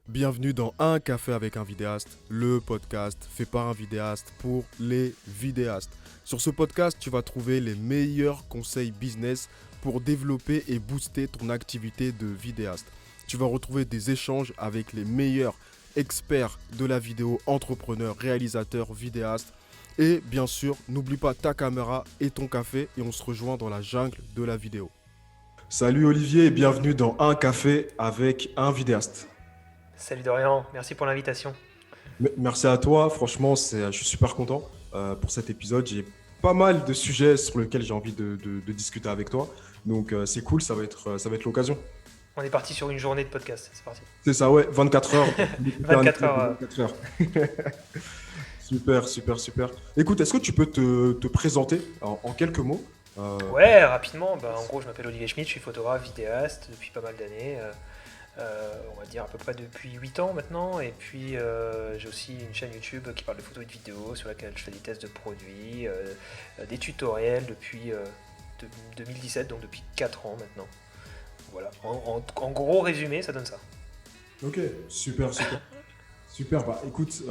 Bienvenue dans Un café avec un vidéaste, le podcast fait par un vidéaste pour les vidéastes. Sur ce podcast, tu vas trouver les meilleurs conseils business pour développer et booster ton activité de vidéaste. Tu vas retrouver des échanges avec les meilleurs experts de la vidéo, entrepreneurs, réalisateurs, vidéastes. Et bien sûr, n'oublie pas ta caméra et ton café et on se rejoint dans la jungle de la vidéo. Salut Olivier et bienvenue dans Un café avec un vidéaste. Salut Dorian, merci pour l'invitation. Merci à toi, franchement, je suis super content pour cet épisode. J'ai pas mal de sujets sur lesquels j'ai envie de discuter avec toi. Donc c'est cool, ça va être l'occasion. On est parti sur une journée de podcast, c'est parti. C'est ça, ouais, 24 heures, un 24 épisode heures. de 24 heures. Super, super, super. Écoute, est-ce que tu peux te présenter en quelques mots? Ouais, rapidement, en gros je m'appelle Olivier Schmitt, je suis photographe, vidéaste depuis pas mal d'années, on va dire à peu près depuis 8 ans maintenant, et puis j'ai aussi une chaîne YouTube qui parle de photos et de vidéos sur laquelle je fais des tests de produits, des tutoriels depuis 2017, donc depuis 4 ans maintenant. Voilà, en gros résumé, ça donne ça. Ok, super, super. Super, bah écoute,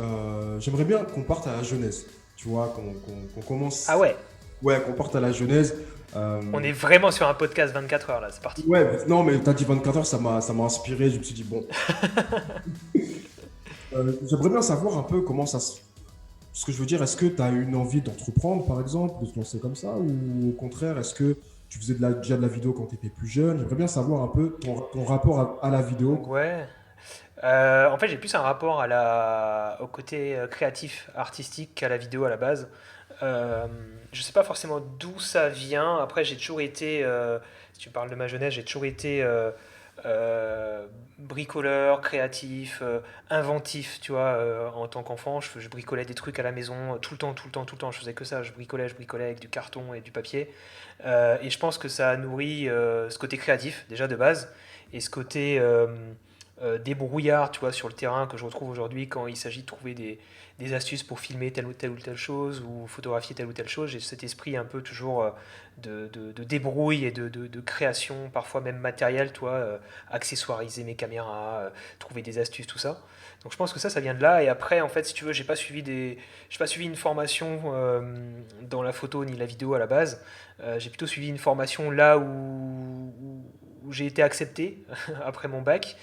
j'aimerais bien qu'on parte à la genèse. Tu vois, qu'on Ah commence. ouais, Ouais, qu'on parte à la genèse. on est vraiment sur un podcast 24 heures là, c'est parti. Ouais, non, mais t'as dit 24 heures, ça m'a inspiré. Je me suis dit, bon, j'aimerais bien savoir un peu comment ça se. Ce que je veux dire, est-ce que tu as une envie d'entreprendre, par exemple, de se lancer comme ça, ou au contraire, est-ce que tu faisais déjà de la vidéo quand tu étais plus jeune? J'aimerais bien savoir un peu ton rapport à la Donc vidéo. ouais. En fait, j'ai plus un rapport au côté créatif, artistique qu'à la vidéo à la base. Euh, je sais pas forcément d'où ça vient. Après, j'ai toujours été, si tu parles de ma jeunesse, j'ai toujours été bricoleur, créatif, inventif, tu vois. En tant qu'enfant, je bricolais des trucs à la maison tout le temps, tout le temps, tout le temps. Je faisais que ça. Je bricolais avec du carton et du papier. Et je pense que ça a nourri ce côté créatif, déjà de base, et ce côté débrouillard, tu vois, sur le terrain que je retrouve aujourd'hui quand il s'agit de trouver des astuces pour filmer telle ou telle chose ou photographier telle ou telle chose. J'ai cet esprit un peu toujours de débrouille et de création, parfois même matériel, toi, accessoiriser mes caméras, trouver des astuces, tout ça. Donc je pense que ça vient de là. Et après, en fait, si tu veux, j'ai pas suivi une formation dans la photo ni la vidéo à la base. J'ai plutôt suivi une formation là où j'ai été accepté après mon bac,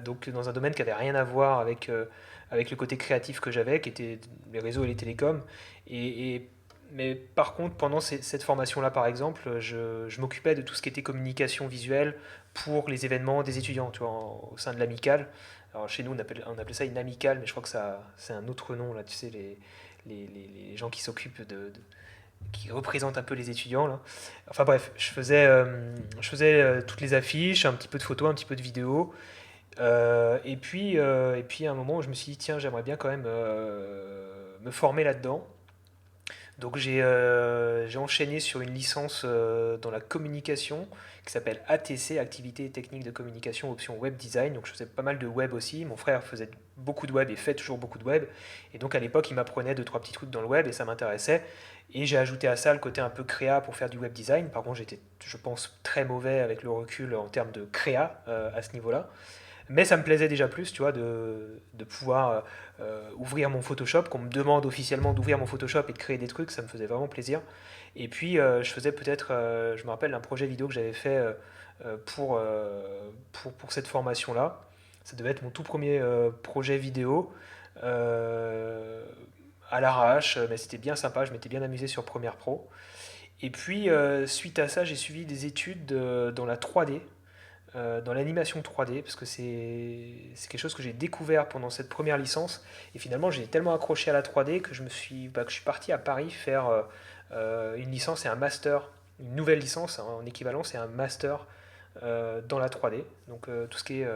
donc dans un domaine qui avait rien à voir avec le côté créatif que j'avais, qui était les réseaux et les télécoms. Mais par contre, pendant cette formation-là, par exemple, je m'occupais de tout ce qui était communication visuelle pour les événements des étudiants, tu vois, au sein de l'amicale. Alors chez nous, on appelait ça une amicale, mais je crois que c'est un autre nom, là, tu sais, les gens qui s'occupent qui représentent un peu les étudiants, là. Enfin bref, je faisais toutes les affiches, un petit peu de photos, un petit peu de vidéos. Et puis à un moment où je me suis dit, tiens, j'aimerais bien quand même me former là-dedans. Donc j'ai enchaîné sur une licence dans la communication qui s'appelle ATC, Activité et Technique de Communication, option Web Design. Donc je faisais pas mal de web aussi. Mon frère faisait beaucoup de web et fait toujours beaucoup de web. Et donc à l'époque, il m'apprenait deux, trois petits trucs dans le web et ça m'intéressait. Et j'ai ajouté à ça le côté un peu créa pour faire du web design. Par contre, j'étais, je pense, très mauvais avec le recul en termes de créa à ce niveau-là. Mais ça me plaisait déjà plus, tu vois, de pouvoir ouvrir mon Photoshop, qu'on me demande officiellement d'ouvrir mon Photoshop et de créer des trucs, ça me faisait vraiment plaisir. Et puis, je faisais peut-être, je me rappelle un projet vidéo que j'avais fait pour cette formation-là. Ça devait être mon tout premier projet vidéo euh, à l'arrache, mais c'était bien sympa, je m'étais bien amusé sur Premiere Pro. Et puis, suite à ça, j'ai suivi des études dans la 3D, dans l'animation 3D, parce que c'est quelque chose que j'ai découvert pendant cette première licence. Et finalement, j'ai tellement accroché à la 3D que je suis parti à Paris faire une licence et un master, une nouvelle licence hein, en équivalence et un master dans la 3D. Donc tout ce qui est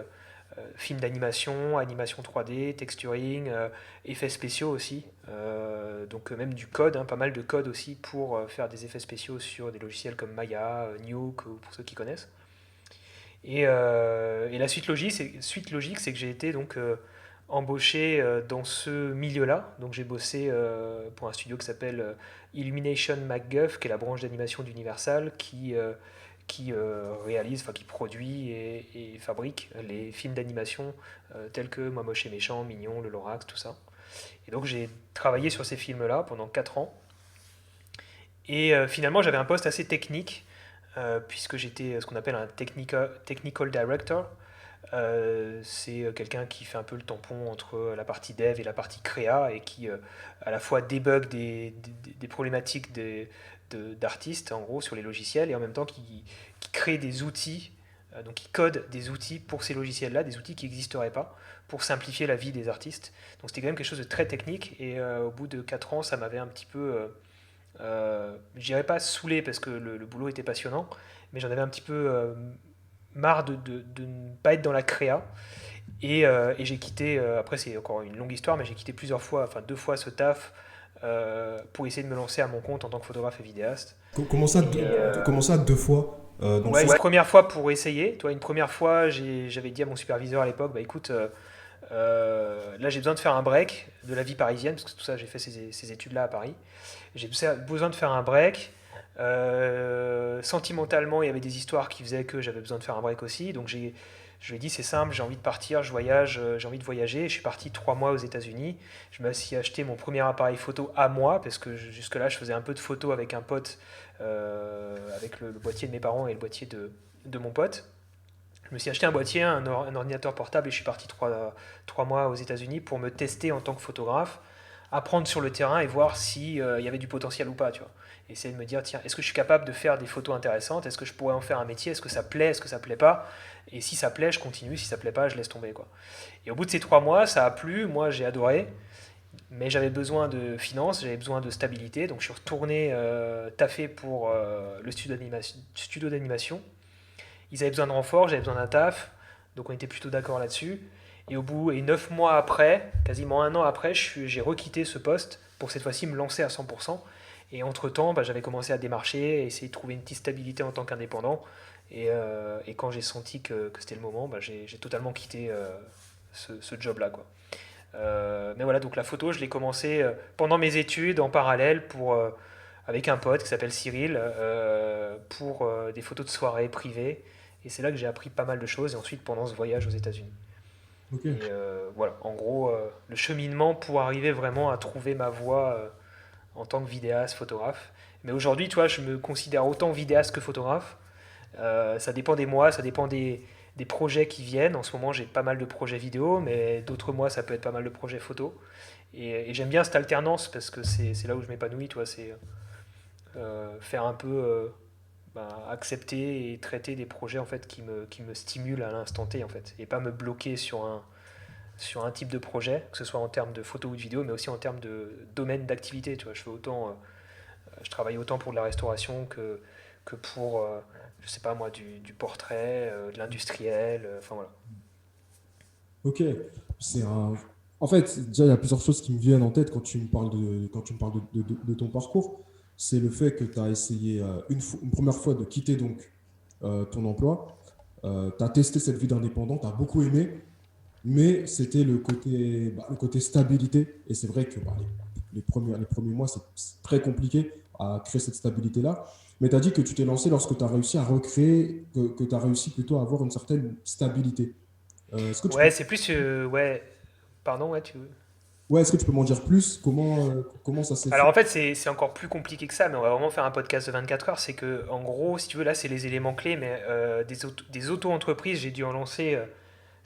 film d'animation, animation 3D, texturing, effets spéciaux aussi. Donc même du code, hein, pas mal de code aussi pour faire des effets spéciaux sur des logiciels comme Maya, Nuke, pour ceux qui connaissent. Et la suite logique, c'est que j'ai été donc embauché dans ce milieu-là. Donc j'ai bossé pour un studio qui s'appelle Illumination MacGuff, qui est la branche d'animation d'Universal, qui réalise, enfin qui produit et fabrique les films d'animation tels que Moi Moche et Méchant, Mignon, Le Lorax, tout ça. Et donc j'ai travaillé sur ces films-là pendant 4 ans. Et finalement j'avais un poste assez technique, puisque j'étais ce qu'on appelle un technical director. C'est quelqu'un qui fait un peu le tampon entre la partie dev et la partie créa et qui à la fois débug des problématiques d'artistes en gros sur les logiciels et en même temps qui crée des outils, donc qui code des outils pour ces logiciels-là, des outils qui n'existeraient pas pour simplifier la vie des artistes. Donc c'était quand même quelque chose de très technique et au bout de 4 ans ça m'avait un petit peu, je dirais pas saoulé parce que le boulot était passionnant, mais j'en avais un petit peu marre de ne pas être dans la créa. Et j'ai quitté, après c'est encore une longue histoire, mais j'ai quitté plusieurs fois, enfin 2 fois ce taf pour essayer de me lancer à mon compte en tant que photographe et vidéaste. Comment ça, Et comment ça deux fois dans le ouais, sens... une première fois pour essayer. Toi, une première fois, j'avais dit à mon superviseur à l'époque, bah écoute, là j'ai besoin de faire un break de la vie parisienne, parce que tout ça, j'ai fait ces études-là à Paris. J'ai besoin de faire un break. Sentimentalement, il y avait des histoires qui faisaient que j'avais besoin de faire un break aussi. Donc je lui ai dit, c'est simple, j'ai envie de partir, je voyage, j'ai envie de voyager. Je suis parti 3 mois aux États-Unis. Je me suis acheté mon premier appareil photo à moi, parce que jusque-là, je faisais un peu de photos avec un pote, avec le boîtier de mes parents et le boîtier de mon pote. Je me suis acheté un boîtier, un ordinateur portable et je suis parti 3 mois aux États-Unis pour me tester en tant que photographe, apprendre sur le terrain et voir si y avait du potentiel ou pas, tu vois. Essayer de me dire, tiens, est-ce que je suis capable de faire des photos intéressantes? Est-ce que je pourrais en faire un métier? Est-ce que ça plaît? Est-ce que ça plaît pas? Et si ça plaît, je continue. Si ça plaît pas, je laisse tomber, quoi. Et au bout de ces 3 mois, ça a plu. Moi, j'ai adoré. Mais j'avais besoin de finances, j'avais besoin de stabilité. Donc, je suis retourné taffer pour le studio d'animation. Ils avaient besoin de renfort, j'avais besoin d'un taf. Donc, on était plutôt d'accord là-dessus. Et 9 mois après, quasiment un an après, j'ai requitté ce poste pour cette fois-ci me lancer à 100%. Et entre-temps, bah, j'avais commencé à démarcher, à essayer de trouver une petite stabilité en tant qu'indépendant. Et quand j'ai senti que c'était le moment, bah, j'ai totalement quitté ce job-là, quoi. Mais voilà, donc la photo, je l'ai commencé pendant mes études en parallèle avec un pote qui s'appelle Cyril pour des photos de soirée privées. Et c'est là que j'ai appris pas mal de choses. Et ensuite, pendant ce voyage aux États-Unis. Ok. Et voilà, en gros, le cheminement pour arriver vraiment à trouver ma voie en tant que vidéaste, photographe. Mais aujourd'hui, tu vois, je me considère autant vidéaste que photographe. Ça dépend des mois, ça dépend des projets qui viennent. En ce moment, j'ai pas mal de projets vidéo, mais d'autres mois, ça peut être pas mal de projets photo. Et j'aime bien cette alternance parce que c'est là où je m'épanouis, toi. C'est faire un peu, accepter et traiter des projets en fait qui me stimulent à l'instant T en fait, et pas me bloquer sur un type de projet, que ce soit en termes de photo ou de vidéo, mais aussi en termes de domaine d'activité. Tu vois, je travaille autant pour de la restauration que pour, je sais pas moi, du portrait, de l'industriel, enfin voilà. Ok. C'est un... En fait, déjà, il y a plusieurs choses qui me viennent en tête quand tu me parles quand tu me parles de ton parcours. C'est le fait que tu as essayé une première fois de quitter donc ton emploi. Tu as testé cette vie d'indépendant, tu as beaucoup aimé, mais c'était le côté stabilité. Et c'est vrai que les premiers mois, c'est très compliqué à créer cette stabilité-là. Mais tu as dit que tu t'es lancé lorsque tu as réussi à recréer, que tu as réussi plutôt à avoir une certaine stabilité. Est-ce que tu peux, Ouais, c'est plus, ouais, pardon, ouais, tu veux. ouais, est-ce que tu peux m'en dire plus? Comment ça s'est Alors fait? en fait, c'est encore plus compliqué que ça, mais on va vraiment faire un podcast de 24 heures. C'est que, en gros, si tu veux, là, c'est les éléments clés, mais des auto-entreprises, j'ai dû en lancer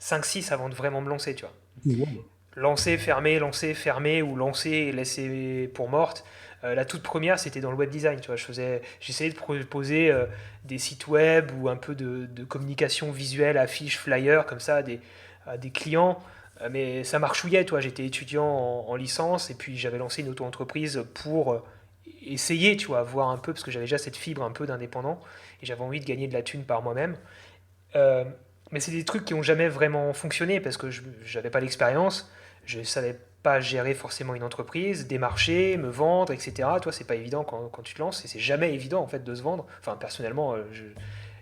5-6 avant de vraiment me lancer, tu vois. Ok, wow. Lancer, fermer, ou lancer et laisser pour morte. La toute première, c'était dans le web design, tu vois. J'essayais de proposer des sites web ou un peu de communication visuelle, affiches, flyers, comme ça, à des clients. Mais ça marchouillait, toi. J'étais étudiant en licence et puis j'avais lancé une auto-entreprise pour essayer, tu vois, voir un peu, parce que j'avais déjà cette fibre un peu d'indépendant et j'avais envie de gagner de la thune par moi-même. Euh, mais c'est des trucs qui n'ont jamais vraiment fonctionné parce que je n'avais pas l'expérience, je ne savais pas gérer forcément une entreprise, démarcher, me vendre, etc. Toi, c'est pas évident quand tu te lances et c'est jamais évident en fait de se vendre. Enfin, personnellement, je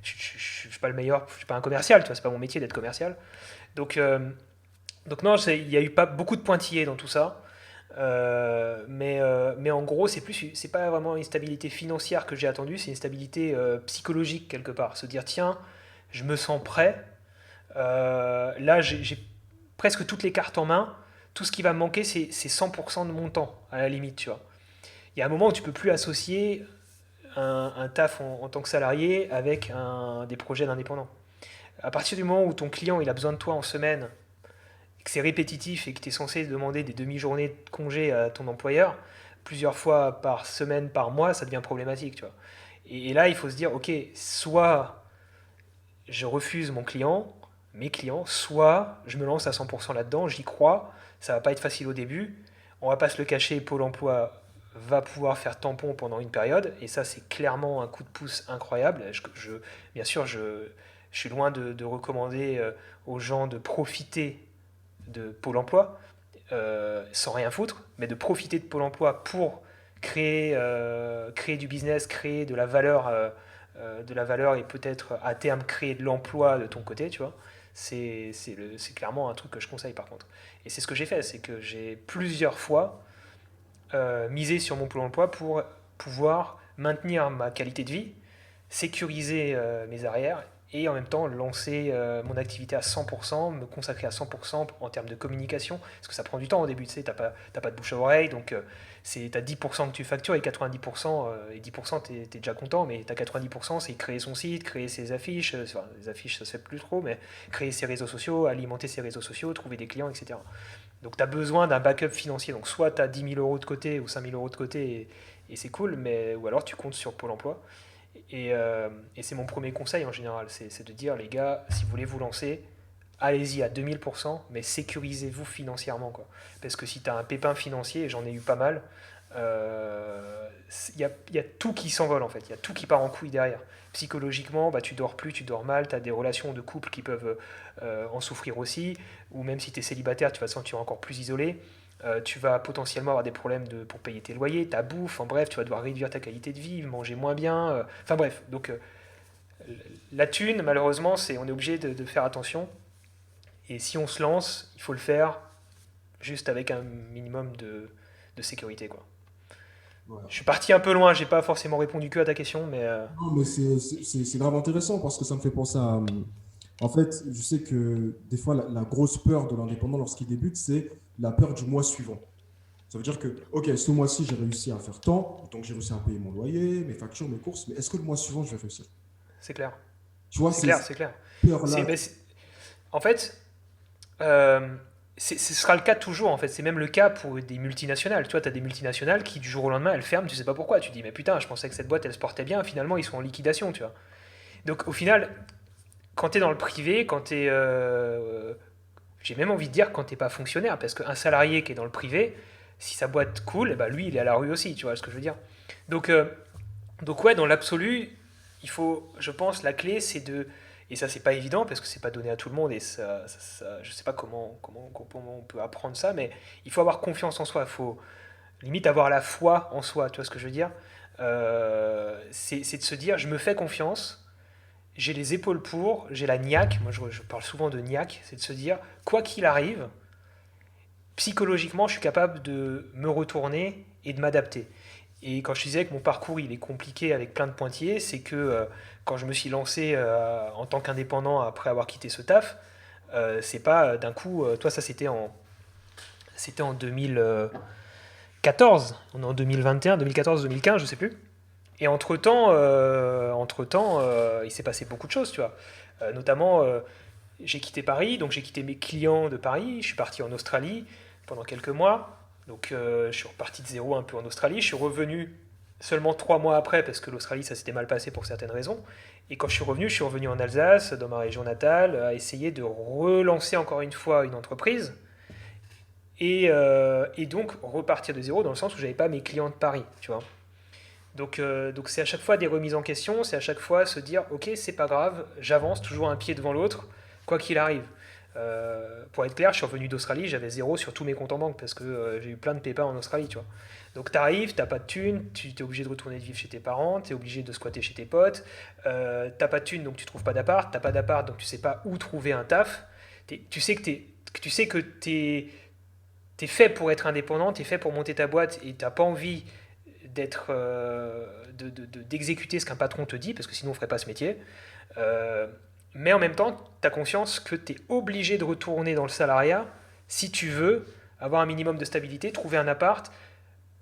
suis pas le meilleur, je suis pas un commercial, tu vois, c'est pas mon métier d'être commercial. Donc, donc non, il y a eu pas beaucoup de pointillés dans tout ça. Mais en gros, c'est pas vraiment une stabilité financière que j'ai attendue, c'est une stabilité psychologique quelque part. Se dire, tiens, je me sens prêt. Là, j'ai presque toutes les cartes en main. Tout ce qui va me manquer, c'est 100% de mon temps, à la limite, tu vois. Il y a un moment où tu peux plus associer un taf en tant que salarié avec des projets d'indépendant. À partir du moment où ton client il a besoin de toi en semaine, que c'est répétitif et que tu es censé demander des demi-journées de congé à ton employeur, plusieurs fois par semaine, par mois, ça devient problématique. Tu vois. Et là, il faut se dire, ok, soit je refuse mes clients, soit je me lance à 100% là-dedans, j'y crois, ça va pas être facile au début, on va pas se le cacher, Pôle emploi va pouvoir faire tampon pendant une période, et ça c'est clairement un coup de pouce incroyable. Bien sûr, je suis loin de recommander aux gens de profiter de Pôle emploi sans rien foutre, mais de profiter de Pôle emploi pour créer du business, créer de la valeur et peut-être à terme créer de l'emploi de ton côté, tu vois. C'est clairement un truc que je conseille par contre. Et c'est ce que j'ai fait, c'est que j'ai plusieurs fois misé sur mon Pôle emploi pour pouvoir maintenir ma qualité de vie, sécuriser mes arrières et en même temps lancer mon activité à 100%, me consacrer à 100% en termes de communication, parce que ça prend du temps au début, tu sais, t'as pas de bouche à oreille, donc t'as 10% que tu factures et 90%, et 10% t'es déjà content, mais t'as 90% c'est créer son site, créer ses affiches, enfin, les affiches ça se fait plus trop, mais créer ses réseaux sociaux, alimenter ses réseaux sociaux, trouver des clients, etc. Donc tu as besoin d'un backup financier, donc soit tu as 10 000 euros de côté ou 5 000 euros de côté et c'est cool, ou alors tu comptes sur Pôle emploi. Et c'est mon premier conseil en général, c'est de dire les gars, si vous voulez vous lancer, allez-y à 2000%, mais sécurisez-vous financièrement. Quoi. Parce que si tu as un pépin financier, et j'en ai eu pas mal, y a tout qui s'envole en fait, il y a tout qui part en couille derrière. Psychologiquement, bah, tu dors plus, tu dors mal, tu as des relations de couple qui peuvent en souffrir aussi, ou même si tu es célibataire, tu vas te sentir encore plus isolé. Tu vas potentiellement avoir des problèmes pour payer tes loyers, ta bouffe, en bref, tu vas devoir réduire ta qualité de vie, manger moins bien. Enfin bref, donc la thune, malheureusement, on est obligé de faire attention. Et si on se lance, il faut le faire juste avec un minimum de sécurité. Quoi. Ouais. Je suis parti un peu loin, j'ai pas forcément répondu que à ta question, mais Non, mais c'est grave intéressant parce que ça me fait penser à. En fait, je sais que des fois, la grosse peur de l'indépendant lorsqu'il débute, c'est la peur du mois suivant. Ça veut dire que, OK, ce mois-ci, j'ai réussi à faire tant, donc j'ai réussi à payer mon loyer, mes factures, mes courses, mais est-ce que le mois suivant, je vais réussir? c'est clair. Tu vois, C'est c'est clair, cette c'est clair. C'est, peur-là. mais en fait, euh, ce sera le cas toujours, en fait. C'est même le cas pour des multinationales. Tu vois, tu as des multinationales qui, du jour au lendemain, elles ferment, tu sais pas pourquoi. Tu dis, mais putain, je pensais que cette boîte, elle se portait bien, finalement, ils sont en liquidation, tu vois. Donc, au final, quand tu es dans le privé, quand tu es. J'ai même envie de dire quand tu n'es pas fonctionnaire, parce qu'un salarié qui est dans le privé, si sa boîte coule, eh ben lui, il est à la rue aussi, tu vois ce que je veux dire. Donc, donc ouais, dans l'absolu, il faut, je pense, la clé, c'est de. Et ça, c'est pas évident parce que c'est pas donné à tout le monde et je sais pas comment on peut apprendre ça, mais il faut avoir confiance en soi. Il faut limite avoir la foi en soi, tu vois ce que je veux dire. C'est de se dire, je me fais confiance, j'ai les épaules pour, j'ai la niaque, moi je parle souvent de niaque, c'est de se dire, quoi qu'il arrive, psychologiquement, je suis capable de me retourner et de m'adapter. Et quand je disais que mon parcours il est compliqué avec plein de pointillés, c'est que quand je me suis lancé en tant qu'indépendant après avoir quitté ce taf, c'est pas d'un coup, toi ça c'était en 2014, on est en 2021, 2014, 2015, je sais plus. Et entre-temps, il s'est passé beaucoup de choses, tu vois. Notamment, j'ai quitté Paris, donc j'ai quitté mes clients de Paris, je suis parti en Australie pendant quelques mois. Donc je suis reparti de zéro un peu en Australie. Je suis revenu seulement 3 mois après parce que l'Australie ça s'était mal passé pour certaines raisons. Et quand je suis revenu en Alsace, dans ma région natale, à essayer de relancer encore une fois une entreprise et donc repartir de zéro dans le sens où j'avais pas mes clients de Paris, tu vois. Donc c'est à chaque fois des remises en question, c'est à chaque fois se dire ok c'est pas grave, j'avance toujours un pied devant l'autre, quoi qu'il arrive. Pour être clair, je suis revenu d'Australie, j'avais zéro sur tous mes comptes en banque parce que j'ai eu plein de pépins en Australie, tu vois. Donc t'arrives, t'as pas de thunes, tu es obligé de retourner vivre chez tes parents, t'es obligé de squatter chez tes potes, t'as pas de thunes donc tu trouves pas d'appart, t'as pas d'appart donc tu sais pas où trouver un taf, tu sais que t'es t'es fait pour être indépendant, t'es fait pour monter ta boîte et t'as pas envie d'exécuter ce qu'un patron te dit, parce que sinon on ferait pas ce métier. Euh, mais en même temps, tu as conscience que tu es obligé de retourner dans le salariat si tu veux avoir un minimum de stabilité, trouver un appart,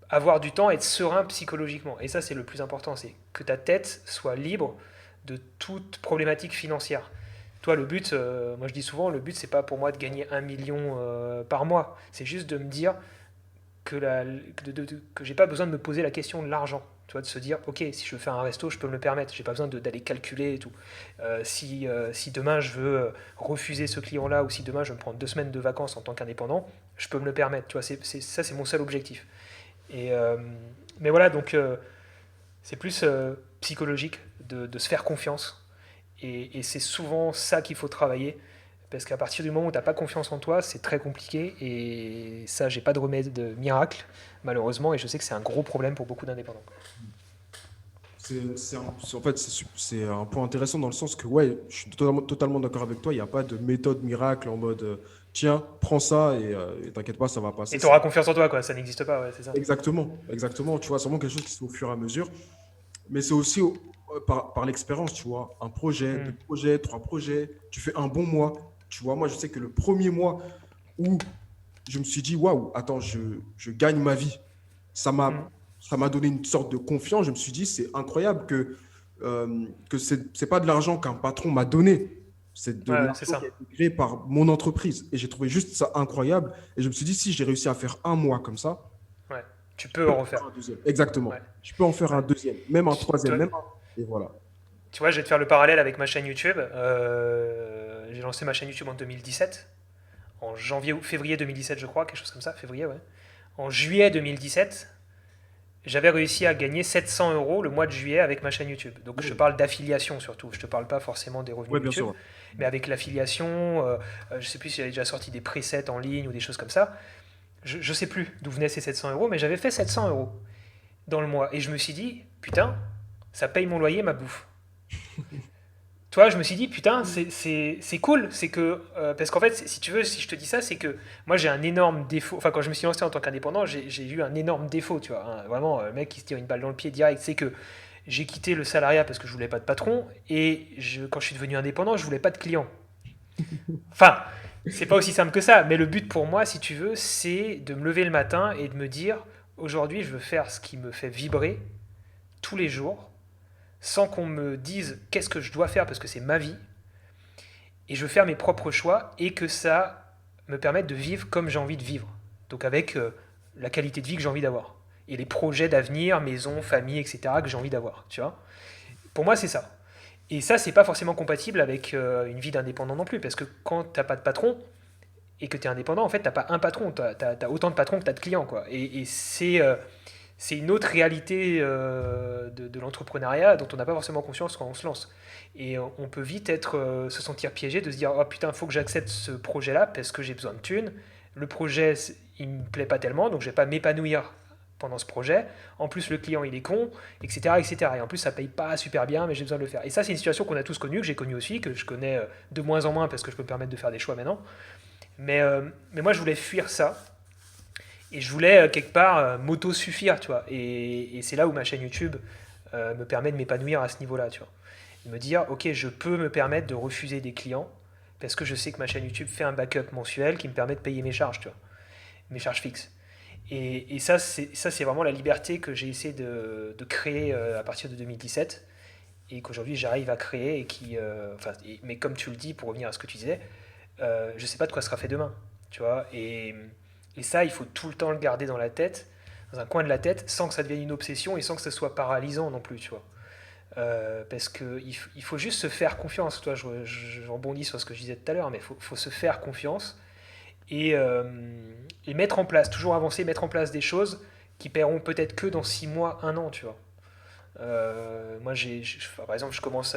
avoir du temps, être serein psychologiquement. Et ça, c'est le plus important, c'est que ta tête soit libre de toute problématique financière. Toi, le but, moi je dis souvent, le but, c'est pas pour moi de gagner 1 million par mois. C'est juste de me dire que j'ai pas besoin de me poser la question de l'argent. Tu vois, de se dire, ok, si je veux faire un resto, je peux me le permettre. J'ai pas besoin d'aller calculer et tout. Si demain je veux refuser ce client-là ou si demain je veux me prendre 2 semaines de vacances en tant qu'indépendant, je peux me le permettre. Tu vois, ça, c'est mon seul objectif. Et, mais voilà, donc c'est plus psychologique de se faire confiance. Et c'est souvent ça qu'il faut travailler. Parce qu'à partir du moment où tu n'as pas confiance en toi, c'est très compliqué. Et ça, j'ai pas de remède de miracle, malheureusement. Et je sais que c'est un gros problème pour beaucoup d'indépendants. En fait, c'est un point intéressant dans le sens que, ouais, je suis totalement d'accord avec toi. Il n'y a pas de méthode miracle en mode, tiens, prends ça et t'inquiète pas, ça va Et passer. tu auras confiance en toi, quoi. Ça n'existe pas, ouais, c'est ça. Exactement, exactement. Tu vois, c'est vraiment quelque chose qui se fait au fur et à mesure. Mais c'est aussi par l'expérience, tu vois. Un projet, deux Hmm. projets, trois projets. Tu fais un bon mois. Tu vois, moi, je sais que le premier mois où je me suis dit, waouh, attends, je gagne ma vie. Ça Hmm. m'a, ça m'a donné une sorte de confiance. Je me suis dit, c'est incroyable que c'est pas de l'argent qu'un patron m'a donné. C'est de Ouais, ouais, c'est l'argent qui a ça. été créé par mon entreprise. Et j'ai trouvé juste ça incroyable. Et je me suis dit, si j'ai réussi à faire un mois comme ça, Ouais. Tu peux je en peux en refaire. faire un deuxième. Exactement. Ouais. Je peux en faire un Ouais. deuxième, même un troisième, Toi, même un. Et voilà. tu vois, je vais te faire le parallèle avec ma chaîne YouTube. J'ai lancé ma chaîne YouTube en 2017. En janvier ou février 2017, je crois, quelque chose comme ça. Février, ouais. En juillet 2017, j'avais réussi à gagner 700 euros le mois de juillet avec ma chaîne YouTube. Donc je te Oui, parle d'affiliation surtout. Je te parle pas forcément des revenus ouais, bien YouTube, sûr. mais avec l'affiliation, je sais plus si j'avais déjà sorti des presets en ligne ou des choses comme ça. Je sais plus d'où venaient ces 700 euros, mais j'avais fait 700 euros dans le mois. Et je me suis dit, putain, ça paye mon loyer, ma bouffe. Toi, je me suis dit, putain, c'est cool. C'est que, parce qu'en fait, si tu veux, si je te dis ça, c'est que moi, j'ai un énorme défaut. Enfin, quand je me suis lancé en tant qu'indépendant, j'ai eu un énorme défaut, tu vois, hein. Vraiment, le mec qui se tire une balle dans le pied direct, c'est que j'ai quitté le salariat parce que je voulais pas de patron. Et quand je suis devenu indépendant, je voulais pas de clients. Enfin, c'est pas aussi simple que ça. Mais le but pour moi, si tu veux, c'est de me lever le matin et de me dire, aujourd'hui, je veux faire ce qui me fait vibrer tous les jours, sans qu'on me dise qu'est-ce que je dois faire parce que c'est ma vie, et je veux faire mes propres choix et que ça me permette de vivre comme j'ai envie de vivre. Donc avec la qualité de vie que j'ai envie d'avoir. Et les projets d'avenir, maison, famille, etc. que j'ai envie d'avoir. Tu vois. Pour moi, c'est ça. Et ça, c'est pas forcément compatible avec une vie d'indépendant non plus. Parce que quand t'as pas de patron et que tu es indépendant, en fait, t'as pas un patron. T'as autant de patrons que t'as de clients. Quoi. Et c'est une autre réalité de l'entrepreneuriat dont on n'a pas forcément conscience quand on se lance. Et on peut vite se sentir piégé, de se dire oh putain, il faut que j'accepte ce projet-là parce que j'ai besoin de thunes. Le projet, il me plaît pas tellement, donc je vais pas m'épanouir pendant ce projet. En plus, le client, il est con, etc., etc. Et en plus, ça paye pas super bien, mais j'ai besoin de le faire. Et ça, c'est une situation qu'on a tous connue, que j'ai connue aussi, que je connais de moins en moins parce que je peux me permettre de faire des choix maintenant. Mais moi, je voulais fuir ça. Et je voulais quelque part m'auto-suffire, tu vois. Et c'est là où ma chaîne YouTube me permet de m'épanouir à ce niveau-là, tu vois. De me dire, ok, je peux me permettre de refuser des clients parce que je sais que ma chaîne YouTube fait un backup mensuel qui me permet de payer mes charges, tu vois, mes charges fixes. Et ça, c'est vraiment la liberté que j'ai essayé de créer à partir de 2017 et qu'aujourd'hui j'arrive à créer et mais comme tu le dis, pour revenir à ce que tu disais, je ne sais pas de quoi sera fait demain, tu vois. Et ça, il faut tout le temps le garder dans la tête, dans un coin de la tête, sans que ça devienne une obsession et sans que ça soit paralysant non plus, tu vois. Parce qu'il faut juste se faire confiance. Toi, je rebondis sur ce que je disais tout à l'heure, mais il faut se faire confiance et, euh, et mettre en place, toujours avancer, mettre en place des choses qui paieront peut-être que dans 6 mois, 1 an, tu vois. Moi, par exemple, je commence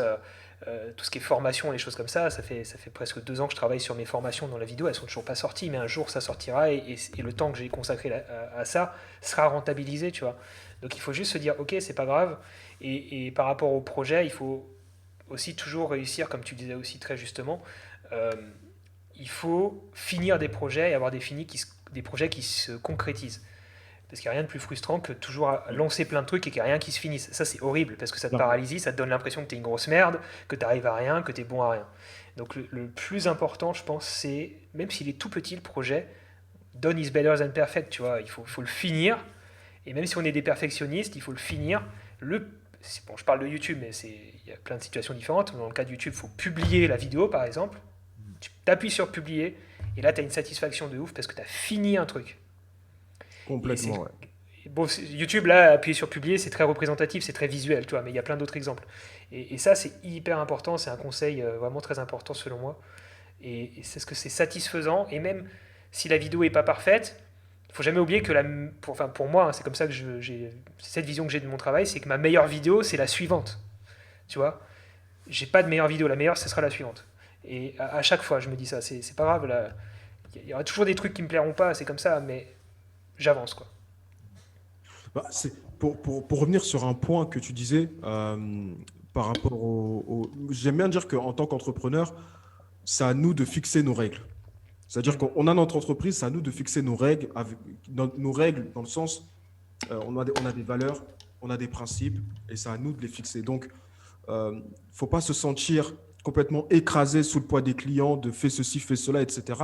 tout ce qui est formation, les choses comme ça fait presque 2 ans que je travaille sur mes formations dans la vidéo, elles sont toujours pas sorties, mais un jour ça sortira et le temps que j'ai consacré à ça sera rentabilisé, tu vois. Donc il faut juste se dire, ok, c'est pas grave, et par rapport au projet, il faut aussi toujours réussir, comme tu disais aussi très justement, euh, il faut finir des projets et avoir des finis des projets qui se concrétisent. Parce qu'il n'y a rien de plus frustrant que toujours lancer plein de trucs et qu'il n'y a rien qui se finisse. Ça, c'est horrible parce que ça te Clairement. paralyse, ça te donne l'impression que tu es une grosse merde, que tu arrives à rien, que tu es bon à rien. Donc le plus important, je pense, c'est, même s'il est tout petit le projet, done is better than perfect, tu vois. Il faut le finir. Et même si on est des perfectionnistes, il faut le finir. Bon, je parle de YouTube, mais il y a plein de situations différentes. Dans le cas de YouTube, il faut publier la vidéo, par exemple. Tu t'appuies sur publier, et là, tu as une satisfaction de ouf parce que tu as fini un truc. Et c'est Complètement, ouais. bon, YouTube, là, appuyer sur publier, c'est très représentatif, c'est très visuel, tu vois, mais il y a plein d'autres exemples. Et ça, c'est hyper important, c'est un conseil vraiment très important selon moi. Et c'est ce que c'est satisfaisant, et même si la vidéo est pas parfaite, il faut jamais oublier que enfin, pour moi, hein, c'est comme ça que c'est cette vision que j'ai de mon travail, c'est que ma meilleure vidéo, c'est la suivante, tu vois. J'ai pas de meilleure vidéo, la meilleure, ce sera la suivante. Et à chaque fois, je me dis ça, c'est pas grave, il y aura toujours des trucs qui me plairont pas, c'est comme ça, mais j'avance, quoi. Bah, pour revenir sur un point que tu disais par rapport J'aime bien dire qu'en tant qu'entrepreneur, c'est à nous de fixer nos règles. C'est-à-dire Mm. qu'on a notre entreprise, c'est à nous de fixer nos règles, nos règles dans le sens, on a des valeurs, on a des principes, et c'est à nous de les fixer. Donc, il ne faut pas se sentir complètement écrasé sous le poids des clients, de fais ceci, fais cela, etc.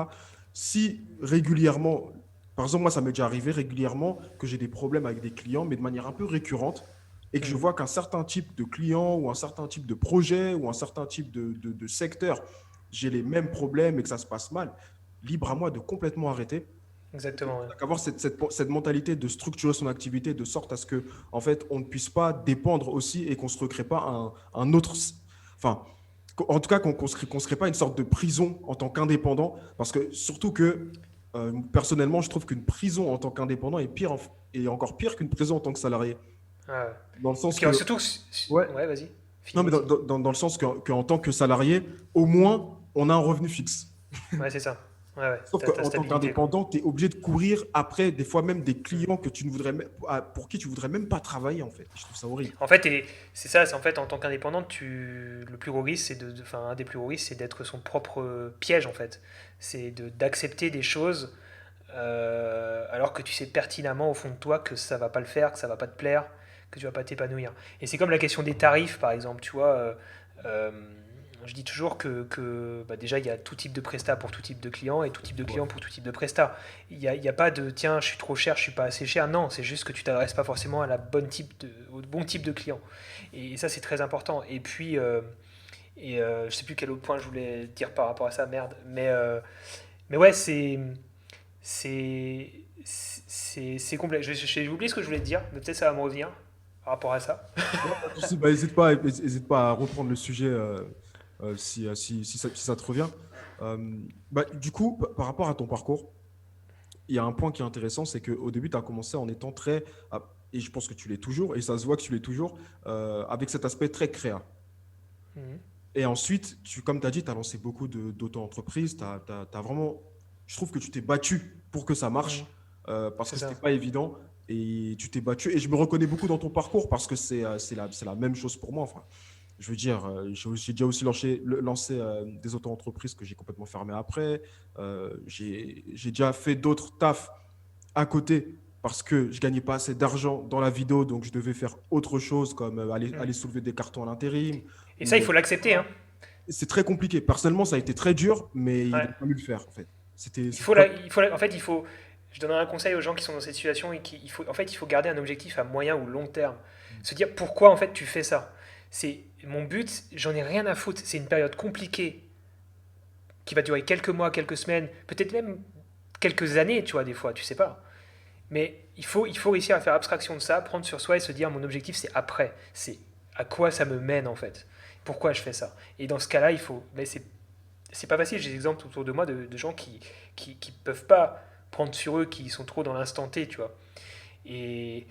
Si régulièrement, par exemple, moi, ça m'est déjà arrivé régulièrement que j'ai des problèmes avec des clients, mais de manière un peu récurrente, et que je Mm. vois qu'un certain type de client ou un certain type de projet ou un certain type de secteur, j'ai les mêmes problèmes et que ça se passe mal, libre à moi de complètement arrêter. Exactement, ouais. Avoir cette mentalité de structurer son activité de sorte à ce que, en fait, on ne puisse pas dépendre aussi et qu'on ne se recrée pas un autre. Enfin, en tout cas, qu'on ne se crée pas une sorte de prison en tant qu'indépendant. Parce que, surtout que, personnellement, je trouve qu'une prison en tant qu'indépendant est pire, est encore pire qu'une prison en tant que salarié. Ouais. Dans le Et sens puis que. surtout, Ouais. ouais, vas-y, Non, finis, mais vas-y. dans le sens qu'en tant que salarié, au moins, on a un revenu fixe. Ouais, c'est ça. Ouais, ouais, Sauf t'as ta qu'en tant stabilité, quoi. qu'indépendant, tu es obligé de courir après, des fois même des Mm. clients que tu ne voudrais, pour qui tu voudrais même pas travailler, en fait. Je trouve ça horrible. En fait, c'est ça, c'est en fait, en tant qu'indépendant, le plus gros risque, enfin, un des plus gros risques, c'est d'être son propre piège, en fait. C'est d'accepter des choses alors que tu sais pertinemment au fond de toi que ça va pas le faire, que ça va pas te plaire, que tu vas pas t'épanouir. Et c'est comme la question des tarifs, par exemple, tu vois. Euh, je dis toujours bah déjà, il y a tout type de presta pour tout type de client et tout type de Ouais. client pour tout type de presta. Il y a pas de tiens, je suis trop cher, je suis pas assez cher. Non, c'est juste que tu t'adresses pas forcément au bon type de client. Et ça, c'est très important. Et puis, je sais plus quel autre point je voulais dire par rapport à ça, merde. Mais ouais, c'est complet. J'ai oublié ce que je voulais te dire, mais peut-être ça va me revenir par rapport à ça. Ouais, pas de souci. Bah, hésite pas à reprendre le sujet si ça te revient. Bah, du coup, par rapport à ton parcours, il y a un point qui est intéressant, c'est qu'au début, tu as commencé en étant très, et je pense que tu l'es toujours, et ça se voit que tu l'es toujours, avec cet aspect très créa. Mhm. Et ensuite, comme tu as dit, tu as lancé beaucoup d'auto-entreprises. Vraiment, je trouve que tu t'es battu pour que ça Mhm. marche parce C'est que c'était ça. pas évident. Et tu t'es battu. Et je me reconnais beaucoup dans ton parcours parce que c'est la même chose pour moi. Enfin, je veux dire, j'ai déjà aussi lancé des auto-entreprises que j'ai complètement fermées après. J'ai déjà fait d'autres tafs à côté parce que je gagnais pas assez d'argent dans la vidéo, donc je devais faire autre chose comme aller Mhm. soulever des cartons à l'intérim Et ça, il ou faut l'accepter, hein. c'est très compliqué. Personnellement, ça a été très dur, mais il Ouais. a fallu le faire, en fait. Il C'est faut pas. en fait, je donnerai un conseil aux gens qui sont dans cette situation et en fait, il faut garder un objectif à moyen ou long terme. Se dire pourquoi en fait tu fais ça. C'est mon but, j'en ai rien à foutre. C'est une période compliquée qui va durer quelques mois, quelques semaines, peut-être même quelques années, tu vois, des fois, tu sais pas. Mais il faut réussir à faire abstraction de ça, prendre sur soi et se dire mon objectif c'est après. C'est à quoi ça me mène en fait. Pourquoi je fais ça. Et dans ce cas-là, il faut. Mais c'est pas facile. J'ai des exemples autour de moi de gens qui peuvent pas prendre sur eux, qui sont trop dans l'instant T, tu vois. Et,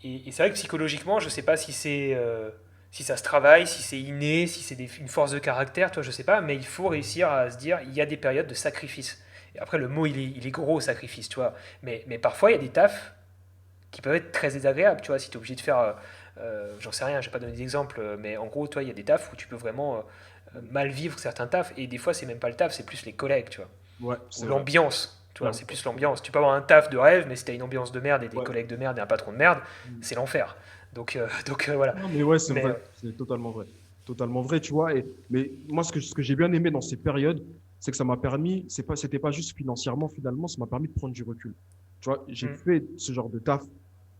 et c'est vrai que psychologiquement, je sais pas si ça se travaille, si c'est inné, si c'est une force de caractère, toi, je sais pas, mais il faut réussir à se dire il y a des périodes de sacrifice. Et après, le mot, il est gros, sacrifice, tu vois. Mais parfois, il y a des tafs qui peuvent être très désagréables, tu vois, si tu es obligé de faire, j'en sais rien, je vais pas donner d'exemple, mais en gros, toi, il y a des tafs où tu peux vraiment mal vivre certains tafs, et des fois, c'est même pas le taf, c'est plus les collègues, tu vois, Ouais, ou c'est vrai. l'ambiance. Tu vois, clairement. c'est plus l'ambiance. Tu peux avoir un taf de rêve, mais si t'as une ambiance de merde et des Ouais. collègues de merde et un patron de merde, Mm. c'est l'enfer. Donc, voilà. Non, mais ouais, c'est Mais vrai. C'est totalement vrai. Totalement vrai, tu vois. Mais moi, ce que j'ai bien aimé dans ces périodes, c'est que ça m'a permis, c'était pas juste financièrement, finalement, ça m'a permis de prendre du recul. Tu vois, j'ai hmm, fait ce genre de taf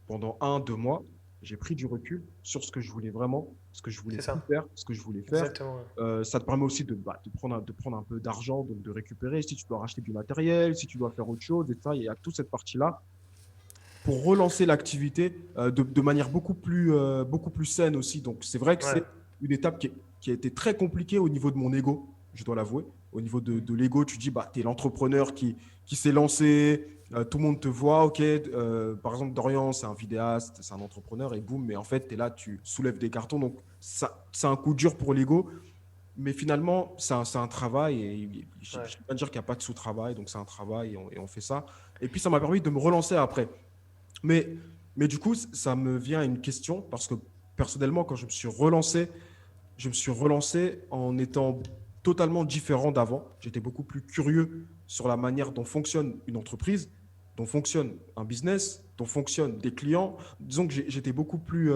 pendant 1, 2 mois. J'ai pris du recul sur ce que je voulais vraiment, ce que je voulais c'est plus ça. faire, ce que je voulais faire. Exactement. Ça te permet aussi de prendre un peu d'argent, donc de récupérer si tu dois racheter du matériel, si tu dois faire autre chose, et ça, il y a toute cette partie-là pour relancer l'activité de manière beaucoup plus saine aussi. Donc, c'est vrai que Ouais. c'est une étape qui a été très compliquée au niveau de mon ego, je dois l'avouer. Au niveau Hmm. de l'ego, tu dis, bah, tu es l'entrepreneur qui s'est lancé, tout le monde te voit, ok. Par exemple, Dorian, c'est un vidéaste, c'est un entrepreneur, et boum, mais en fait, tu es là, tu soulèves des cartons. Donc, ça, c'est un coup dur pour l'ego. Mais finalement, c'est un travail, et je ne Ouais. vais pas dire qu'il n'y a pas de sous-travail, donc c'est un travail, et on fait ça. Et puis, ça m'a permis de me relancer après. Mais, mais du coup, ça me vient à une question parce que personnellement, quand je me suis relancé en étant totalement différent d'avant. J'étais beaucoup plus curieux sur la manière dont fonctionne une entreprise, dont fonctionne un business, dont fonctionnent des clients. Disons que j'étais beaucoup plus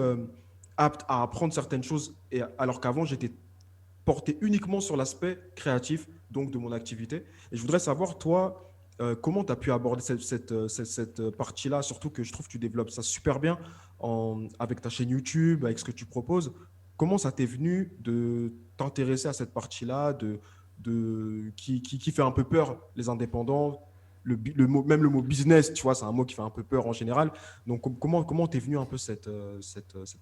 apte à apprendre certaines choses, alors qu'avant, j'étais porté uniquement sur l'aspect créatif, donc de mon activité. Et je voudrais savoir, toi, comment tu as pu aborder cette partie-là, surtout que je trouve que tu développes ça super bien avec ta chaîne YouTube, avec ce que tu proposes. Comment ça t'est venu de t'intéresser à cette partie-là, qui fait un peu peur les indépendants, même le mot business, tu vois, c'est un mot qui fait un peu peur en général. Donc, comment t'es venu un peu cette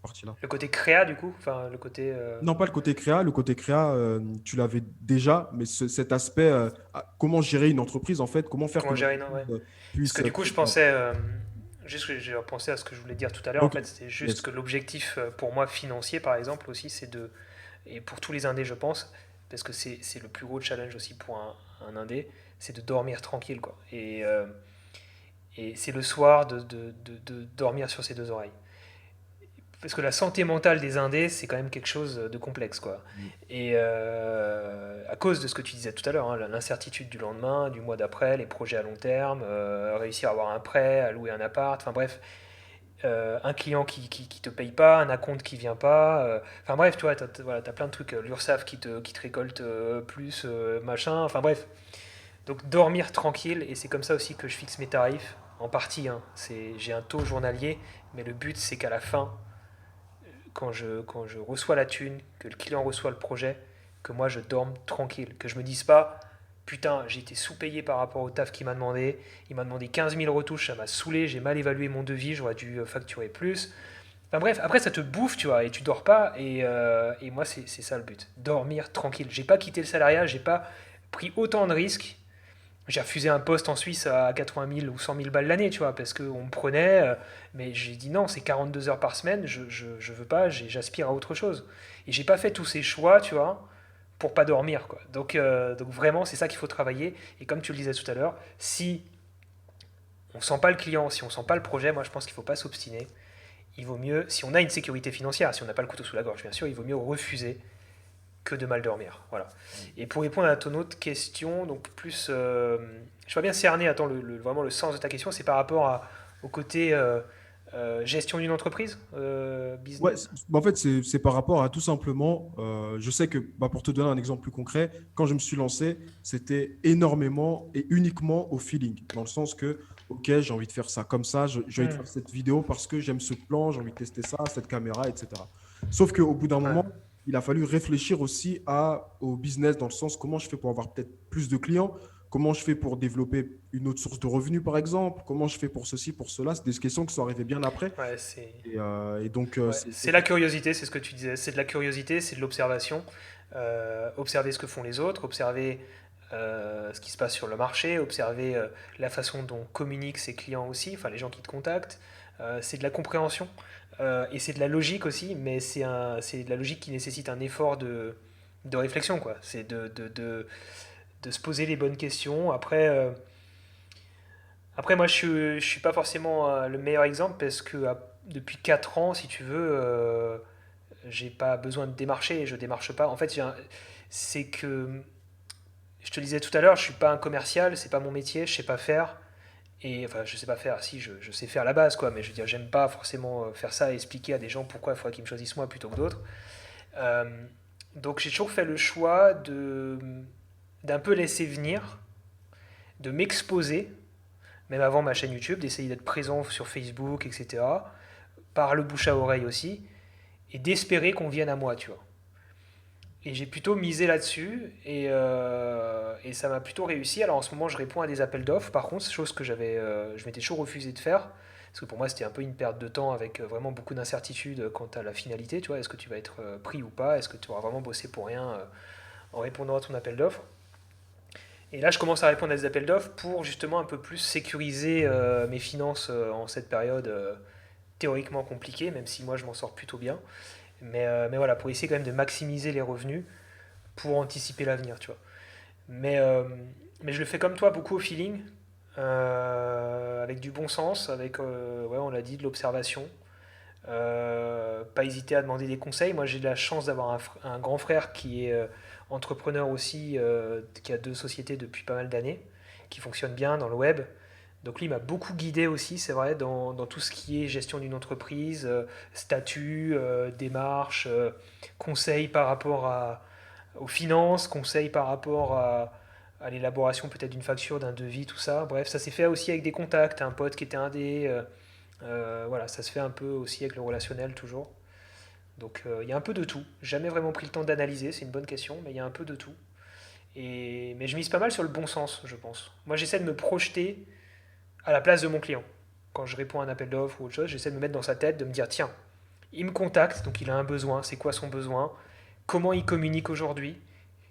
partie-là? Le côté créa, du coup, enfin, le côté. Non, pas le côté créa. Le côté créa, tu l'avais déjà, mais cet aspect, comment gérer une entreprise, en fait, comment faire Comment qu'une gérer, non, entreprise ouais. Parce que du coup, je puisse vendre. pensais. Juste que j'ai repensé à ce que je voulais dire tout à l'heure. En Ok, fait, c'est juste yes. que l'objectif, pour moi, financier, par exemple, aussi, c'est de. Et pour tous les indés, je pense, parce que c'est le plus gros challenge aussi pour un indé, c'est de dormir tranquille, quoi. Et c'est le soir de dormir sur ses deux oreilles. Parce que la santé mentale des indés, c'est quand même quelque chose de complexe, quoi. Mm. Et à cause de ce que tu disais tout à l'heure, hein, l'incertitude du lendemain, du mois d'après, les projets à long terme, réussir à avoir un prêt, à louer un appart, enfin bref, un client qui te paye pas, un acompte qui vient pas, enfin bref, tu vois, voilà, t'as plein de trucs, l'URSSAF qui te récolte plus, machin, enfin bref. Donc dormir tranquille, et c'est comme ça aussi que je fixe mes tarifs, en partie, hein. J'ai un taux journalier, mais le but c'est qu'à la fin, quand je reçois la thune, que le client reçoit le projet, que moi je dorme tranquille. Que je me dise pas, putain, j'ai été sous-payé par rapport au taf qu'il m'a demandé. Il m'a demandé 15 000 retouches, ça m'a saoulé, j'ai mal évalué mon devis, j'aurais dû facturer plus. Enfin bref, après ça te bouffe, tu vois, et tu dors pas. Et moi, c'est ça le but. Dormir tranquille. J'ai pas quitté le salariat, j'ai pas pris autant de risques. J'ai refusé un poste en Suisse à 80 000 ou 100 000 balles l'année, tu vois, parce qu'on me prenait. Mais j'ai dit non, c'est 42 heures par semaine, je veux pas, j'aspire à autre chose. Et j'ai pas fait tous ces choix, tu vois, pour pas dormir, quoi. Donc vraiment, c'est ça qu'il faut travailler. Et comme tu le disais tout à l'heure, si on sent pas le client, si on sent pas le projet, moi je pense qu'il faut pas s'obstiner. Il vaut mieux, si on a une sécurité financière, si on n'a pas le couteau sous la gorge, bien sûr, il vaut mieux refuser que de mal dormir. Voilà. Et pour répondre à ton autre question, donc plus, je vois bien cerner, attends, vraiment le sens de ta question, c'est par rapport au côté gestion d'une entreprise, Ouais, business. en fait, c'est par rapport à tout simplement, je sais que, bah, pour te donner un exemple plus concret, quand je me suis lancé, c'était énormément et uniquement au feeling, dans le sens que, ok, j'ai envie de faire ça comme ça, j'ai envie de Hmm. faire cette vidéo parce que j'aime ce plan, j'ai envie de tester ça, cette caméra, etc. Sauf qu'au bout d'un Ouais. moment, il a fallu réfléchir aussi au business, dans le sens comment je fais pour avoir peut-être plus de clients, comment je fais pour développer une autre source de revenus, par exemple, comment je fais pour ceci, pour cela. C'est des questions qui sont arrivées bien après. Ouais, c'est Et donc, ouais, c'est la curiosité, c'est ce que tu disais. C'est de la curiosité, c'est de l'observation. Observer ce que font les autres, observer ce qui se passe sur le marché, observer la façon dont communiquent ses clients aussi, enfin les gens qui te contactent. C'est de la compréhension et c'est de la logique aussi, mais c'est de la logique qui nécessite un effort de réflexion, quoi. C'est de se poser les bonnes questions. Après moi, je suis pas forcément le meilleur exemple parce que depuis 4 ans, si tu veux, j'ai pas besoin de démarcher, je démarche pas. En fait, c'est que je te le disais tout à l'heure, je suis pas un commercial, c'est pas mon métier, je sais pas faire. Et enfin, je sais pas faire, si je sais faire la base, quoi, mais je veux dire, j'aime pas forcément faire ça et expliquer à des gens pourquoi il faudrait qu'ils me choisissent moi plutôt que d'autres. Euh, donc j'ai toujours fait le choix d'un peu laisser venir, de m'exposer, même avant ma chaîne YouTube, d'essayer d'être présent sur Facebook, etc., par le bouche à oreille aussi, et d'espérer qu'on vienne à moi, tu vois. Et j'ai plutôt misé là-dessus et ça m'a plutôt réussi. Alors en ce moment, je réponds à des appels d'offres, par contre, chose que je m'étais toujours refusé de faire. Parce que pour moi, c'était un peu une perte de temps avec vraiment beaucoup d'incertitudes quant à la finalité. Tu vois, est-ce que tu vas être pris ou pas? Est-ce que tu auras vraiment bossé pour rien en répondant à ton appel d'offres? Et là, je commence à répondre à des appels d'offres pour justement un peu plus sécuriser mes finances en cette période théoriquement compliquée, même si moi je m'en sors plutôt bien. Mais voilà, pour essayer quand même de maximiser les revenus pour anticiper l'avenir, tu vois. Mais, euh, mais je le fais comme toi, beaucoup au feeling, avec du bon sens, avec, ouais, on l'a dit, de l'observation. Pas hésiter à demander des conseils. Moi, j'ai de la chance d'avoir un grand frère qui est entrepreneur aussi, qui a deux sociétés depuis pas mal d'années, qui fonctionnent bien dans le web. Donc lui il m'a beaucoup guidé aussi, c'est vrai, dans tout ce qui est gestion d'une entreprise, statut, démarche, conseils par rapport aux finances, conseils par rapport à l'élaboration peut-être d'une facture, d'un devis, tout ça. Bref, ça s'est fait aussi avec des contacts, un pote qui était indé. Voilà, ça se fait un peu aussi avec le relationnel toujours. Donc il y a un peu de tout. Jamais vraiment pris le temps d'analyser, c'est une bonne question, mais il y a un peu de tout. Mais je mise pas mal sur le bon sens, je pense. Moi j'essaie de me projeter à la place de mon client. Quand je réponds à un appel d'offres ou autre chose, j'essaie de me mettre dans sa tête, de me dire tiens, il me contacte, donc il a un besoin, c'est quoi son besoin, comment il communique aujourd'hui,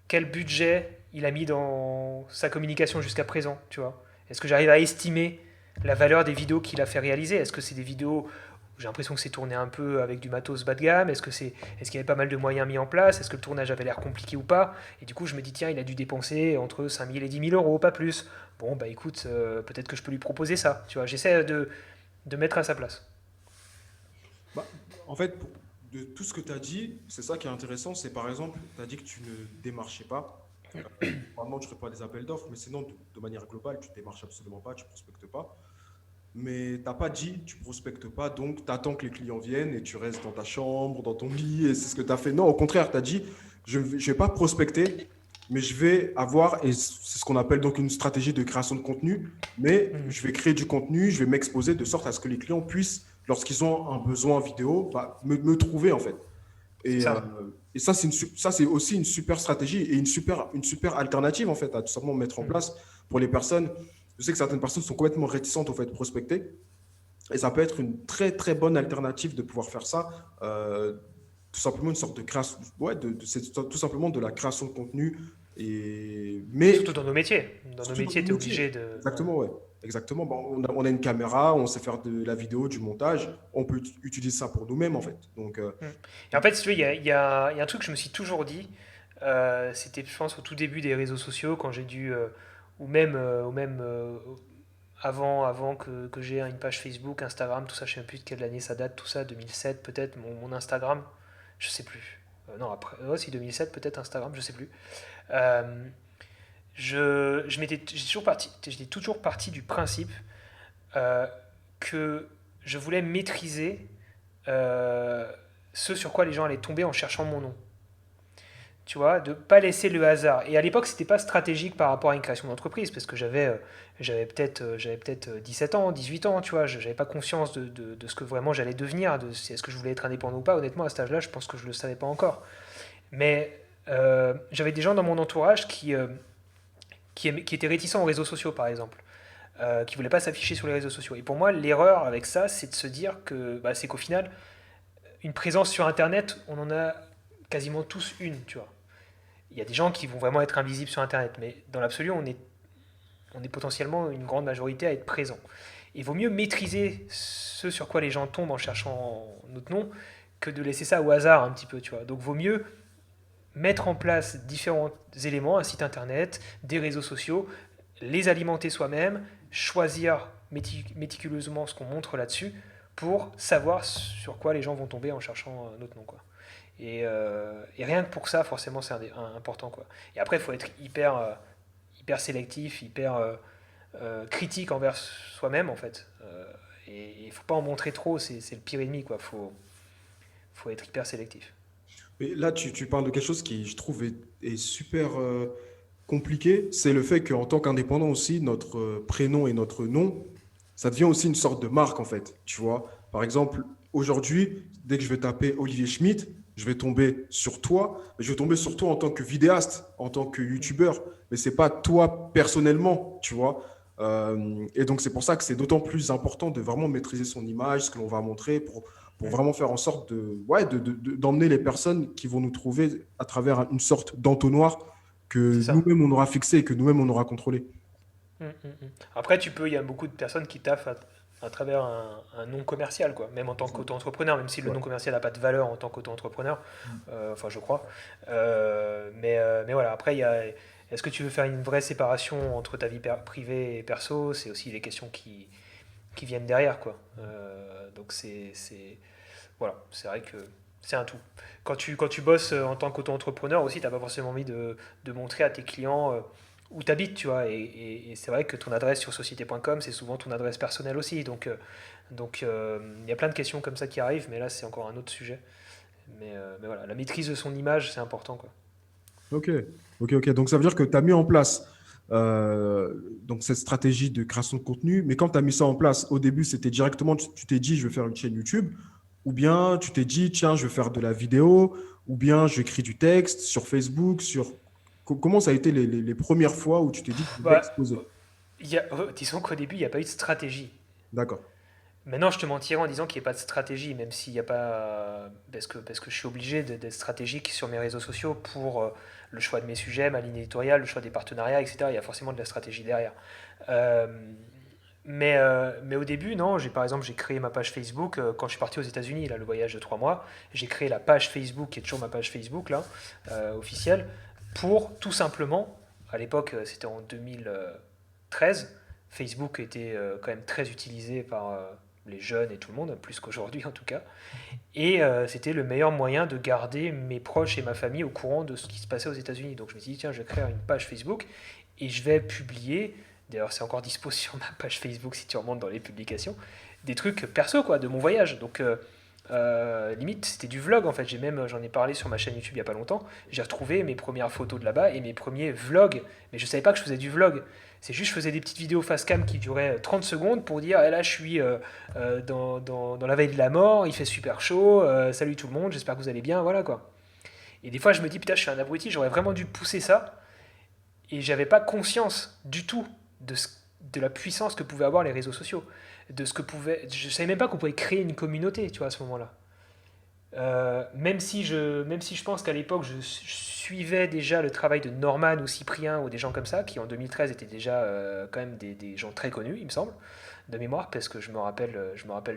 quel budget il a mis dans sa communication jusqu'à présent, tu vois. Est-ce que j'arrive à estimer la valeur des vidéos qu'il a fait réaliser? Est-ce que c'est des vidéos où j'ai l'impression que c'est tourné un peu avec du matos bas de gamme? Est-ce qu'il y avait pas mal de moyens mis en place? Est-ce que le tournage avait l'air compliqué ou pas? Et du coup, je me dis, tiens, il a dû dépenser entre 5 000 et 10 000 euros, pas plus. Bon, bah écoute, peut-être que je peux lui proposer ça. Tu vois, j'essaie de mettre à sa place. Bah, en fait, de tout ce que tu as dit, c'est ça qui est intéressant. C'est par exemple, tu as dit que tu ne démarchais pas. Normalement, tu ne ferais pas des appels d'offres, mais sinon, de manière globale, tu ne démarches absolument pas, tu ne prospectes pas. Mais tu n'as pas dit, tu ne prospectes pas, donc tu attends que les clients viennent et tu restes dans ta chambre, dans ton lit, et c'est ce que tu as fait. Non, au contraire, tu as dit, je ne vais pas prospecter, mais je vais avoir, et c'est ce qu'on appelle donc une stratégie de création de contenu, mais Mhm. je vais créer du contenu, je vais m'exposer de sorte à ce que les clients puissent, lorsqu'ils ont un besoin vidéo, bah, me trouver en fait. C'est Et, euh, ça. et ça, ça, c'est aussi une super stratégie et une super alternative en fait à tout simplement mettre en Mhm. place pour les personnes. Je sais que certaines personnes sont complètement réticentes au fait de prospecter et ça peut être une très très bonne alternative de pouvoir faire ça. Tout simplement une sorte de création, ouais, c'est tout simplement de la création de contenu. Surtout Mais dans nos métiers. Dans nos surtout dans métiers, le tu es métier. obligé de. Ouais. Exactement, ouais. Exactement. Bon, on a une caméra, on sait faire de la vidéo, du montage. On peut utiliser ça pour nous-mêmes, en fait. Donc, Mm. Et en fait, si tu veux, il y a un truc que je me suis toujours dit, c'était, je pense, au tout début des réseaux sociaux, quand j'ai dû, ou même avant que j'ai une page Facebook, Instagram, tout ça, je sais même plus de quelle année ça date, tout ça, 2007 peut-être, mon Instagram, je sais plus. Non, après, si 2007 peut-être Instagram, je sais plus. Euh, j'étais toujours parti du principe euh, que je voulais maîtriser euh, ce sur quoi les gens allaient tomber en cherchant mon nom. Tu vois, de pas laisser le hasard. Et à l'époque, c'était pas stratégique par rapport à une création d'entreprise, parce que j'avais peut-être 17 ans, 18 ans, tu vois, j'avais pas conscience de ce que vraiment j'allais devenir, est-ce que je voulais être indépendant ou pas. Honnêtement, à cet âge-là, je pense que je le savais pas encore. Mais j'avais des gens dans mon entourage qui étaient réticents aux réseaux sociaux, par exemple, qui voulaient pas s'afficher sur les réseaux sociaux. Et pour moi, l'erreur avec ça, c'est de se dire que, bah, c'est qu'au final, une présence sur Internet, on en a quasiment tous une, tu vois. Il y a des gens qui vont vraiment être invisibles sur Internet, mais dans l'absolu, on est potentiellement une grande majorité à être présent. Il vaut mieux maîtriser ce sur quoi les gens tombent en cherchant notre nom que de laisser ça au hasard un petit peu, tu vois. Donc, vaut mieux mettre en place différents éléments, un site internet, des réseaux sociaux, les alimenter soi-même, choisir méticuleusement ce qu'on montre là-dessus pour savoir sur quoi les gens vont tomber en cherchant notre nom, quoi. Et rien que pour ça, forcément, c'est important, quoi. Et après, il faut être hyper hyper sélectif, hyper critique envers soi-même en fait. Et il faut pas en montrer trop, c'est le pire ennemi quoi. Faut être hyper sélectif. Mais là, tu parles de quelque chose qui, je trouve, est super compliqué. C'est le fait qu'en tant qu'indépendant aussi, notre prénom et notre nom, ça devient aussi une sorte de marque, en fait. Tu vois, par exemple, aujourd'hui, dès que je vais taper Olivier Schmitt, je vais tomber sur toi, mais je vais tomber sur toi en tant que vidéaste, en tant que youtubeur, mais c'est pas toi personnellement, tu vois. Et donc, c'est pour ça que c'est d'autant plus important de vraiment maîtriser son image, ce que l'on va montrer, pour Mm. vraiment faire en sorte d'emmener les personnes qui vont nous trouver à travers une sorte d'entonnoir C'est que ça. nous-mêmes on aura fixé et que nous-mêmes on aura contrôlé. Après, il y a beaucoup de personnes qui taffent à travers un nom commercial, quoi. Même en tant qu'auto-entrepreneur, même si le Ouais. nom commercial n'a pas de valeur en tant qu'auto-entrepreneur, enfin, je crois. Mais voilà, après, est-ce que tu veux faire une vraie séparation entre ta vie privée et perso? C'est aussi les questions qui viennent derrière, quoi. Donc, voilà, c'est vrai que c'est un tout. Quand tu bosses en tant qu'auto-entrepreneur aussi, tu n'as pas forcément envie de montrer à tes clients où tu habites, tu vois. Et c'est vrai que ton adresse sur société.com, c'est souvent ton adresse personnelle aussi. Donc, il y a plein de questions comme ça qui arrivent, mais là, c'est encore un autre sujet. Mais voilà, la maîtrise de son image, c'est important, quoi. Ok, ok. Donc ça veut dire que tu as mis en place donc cette stratégie de création de contenu, mais quand tu as mis ça en place, au début, c'était directement, tu t'es dit, je vais faire une chaîne YouTube, ou bien tu t'es dit, tiens, je vais faire de la vidéo, ou bien j'écris du texte sur Facebook, Comment ça a été les premières fois où tu t'es dit, je vais Bah, exposer? disons qu'au début, il n'y a pas eu de stratégie. D'accord. Maintenant, je te mentirais en disant qu'il n'y a pas de stratégie, même s'il n'y a pas. Parce que je suis obligé d'être stratégique sur mes réseaux sociaux pour le choix de mes sujets, ma ligne éditoriale, le choix des partenariats, etc. Il y a forcément de la stratégie derrière. Euh, mais au début, non, par exemple, j'ai créé ma page Facebook quand je suis parti aux États-Unis, là, le voyage de 3 mois. J'ai créé la page Facebook, qui est toujours ma page Facebook, là, officielle, pour tout simplement, à l'époque, c'était en 2013, Facebook était quand même très utilisé par les jeunes et tout le monde, plus qu'aujourd'hui en tout cas. Et c'était le meilleur moyen de garder mes proches et ma famille au courant de ce qui se passait aux États-Unis. Donc je me suis dit, tiens, je vais créer une page Facebook et je vais publier, d'ailleurs c'est encore dispo sur ma page Facebook si tu remontes dans les publications, des trucs perso quoi, de mon voyage. Donc limite c'était du vlog en fait. J'en ai parlé sur ma chaîne YouTube il y a pas longtemps. J'ai retrouvé mes premières photos de là-bas et mes premiers vlogs. Mais je savais pas que je faisais du vlog. C'est juste je faisais des petites vidéos face cam qui duraient 30 secondes pour dire eh là je suis dans la veille de la mort, il fait super chaud, salut tout le monde, j'espère que vous allez bien, voilà quoi. Et des fois je me dis putain je suis un abruti, j'aurais vraiment dû pousser ça et j'avais pas conscience du tout de la puissance que pouvaient avoir les réseaux sociaux, je savais même pas qu'on pouvait créer une communauté, tu vois, à ce moment-là. Même si je pense qu'à l'époque je suivais déjà le travail de Norman ou Cyprien ou des gens comme ça qui en 2013 étaient déjà quand même des gens très connus, il me semble, de mémoire parce que je me rappelle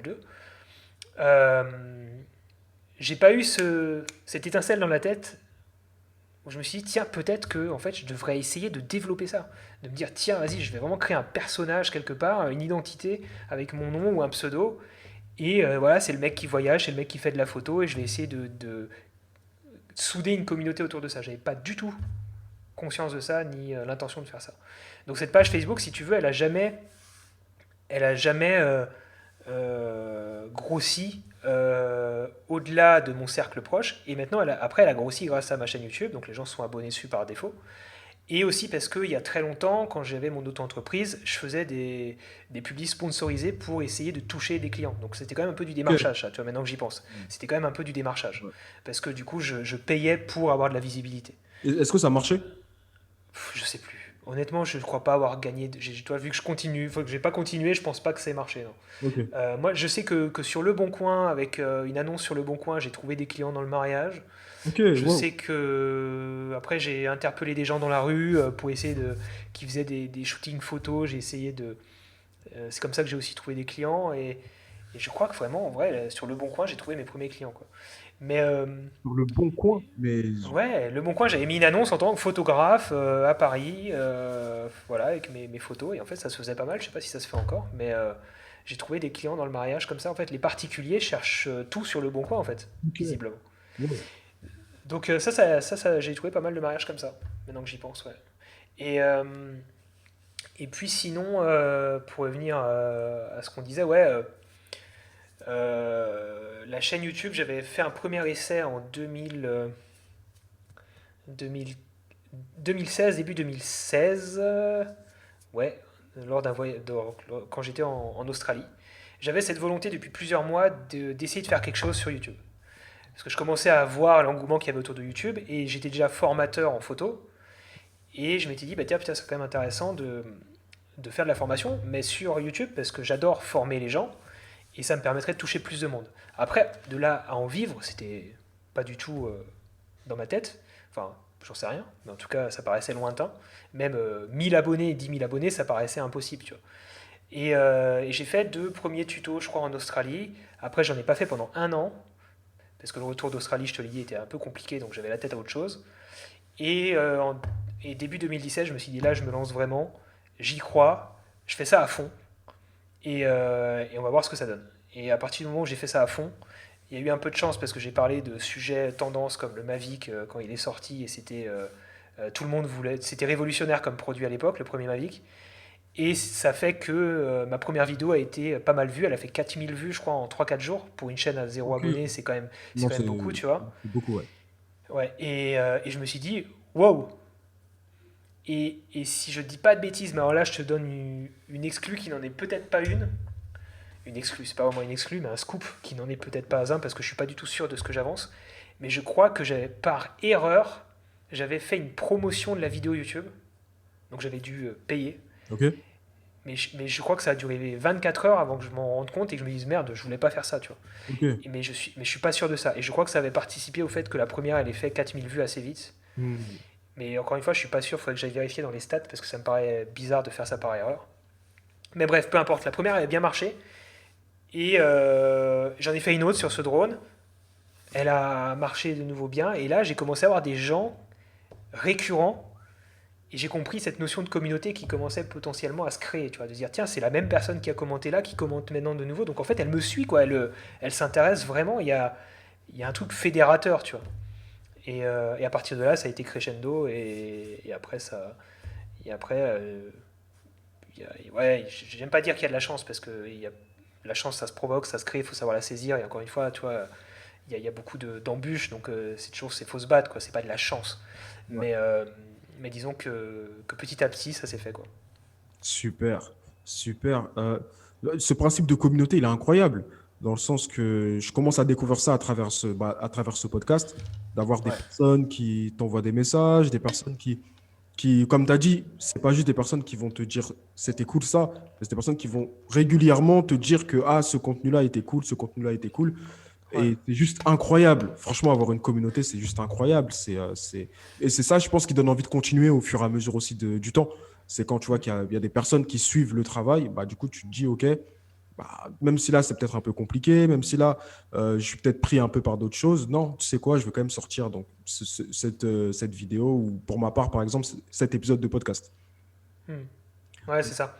d'eux. Euh, j'ai pas eu cette étincelle dans la tête où je me suis dit, tiens, peut-être que en fait, je devrais essayer de développer ça. De me dire, tiens, vas-y, je vais vraiment créer un personnage quelque part, une identité avec mon nom ou un pseudo. Et voilà, c'est le mec qui voyage, c'est le mec qui fait de la photo, et je vais essayer de souder une communauté autour de ça. J'avais pas du tout conscience de ça, ni l'intention de faire ça. Donc cette page Facebook, si tu veux, elle a jamais grossi au-delà de mon cercle proche. Et maintenant, après, elle a grossi grâce à ma chaîne YouTube. Donc les gens se sont abonnés dessus par défaut. Et aussi parce qu'il y a très longtemps, quand j'avais mon auto-entreprise, je faisais des publics sponsorisés pour essayer de toucher des clients. Donc c'était quand même un peu du Ok. démarchage, ça, tu vois, maintenant que j'y pense. C'était quand même un peu du démarchage. Ouais. Parce que du coup, je payais pour avoir de la visibilité. Est-ce que ça marchait? Je sais plus. Honnêtement, je ne crois pas avoir gagné. Toi, vu que je continue, faut que j'ai pas continué, je pense pas que ça ait marché. Non. Ok. Moi, je sais que sur Le Bon Coin, avec une annonce sur Le Bon Coin, j'ai trouvé des clients dans le mariage. Ok, Je wow. sais que après j'ai interpellé des gens dans la rue pour essayer qui faisaient des shootings photos. J'ai essayé c'est comme ça que j'ai aussi trouvé des clients et je crois que vraiment en vrai sur Le Bon Coin j'ai trouvé mes premiers clients quoi. Mais Sur le bon coin, mais ouais, Le Bon Coin j'avais mis une annonce en tant que photographe à Paris, voilà avec mes photos et en fait ça se faisait pas mal. Je sais pas si ça se fait encore, mais j'ai trouvé des clients dans le mariage comme ça. En fait, les particuliers cherchent tout sur Le Bon Coin en fait, ok. visiblement. Wow. Donc j'ai trouvé pas mal de mariages comme ça, maintenant que j'y pense, ouais. Et, euh, et puis sinon, pour revenir à ce qu'on disait, ouais, la chaîne YouTube, j'avais fait un premier essai en 2000 2016, début 2016, ouais, lors d'un voyage, quand j'étais en Australie. J'avais cette volonté depuis plusieurs mois d'essayer de faire quelque chose sur YouTube. Parce que je commençais à voir l'engouement qu'il y avait autour de YouTube et j'étais déjà formateur en photo. Et je m'étais dit, bah tiens, putain, c'est quand même intéressant de faire de la formation, mais sur YouTube, parce que j'adore former les gens et ça me permettrait de toucher plus de monde. Après, de là à en vivre, c'était pas du tout dans ma tête. Enfin, j'en sais rien, mais en tout cas, ça paraissait lointain. Même 1000 abonnés, 10 000 abonnés, ça paraissait impossible, tu vois. Et j'ai fait 2 premiers tutos, je crois, en Australie. Après, j'en ai pas fait pendant un an, parce que le retour d'Australie, je te l'ai dit, était un peu compliqué, donc j'avais la tête à autre chose. Et début 2017, je me suis dit, là, je me lance vraiment, j'y crois, je fais ça à fond, et on va voir ce que ça donne. Et à partir du moment où j'ai fait ça à fond, il y a eu un peu de chance parce que j'ai parlé de sujets tendances comme le Mavic quand il est sorti et tout le monde voulait, c'était révolutionnaire comme produit à l'époque, le premier Mavic. Et ça fait que ma première vidéo a été pas mal vue, elle a fait 4000 vues je crois en 3 4 jours. Pour une chaîne à zéro Ok. abonné, c'est Non, quand même beaucoup, tu vois. c'est beaucoup, ouais. Ouais, et je me suis dit, wow! Et si je dis pas de bêtises, mais alors là je te donne une exclue qui n'en est peut-être pas une. Une exclue, c'est pas vraiment une exclue, mais un scoop qui n'en est peut-être pas un parce que je suis pas du tout sûr de ce que j'avance. Mais je crois que j'avais par erreur, j'avais fait une promotion de la vidéo YouTube. Donc j'avais dû payer. Ok. Mais je crois que ça a duré 24 heures avant que je m'en rende compte et que je me dise merde, je voulais pas faire ça, tu vois. Ok. Mais je suis pas sûr de ça. Et je crois que ça avait participé au fait que la première, elle ait fait 4000 vues assez vite. Hmm. Mais encore une fois, je suis pas sûr, il faudrait que j'aille vérifier dans les stats parce que ça me paraît bizarre de faire ça par erreur. Mais bref, peu importe, la première avait bien marché. Et j'en ai fait une autre sur ce drone. Elle a marché de nouveau bien. Et là, j'ai commencé à avoir des gens récurrents. Et j'ai compris cette notion de communauté qui commençait potentiellement à se créer. Tu vois, de dire, tiens, c'est la même personne qui a commenté là, qui commente maintenant de nouveau. Donc en fait, elle me suit, quoi. Elle s'intéresse vraiment. Il y a un truc fédérateur, tu vois. Et à partir de là, ça a été crescendo. Et après, et après ouais, j'aime pas dire qu'il y a de la chance parce que la chance, ça se provoque, ça se crée, il faut savoir la saisir. Et encore une fois, tu vois, il y a beaucoup d'embûches, donc c'est toujours, c'est faut se battre, quoi. C'est pas de la chance. Ouais. Mais disons que petit à petit, ça s'est fait, quoi. Super, super. Ce principe de communauté, il est incroyable, dans le sens que je commence à découvrir ça à travers ce podcast, d'avoir des Ouais. personnes qui t'envoient des messages, des personnes comme tu as dit, c'est pas juste des personnes qui vont te dire c'était cool ça, mais c'est des personnes qui vont régulièrement te dire que ah, ce contenu-là était cool, ce contenu-là était cool. Ouais. Et c'est juste incroyable. Franchement, avoir une communauté, c'est juste incroyable. Et c'est ça, je pense, qui donne envie de continuer au fur et à mesure aussi du temps. C'est quand tu vois qu'il y a des personnes qui suivent le travail, bah, du coup, tu te dis, OK, bah, même si là, c'est peut-être un peu compliqué, même si là, je suis peut-être pris un peu par d'autres choses, non, tu sais quoi, je veux quand même sortir donc, cette vidéo, ou pour ma part, par exemple, cet épisode de podcast. Hmm. Ouais, c'est ça.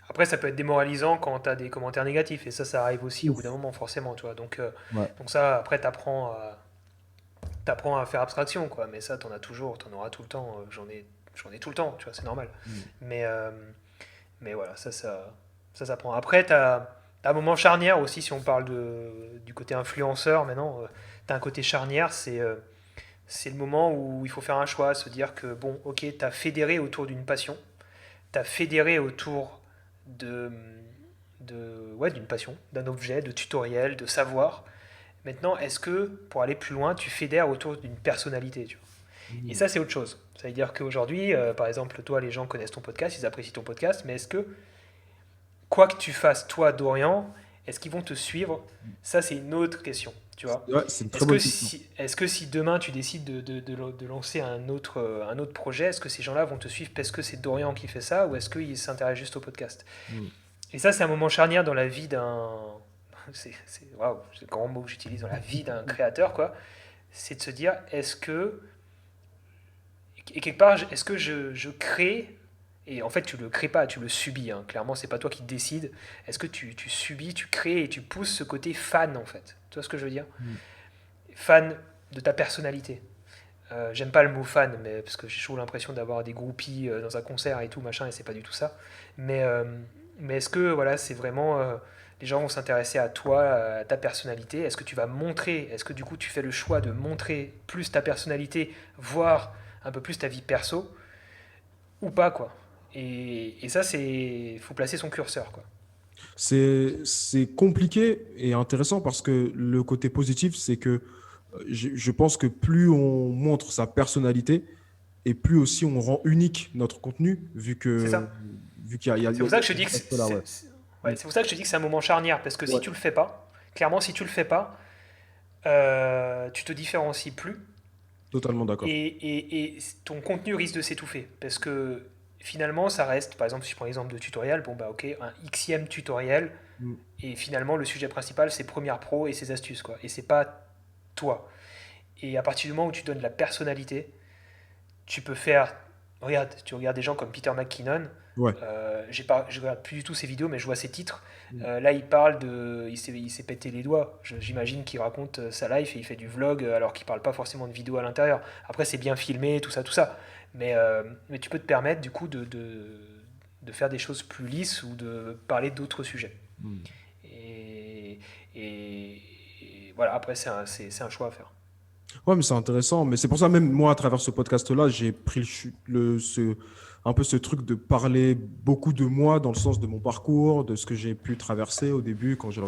Après, ça peut être démoralisant quand tu as des commentaires négatifs, et ça arrive aussi au bout Ouf. d'un moment, forcément, tu vois. Ouais. Donc ça, après, t'apprends à faire abstraction, quoi. Mais ça, t'en as toujours, t'en auras tout le temps. J'en ai tout le temps, tu vois, c'est normal. Mm. Mais, euh, mais voilà, ça s'apprend. Après, t'as un moment charnière aussi, si on parle du côté influenceur maintenant. T'as un côté charnière, c'est le moment où il faut faire un choix, se dire que, bon, ok, t'as fédéré autour d'une passion, t'as fédéré autour de, ouais, d'une passion, d'un objet, de tutoriel, de savoir. Maintenant, est-ce que, pour aller plus loin, tu fédères autour d'une personnalité, tu vois. Et Mm. ça, c'est autre chose. Ça veut dire qu'aujourd'hui, par exemple, toi, les gens connaissent ton podcast, ils apprécient ton podcast, mais est-ce que, quoi que tu fasses, toi, Dorian, est-ce qu'ils vont te suivre? Ça, c'est une autre question, tu vois. Ouais, c'est une très Est-ce que bonne question. si, est-ce que si demain tu décides de lancer un autre projet, est-ce que ces gens-là vont te suivre parce que c'est Dorian qui fait ça ou est-ce qu'ils s'intéressent juste au podcast? Mm. Et ça, c'est un moment charnière dans la vie d'un. Waouh, c'est le grand mot que j'utilise dans la vie d'un créateur, quoi. C'est de se dire, est-ce que. Et quelque part, est-ce que je crée. Et en fait, tu le crées pas, tu le subis, hein. Clairement, c'est pas toi qui décides. Est-ce que tu subis, tu crées et tu pousses ce côté fan, en fait? Tu vois ce que je veux dire? Mm. Fan de ta personnalité. J'aime pas le mot fan, mais parce que j'ai toujours l'impression d'avoir des groupies dans un concert et tout machin, et c'est pas du tout ça. Mais, euh, mais est-ce que voilà, c'est vraiment les gens vont s'intéresser à toi, à ta personnalité. Est-ce que tu vas montrer, est-ce que du coup tu fais le choix de montrer plus ta personnalité, voire un peu plus ta vie perso, ou pas quoi. Et ça, c'est faut placer son curseur quoi. C'est compliqué et intéressant parce que le côté positif, c'est que je pense que plus on montre sa personnalité et plus aussi on rend unique notre contenu, C'est ça. vu qu'il y a, C'est pour il y ça a que je te dis cet que aspect-là, ouais. Mm. ouais, c'est pour ça que je te dis que c'est un moment charnière parce que si Ouais, tu le fais pas, clairement si tu le fais pas, tu te différencies plus totalement d'accord. et ton contenu risque de s'étouffer. Parce que finalement, ça reste, par exemple, si je prends l'exemple de tutoriel, bon bah ok, un xème tutoriel, Mm. et finalement, le sujet principal, c'est Premiere Pro et ses astuces, quoi. Et c'est pas toi. Et à partir du moment où tu donnes de la personnalité, tu peux faire. Regarde, tu regardes des gens comme Peter McKinnon. Ouais. Je regarde plus du tout ses vidéos, mais je vois ses titres. Mm. Là, il parle de. Il s'est pété les doigts. J'imagine qu'il raconte sa life et il fait du vlog alors qu'il parle pas forcément de vidéo à l'intérieur. Après, c'est bien filmé, tout ça, tout ça. Mais tu peux te permettre, du coup, de faire des choses plus lisses ou de parler d'autres sujets. Mm. Et, et voilà, après, c'est un choix à faire. Ouais, mais c'est intéressant. Mais c'est pour ça, même moi, à travers ce podcast-là, j'ai pris un peu ce truc de parler beaucoup de moi, dans le sens de mon parcours, de ce que j'ai pu traverser au début, quand je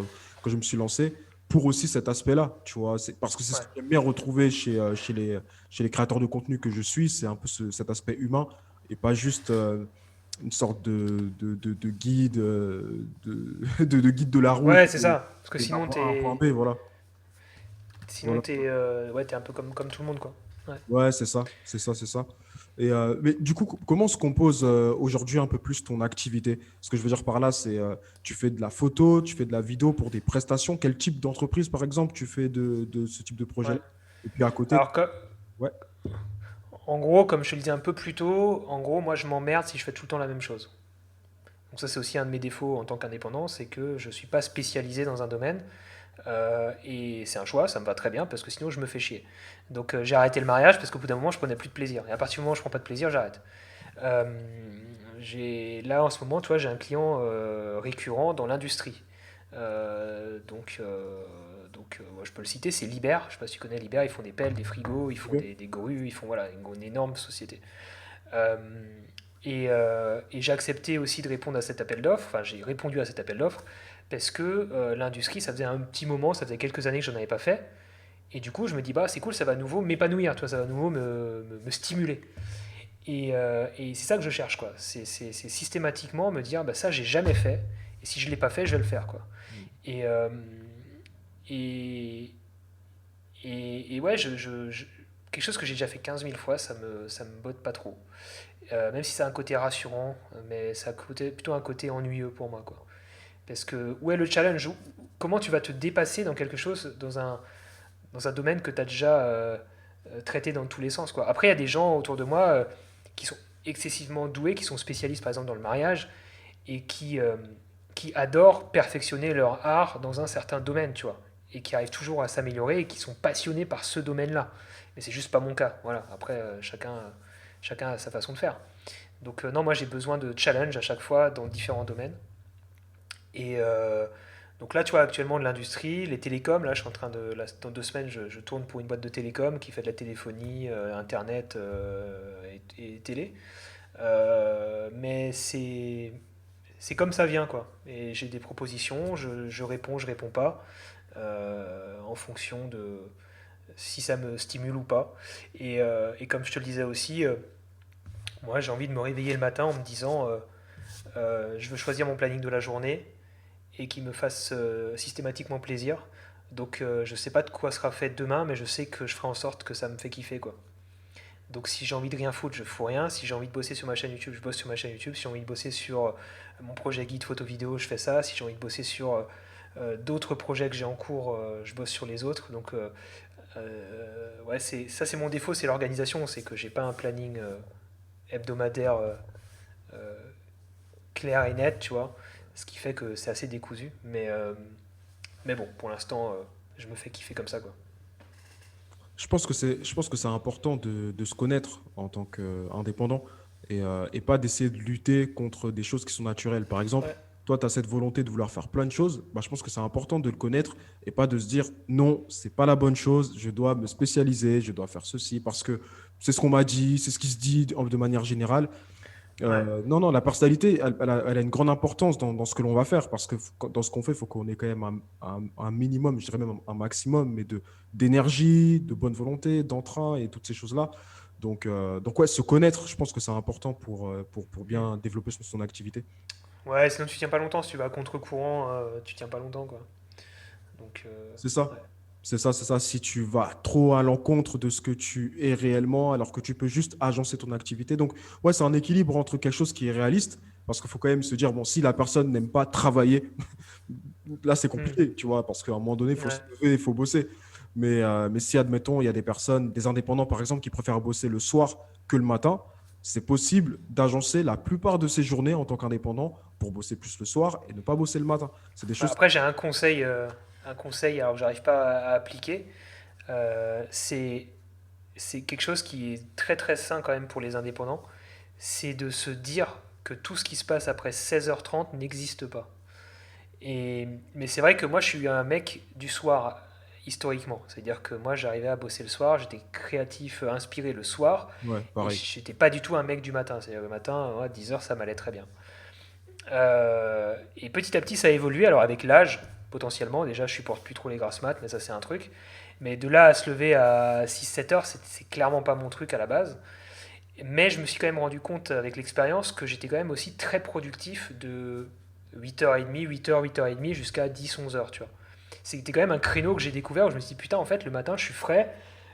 me suis lancé, pour aussi cet aspect-là, tu vois. Parce que c'est ce Ouais. que j'aime bien retrouver chez les créateurs de contenu que je suis, c'est un peu cet aspect humain et pas juste une sorte de guide, de guide de la route Ouais, c'est ça. Parce que d'un sinon, point A à un point B, voilà. sinon Voilà. ouais, t'es un peu comme tout le monde, quoi. Ouais. Ouais, c'est ça, c'est ça, c'est ça. Mais du coup, comment se compose aujourd'hui un peu plus ton activité? Ce que je veux dire par là, c'est tu fais de la photo, tu fais de la vidéo pour des prestations. Quel type d'entreprise, par exemple, tu fais de ce type de Ouais. projet-là? Et puis à côté, Alors, ouais, en gros, comme je te le disais un peu plus tôt, en gros, moi, je m'emmerde si je fais tout le temps la même chose. Donc ça, c'est aussi un de mes défauts en tant qu'indépendant, c'est que je ne suis pas spécialisé dans un domaine. Et c'est un choix, ça me va très bien, parce que sinon, je me fais chier. Donc j'ai arrêté le mariage parce qu'au bout d'un moment, je prenais plus de plaisir. Et à partir du moment où je prends pas de plaisir, j'arrête. Euh, là, en ce moment, tu vois, j'ai un client récurrent dans l'industrie. Ouais, je peux le citer, c'est Liber. Je sais pas si tu connais Liber, ils font des pelles, des frigos, ils font ok, des grues, ils font voilà, une énorme société. Euh, et j'ai accepté aussi de répondre à cet appel d'offres, enfin j'ai répondu à cet appel d'offres, parce que l'industrie, ça faisait un petit moment, ça faisait quelques années que je n'en avais pas fait. Et du coup, je me dis, bah c'est cool, ça va à nouveau m'épanouir, tu vois, ça va à nouveau me stimuler. Et c'est ça que je cherche, quoi. C'est systématiquement me dire, bah ça j'ai jamais fait, et si je ne l'ai pas fait, je vais le faire, quoi. Et, euh, et, et ouais, quelque chose que j'ai déjà fait 15 000 fois, ça me botte pas trop. Même si c'est un côté rassurant, mais ça a plutôt un côté ennuyeux pour moi, quoi. Parce que où est le challenge? Comment tu vas te dépasser dans quelque chose, dans un domaine que tu as déjà traité dans tous les sens, quoi. Après, il y a des gens autour de moi qui sont excessivement doués, qui sont spécialistes par exemple dans le mariage, et qui adorent perfectionner leur art dans un certain domaine, tu vois, et qui arrivent toujours à s'améliorer et qui sont passionnés par ce domaine-là. Mais c'est juste pas mon cas. Voilà. Après, chacun a sa façon de faire. Donc non, moi j'ai besoin de challenge à chaque fois dans différents domaines. Et donc là, tu vois, actuellement de l'industrie, les télécoms, là je suis en train de, là, dans 2 semaines, je tourne pour une boîte de télécom qui fait de la téléphonie, internet et télé. Mais c'est comme ça vient, quoi. Et j'ai des propositions, je réponds, je réponds pas, en fonction de si ça me stimule ou pas. Et comme je te le disais aussi, moi j'ai envie de me réveiller le matin en me disant je veux choisir mon planning de la journée et qui me fasse systématiquement plaisir. Donc je sais pas de quoi sera fait demain, mais je sais que je ferai en sorte que ça me fait kiffer, quoi. Donc si j'ai envie de rien foutre, je fous rien. Si j'ai envie de bosser sur ma chaîne YouTube, je bosse sur ma chaîne YouTube. Si j'ai envie de bosser sur mon projet guide photo vidéo, je fais ça. Si j'ai envie de bosser sur d'autres projets que j'ai en cours, je bosse sur les autres. Donc ouais, c'est mon défaut, c'est l'organisation. C'est que j'ai pas un planning hebdomadaire euh, clair et net, tu vois. Ce qui fait que c'est assez décousu. Mais bon, pour l'instant, je me fais kiffer comme ça, quoi. Je pense que c'est important de se connaître en tant qu'indépendant et pas d'essayer de lutter contre des choses qui sont naturelles. Par exemple, Ouais. toi, tu as cette volonté de vouloir faire plein de choses. Bah, je pense que c'est important de le connaître et pas de se dire non, c'est pas la bonne chose, je dois me spécialiser, je dois faire ceci parce que c'est ce qu'on m'a dit, c'est ce qui se dit de manière générale. Ouais. Non, non, la personnalité, elle a une grande importance dans ce que l'on va faire, parce que dans ce qu'on fait, il faut qu'on ait quand même un minimum, je dirais même un maximum, mais d'énergie, de bonne volonté, d'entrain et toutes ces choses-là. Donc ouais, se connaître, je pense que c'est important pour Mm. bien développer son activité. Ouais, sinon tu tiens pas longtemps. Si tu vas à contre-courant, tu tiens pas longtemps, quoi. Donc, C'est ça. ouais. C'est ça, c'est ça. Si tu vas trop à l'encontre de ce que tu es réellement, alors que tu peux juste agencer ton activité. Donc, ouais, c'est un équilibre entre quelque chose qui est réaliste, parce qu'il faut quand même se dire, bon, si la personne n'aime pas travailler, là, c'est Mm. compliqué, tu vois, parce qu'à un moment donné, il faut se Ouais. lever, il faut bosser. Mais si, admettons, il y a des personnes, des indépendants, par exemple, qui préfèrent bosser le soir que le matin, c'est possible d'agencer la plupart de ses journées en tant qu'indépendant pour bosser plus le soir et ne pas bosser le matin. C'est des Ouais, choses. après, j'ai un conseil alors que j'arrive pas à appliquer. C'est quelque chose qui est très très sain quand même pour les indépendants. C'est de se dire que tout ce qui se passe après 16h30 n'existe pas. Mais c'est vrai que moi, je suis un mec du soir, historiquement. C'est-à-dire que moi, j'arrivais à bosser le soir, j'étais créatif, inspiré le soir, Ouais, et pareil. j'étais pas du tout un mec du matin. C'est-à-dire le matin, ouais, 10h, ça m'allait très bien. Et petit à petit, ça a évolué. Alors avec l'âge, potentiellement, déjà, je supporte plus trop les grasses mat, mais ça, c'est un truc. Mais de là à se lever à 6-7 heures, c'est clairement pas mon truc à la base. Mais je me suis quand même rendu compte avec l'expérience que j'étais quand même aussi très productif de 8h30, 8h, 8h30 jusqu'à 10-11h, tu vois. C'était quand même un créneau que j'ai découvert où je me suis dit, putain, en fait, le matin, je suis frais.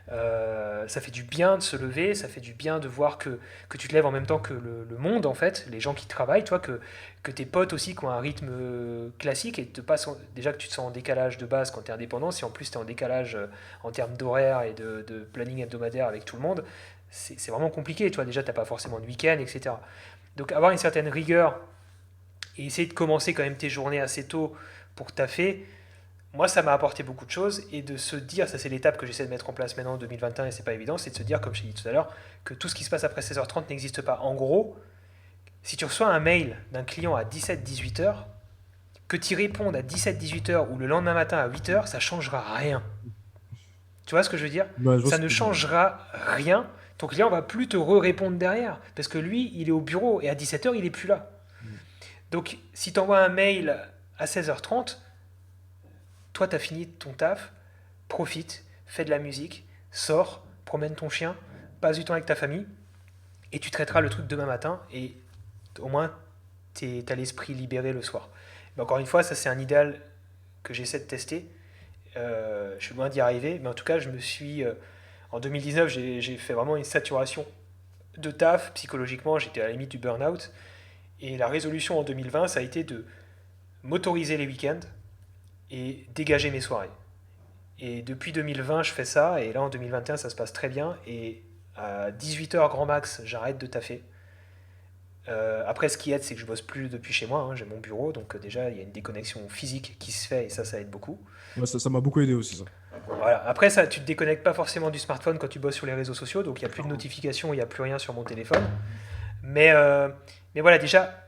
Ça fait du bien de se lever, ça fait du bien de voir que tu te lèves en même temps que le monde, en fait, les gens qui travaillent, tu vois, que tes potes aussi qui ont un rythme classique et déjà que tu te sens en décalage de base quand tu es indépendant, si en plus tu es en décalage en termes d'horaire et de planning hebdomadaire avec tout le monde, c'est vraiment compliqué, tu vois, déjà tu n'as pas forcément de week-end, etc. Donc avoir une certaine rigueur et essayer de commencer quand même tes journées assez tôt pour taffer, moi, ça m'a apporté beaucoup de choses et de se dire, ça c'est l'étape que j'essaie de mettre en place maintenant en 2021 et c'est pas évident, c'est de se dire, comme je t'ai dit tout à l'heure, que tout ce qui se passe après 16h30 n'existe pas. En gros, si tu reçois un mail d'un client à 17-18h, que tu y répondes à 17-18h ou le lendemain matin à 8h, ça changera rien. Tu vois ce que je veux dire? Ouais, je vois Ça ce que ne tu veux dire. changera rien. Ton client va plus te répondre derrière parce que lui, il est au bureau et à 17h, il est plus là. Donc, si tu envoies un mail à 16h30, toi, tu as fini ton taf, profite, fais de la musique, sors, promène ton chien, passe du temps avec ta famille, et tu traiteras le truc demain matin, et au moins, tu as l'esprit libéré le soir. Mais encore une fois, ça c'est un idéal que j'essaie de tester. Je suis loin d'y arriver, mais en tout cas, en 2019, j'ai fait vraiment une saturation de taf. Psychologiquement, j'étais à la limite du burn-out. Et la résolution en 2020, ça a été de m'autoriser les week-ends et dégager mes soirées. Et depuis 2020, je fais ça, et là en 2021, ça se passe très bien. Et à 18h grand max, j'arrête de taffer. Après, ce qui aide, c'est que je bosse plus depuis chez moi, hein, j'ai mon bureau, donc déjà, il y a une déconnexion physique qui se fait, et ça aide beaucoup. Ouais, ça m'a beaucoup aidé aussi, ça. Voilà. Après, ça, tu te déconnectes pas forcément du smartphone quand tu bosses sur les réseaux sociaux, donc il n'y a plus de Clairement. notifications, il n'y a plus rien sur mon téléphone. Mais, euh, mais voilà, déjà,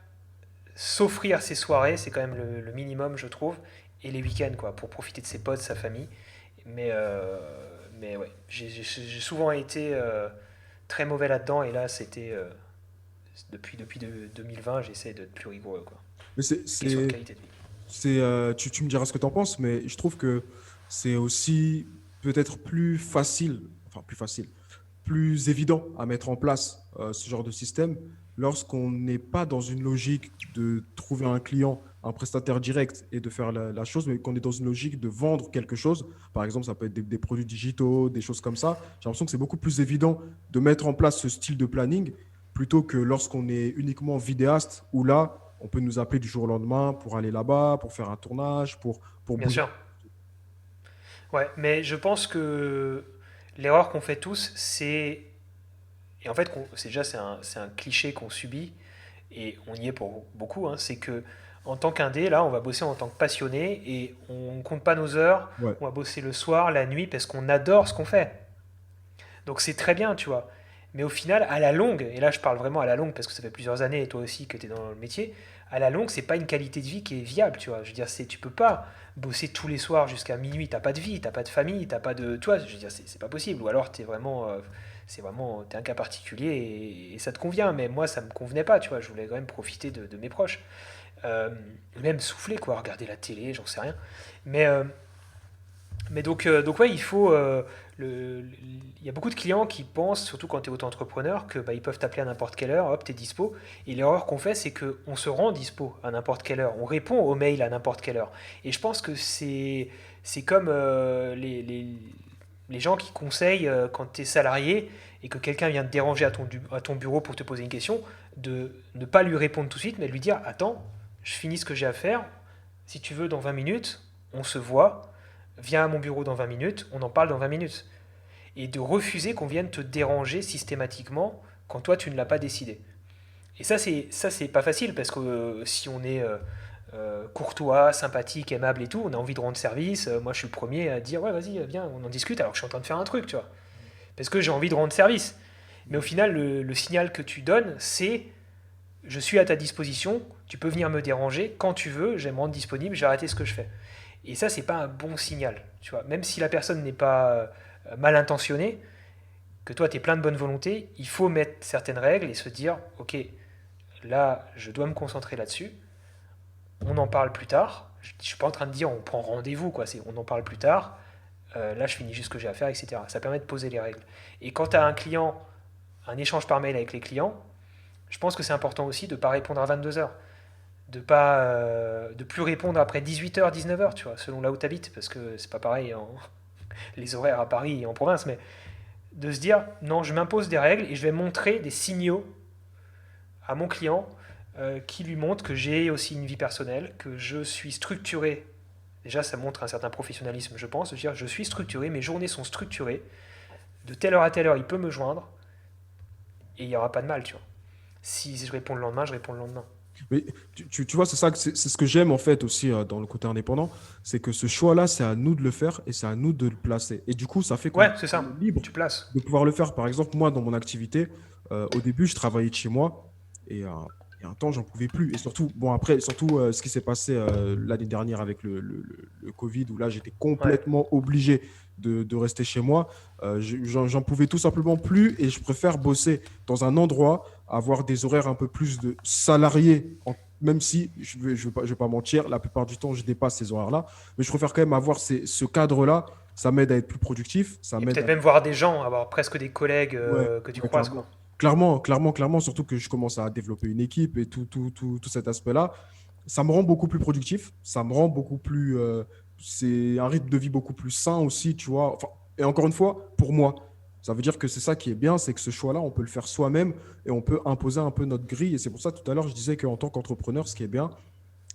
s'offrir ces soirées, c'est quand même le minimum, je trouve, et les week-ends, quoi, pour profiter de ses potes, de sa famille. Mais, euh, mais ouais, j'ai souvent été très mauvais là-dedans, et là, depuis 2020, j'essaie d'être plus rigoureux, quoi. Mais Question de qualité de vie. tu me diras ce que tu en penses, mais je trouve que c'est aussi peut-être plus facile, enfin plus facile, plus évident à mettre en place ce genre de système lorsqu'on n'est pas dans une logique de trouver un client, un prestataire direct et de faire la chose, mais qu'on est dans une logique de vendre quelque chose. Par exemple, ça peut être des produits digitaux, des choses comme ça. J'ai l'impression que c'est beaucoup plus évident de mettre en place ce style de planning plutôt que lorsqu'on est uniquement vidéaste, où là, on peut nous appeler du jour au lendemain pour aller là-bas, pour faire un tournage, pour Bien bouger. sûr. Ouais, mais je pense que l'erreur qu'on fait tous, et en fait, c'est déjà c'est un cliché qu'on subit, et on y est pour beaucoup, hein, c'est que en tant qu'indé, là, on va bosser en tant que passionné, et on compte pas nos heures, Ouais, on va bosser le soir, la nuit, parce qu'on adore ce qu'on fait. Donc c'est très bien, tu vois. Mais au final, à la longue, et là je parle vraiment à la longue parce que ça fait plusieurs années, et toi aussi que tu es dans le métier, à la longue, c'est pas une qualité de vie qui est viable, tu vois. Je veux dire, tu peux pas bosser tous les soirs jusqu'à minuit, t'as pas de vie, t'as pas de famille, t'as pas de. Tu vois, je veux dire, c'est pas possible. Ou alors t'es un cas particulier et ça te convient. Mais moi, ça me convenait pas, tu vois. Je voulais quand même profiter de mes proches. Euh, Même souffler, quoi, regarder la télé, j'en sais rien. Mais, euh, donc ouais, il y a beaucoup de clients qui pensent, surtout quand tu es auto-entrepreneur, que bah, ils peuvent t'appeler à n'importe quelle heure, hop, tu es dispo. Et l'erreur qu'on fait, c'est qu'on se rend dispo à n'importe quelle heure. On répond aux mails à n'importe quelle heure. Et je pense que c'est comme les gens qui conseillent quand tu es salarié et que quelqu'un vient te déranger à ton bureau pour te poser une question, de ne pas lui répondre tout de suite, mais de lui dire, attends, je finis ce que j'ai à faire. Si tu veux, dans 20 minutes, on se voit. Viens à mon bureau dans 20 minutes, on en parle dans 20 minutes. Et de refuser qu'on vienne te déranger systématiquement quand toi tu ne l'as pas décidé. Et ça c'est pas facile parce que si on est courtois, sympathique, aimable et tout, on a envie de rendre service. Moi je suis le premier à dire ouais vas-y viens on en discute alors que je suis en train de faire un truc tu vois. Parce que j'ai envie de rendre service. Mais au final le signal que tu donnes c'est je suis à ta disposition, tu peux venir me déranger quand tu veux, je vais me rendre disponible, j'ai arrêté ce que je fais. Et ça, c'est pas un bon signal. Tu vois, même si la personne n'est pas mal intentionnée, que toi, tu es plein de bonne volonté, il faut mettre certaines règles et se dire, ok, là, je dois me concentrer là-dessus. On en parle plus tard. Je ne suis pas en train de dire on prend rendez-vous, quoi. C'est on en parle plus tard. Là, je finis juste ce que j'ai à faire, etc. Ça permet de poser les règles. Et quand tu as un échange par mail avec les clients, je pense que c'est important aussi de ne pas répondre à 22 heures. De plus répondre après 18 h 19 h tu vois, selon là où tu habites, parce que c'est pas pareil les horaires à Paris et en province, mais de se dire non, je m'impose des règles et je vais montrer des signaux à mon client qui lui montrent que j'ai aussi une vie personnelle, que je suis structuré. Déjà, ça montre un certain professionnalisme, je pense, de dire je suis structuré, mes journées sont structurées, de telle heure à telle heure, il peut me joindre et il n'y aura pas de mal, tu vois. Si je réponds le lendemain, je réponds le lendemain. Mais tu vois, c'est ça, c'est ce que j'aime en fait aussi dans le côté indépendant, c'est que ce choix-là, c'est à nous de le faire et c'est à nous de le placer. Et du coup, ça fait Ouais, qu'on c'est on ça. est libre Tu places. de pouvoir le faire. Par exemple, moi, dans mon activité, au début, je travaillais de chez moi et il y a un temps, j'en pouvais plus. Et surtout, bon, après, surtout ce qui s'est passé l'année dernière avec le Covid, où là, j'étais Ouais. complètement obligé de rester chez moi. J'en pouvais tout simplement plus et je préfère bosser dans un endroit, avoir des horaires un peu plus de salariés, même si je vais pas mentir, la plupart du temps, je dépasse ces horaires-là. Mais je préfère quand même avoir ce cadre-là. Ça m'aide à être plus productif. Ça Et m'aide peut-être à... même voir des gens, avoir presque des collègues Ouais, que tu ouais, croises, clairement. quoi. Clairement, surtout que je commence à développer une équipe et tout cet aspect-là. Ça me rend beaucoup plus productif. Ça me rend beaucoup plus. C'est un rythme de vie beaucoup plus sain aussi, tu vois. Enfin, et encore une fois, pour moi, ça veut dire que c'est ça qui est bien, c'est que ce choix-là, on peut le faire soi-même et on peut imposer un peu notre grille. Et c'est pour ça, tout à l'heure, je disais qu'en tant qu'entrepreneur, ce qui est bien,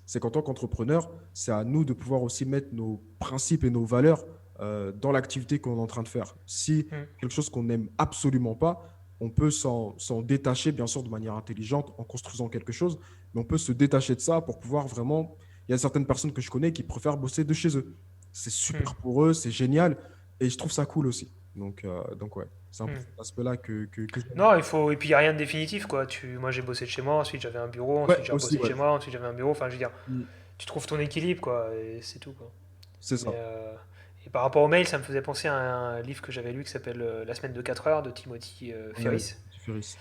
c'est qu'en tant qu'entrepreneur, c'est à nous de pouvoir aussi mettre nos principes et nos valeurs dans l'activité qu'on est en train de faire. Si Mm. quelque chose qu'on n'aime absolument pas, on peut s'en détacher, bien sûr, de manière intelligente en construisant quelque chose, mais on peut se détacher de ça pour pouvoir vraiment... Il y a certaines personnes que je connais qui préfèrent bosser de chez eux. C'est Mm. super pour eux, c'est génial, et je trouve ça cool aussi. Donc ouais, c'est un peu Mm. cet aspect-là que j'aime. Non, il faut. Et puis il n'y a rien de définitif, quoi. Moi, j'ai bossé de chez moi, ensuite j'avais un bureau, Ouais, ensuite j'ai aussi, rebossé de ouais. chez moi, ensuite j'avais un bureau. Enfin, je veux dire, Mm. tu trouves ton équilibre, quoi, et c'est tout, quoi. C'est Mais, ça. et par rapport au mail, ça me faisait penser à un livre que j'avais lu qui s'appelle La semaine de 4 heures de Timothy Ouais, Ferris. petit Ferris.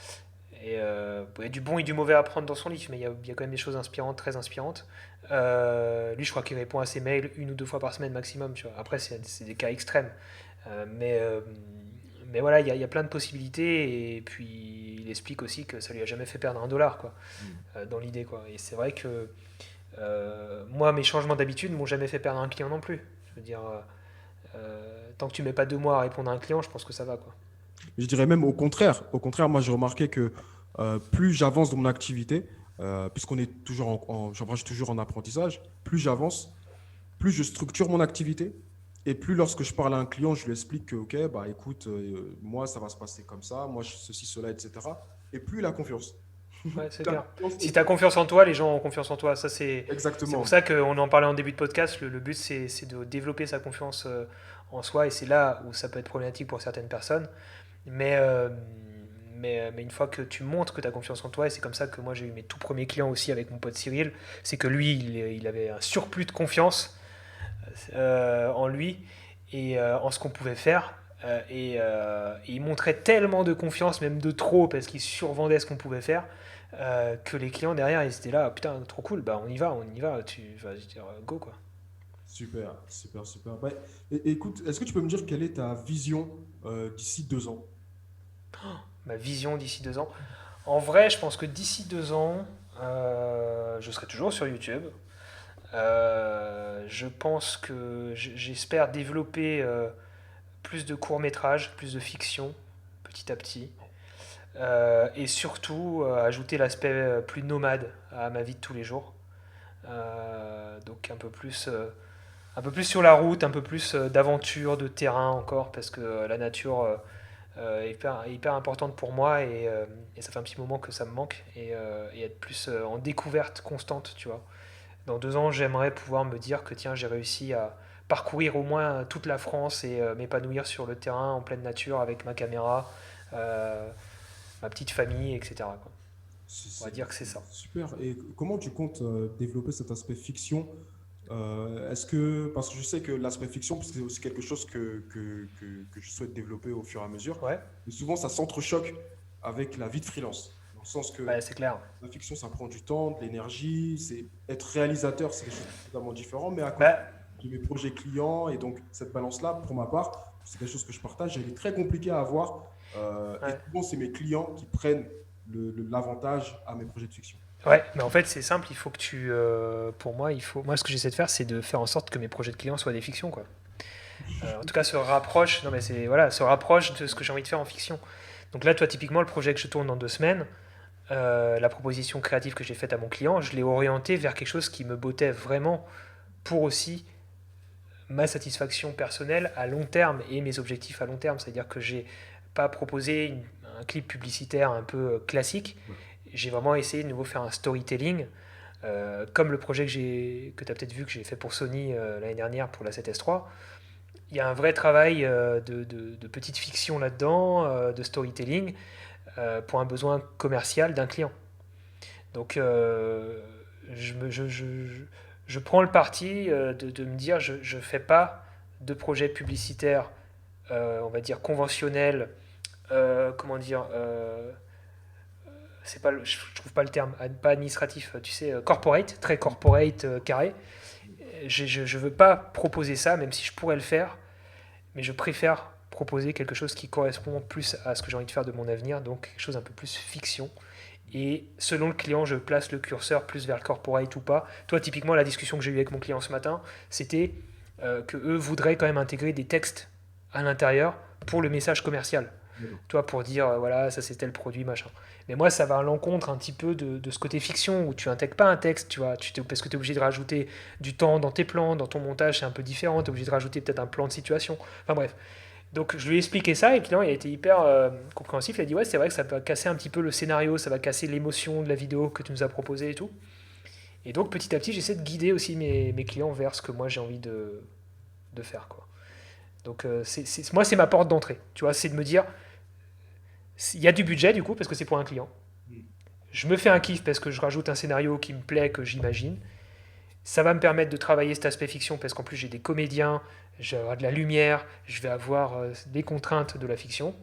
Et il y a du bon et du mauvais à prendre dans son livre, mais il y a quand même des choses inspirantes, très inspirantes. Lui, je crois qu'il répond à ses mails une ou deux fois par semaine maximum. Tu vois. Après, c'est des cas extrêmes. Euh, mais, euh, mais voilà, il y a plein de possibilités. Et puis, il explique aussi que ça lui a jamais fait perdre $1, quoi, Mm. dans l'idée, quoi. Et c'est vrai que moi, mes changements d'habitude m'ont jamais fait perdre un client non plus. Je veux dire, tant que tu mets pas 2 mois à répondre à un client, je pense que ça va, quoi. Je dirais même au contraire. Au contraire, moi, j'ai remarqué que plus j'avance dans mon activité, puisqu'on est toujours j'en suis toujours en apprentissage, plus j'avance, plus je structure mon activité. Et plus lorsque je parle à un client, je lui explique que, OK, bah écoute, moi, ça va se passer comme ça, moi, ceci, cela, etc. Et plus il a confiance. Ouais, c'est Plus il a clair. confiance Si tu as confiance en toi, les gens ont confiance en toi. Ça, c'est pour exactement. ça qu'on en parlait en début de podcast. Le but, c'est de développer sa confiance en soi. Et c'est là où ça peut être problématique pour certaines personnes. Mais, mais une fois que tu montres que tu as confiance en toi, et c'est comme ça que moi j'ai eu mes tout premiers clients aussi avec mon pote Cyril, c'est que lui, il avait un surplus de confiance en lui et en ce qu'on pouvait faire. Et il montrait tellement de confiance, même de trop, parce qu'il survendait ce qu'on pouvait faire, que les clients derrière, ils étaient là, ah, putain, trop cool, bah on y va, tu vas dire go quoi. Super, super, super. Bah, écoute, est-ce que tu peux me dire quelle est ta vision d'ici 2 ans? Ma vision d'ici 2 ans. En vrai, je pense que d'ici 2 ans, je serai toujours sur YouTube. Je pense que j'espère développer plus de courts-métrages, plus de fiction, petit à petit. Et surtout, ajouter l'aspect plus nomade à ma vie de tous les jours. Donc un peu plus sur la route, un peu plus d'aventure, de terrain encore, parce que la nature est hyper importante pour moi et ça fait un petit moment que ça me manque et être plus en découverte constante, tu vois. Dans 2 ans, j'aimerais pouvoir me dire que tiens, j'ai réussi à parcourir au moins toute la France et m'épanouir sur le terrain en pleine nature avec ma caméra, euh, ma petite famille, etc., quoi. On va dire que c'est ça. Super. Et comment tu comptes développer cet aspect fiction? Parce que je sais que l'aspect fiction, c'est aussi quelque chose que je souhaite développer au fur et à mesure. Ouais, Mais souvent, ça s'entrechoque avec la vie de freelance. Dans le sens que ouais, c'est clair. la fiction, ça prend du temps, de l'énergie. Être réalisateur, c'est quelque chose de totalement différent. Mais à côté Bah, de mes projets clients, et donc cette balance-là, pour ma part, c'est quelque chose que je partage. Elle est très compliquée à avoir. Et ouais. souvent, c'est mes clients qui prennent l'avantage à mes projets de fiction. Ouais, mais en fait, c'est simple, il faut que pour moi, moi, ce que j'essaie de faire, c'est de faire en sorte que mes projets de clients soient des fictions, quoi. En tout cas, non, mais voilà, se rapproche de ce que j'ai envie de faire en fiction. Donc là, toi, typiquement, le projet que je tourne dans 2 semaines, la proposition créative que j'ai faite à mon client, je l'ai orientée vers quelque chose qui me bottait vraiment pour aussi ma satisfaction personnelle à long terme et mes objectifs à long terme. C'est-à-dire que j'ai pas proposé un clip publicitaire un peu classique. Ouais. J'ai vraiment essayé de nouveau faire un storytelling, comme le projet que tu as peut-être vu que j'ai fait pour Sony l'année dernière pour la 7S3. Il y a un vrai travail de petite fiction là-dedans, de storytelling, pour un besoin commercial d'un client. Donc je, me- je prends le parti de me dire je ne fais pas de projet publicitaire, on va dire conventionnel, comment dire, c'est pas, je trouve pas le terme, pas administratif, tu sais, corporate, très corporate, carré. Je veux pas proposer ça, même si je pourrais le faire, mais je préfère proposer quelque chose qui correspond plus à ce que j'ai envie de faire de mon avenir, donc quelque chose un peu plus fiction. Et selon le client, je place le curseur plus vers le corporate ou pas. Toi, typiquement, la discussion que j'ai eue avec mon client ce matin, c'était que eux voudraient quand même intégrer des textes à l'intérieur pour le message commercial. D'accord. Toi, pour dire, voilà, ça c'est tel produit, machin. Mais moi, ça va à l'encontre un petit peu de ce côté fiction où tu intègres pas un texte, tu vois, parce que tu es obligé de rajouter du temps dans tes plans, dans ton montage, c'est un peu différent, tu es obligé de rajouter peut-être un plan de situation. Enfin bref. Donc je lui ai expliqué ça et le client il a été hyper compréhensif. Il a dit ouais c'est vrai que ça va casser un petit peu le scénario, ça va casser l'émotion de la vidéo que tu nous as proposé et tout. Et donc petit à petit j'essaie de guider aussi mes clients vers ce que moi j'ai envie de faire quoi. Donc moi c'est ma porte d'entrée. Tu vois, c'est de me dire il y a du budget du coup parce que c'est pour un client. Mm. Je me fais un kiff parce que je rajoute un scénario qui me plaît, que j'imagine. Ça va me permettre de travailler cet aspect fiction parce qu'en plus j'ai des comédiens, je vais avoir de la lumière, je vais avoir des contraintes de la fiction.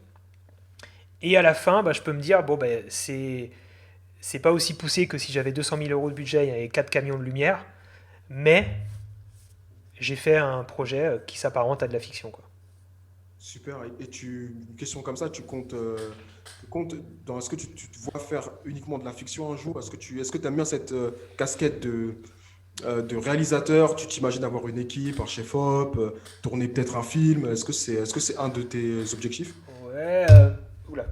Et à la fin, bah, je peux me dire, bon, bah, c'est pas aussi poussé que si j'avais 200 000 euros de budget et 4 camions de lumière, mais j'ai fait un projet qui s'apparente à de la fiction. Quoi. Super. Une question comme ça, est-ce que tu te vois faire uniquement de la fiction un jour? Est-ce que tu aimes bien cette casquette de réalisateur? Tu t'imagines avoir une équipe, un chef-op, tourner peut-être un film? Est-ce que c'est un de tes objectifs? Ouais, oula.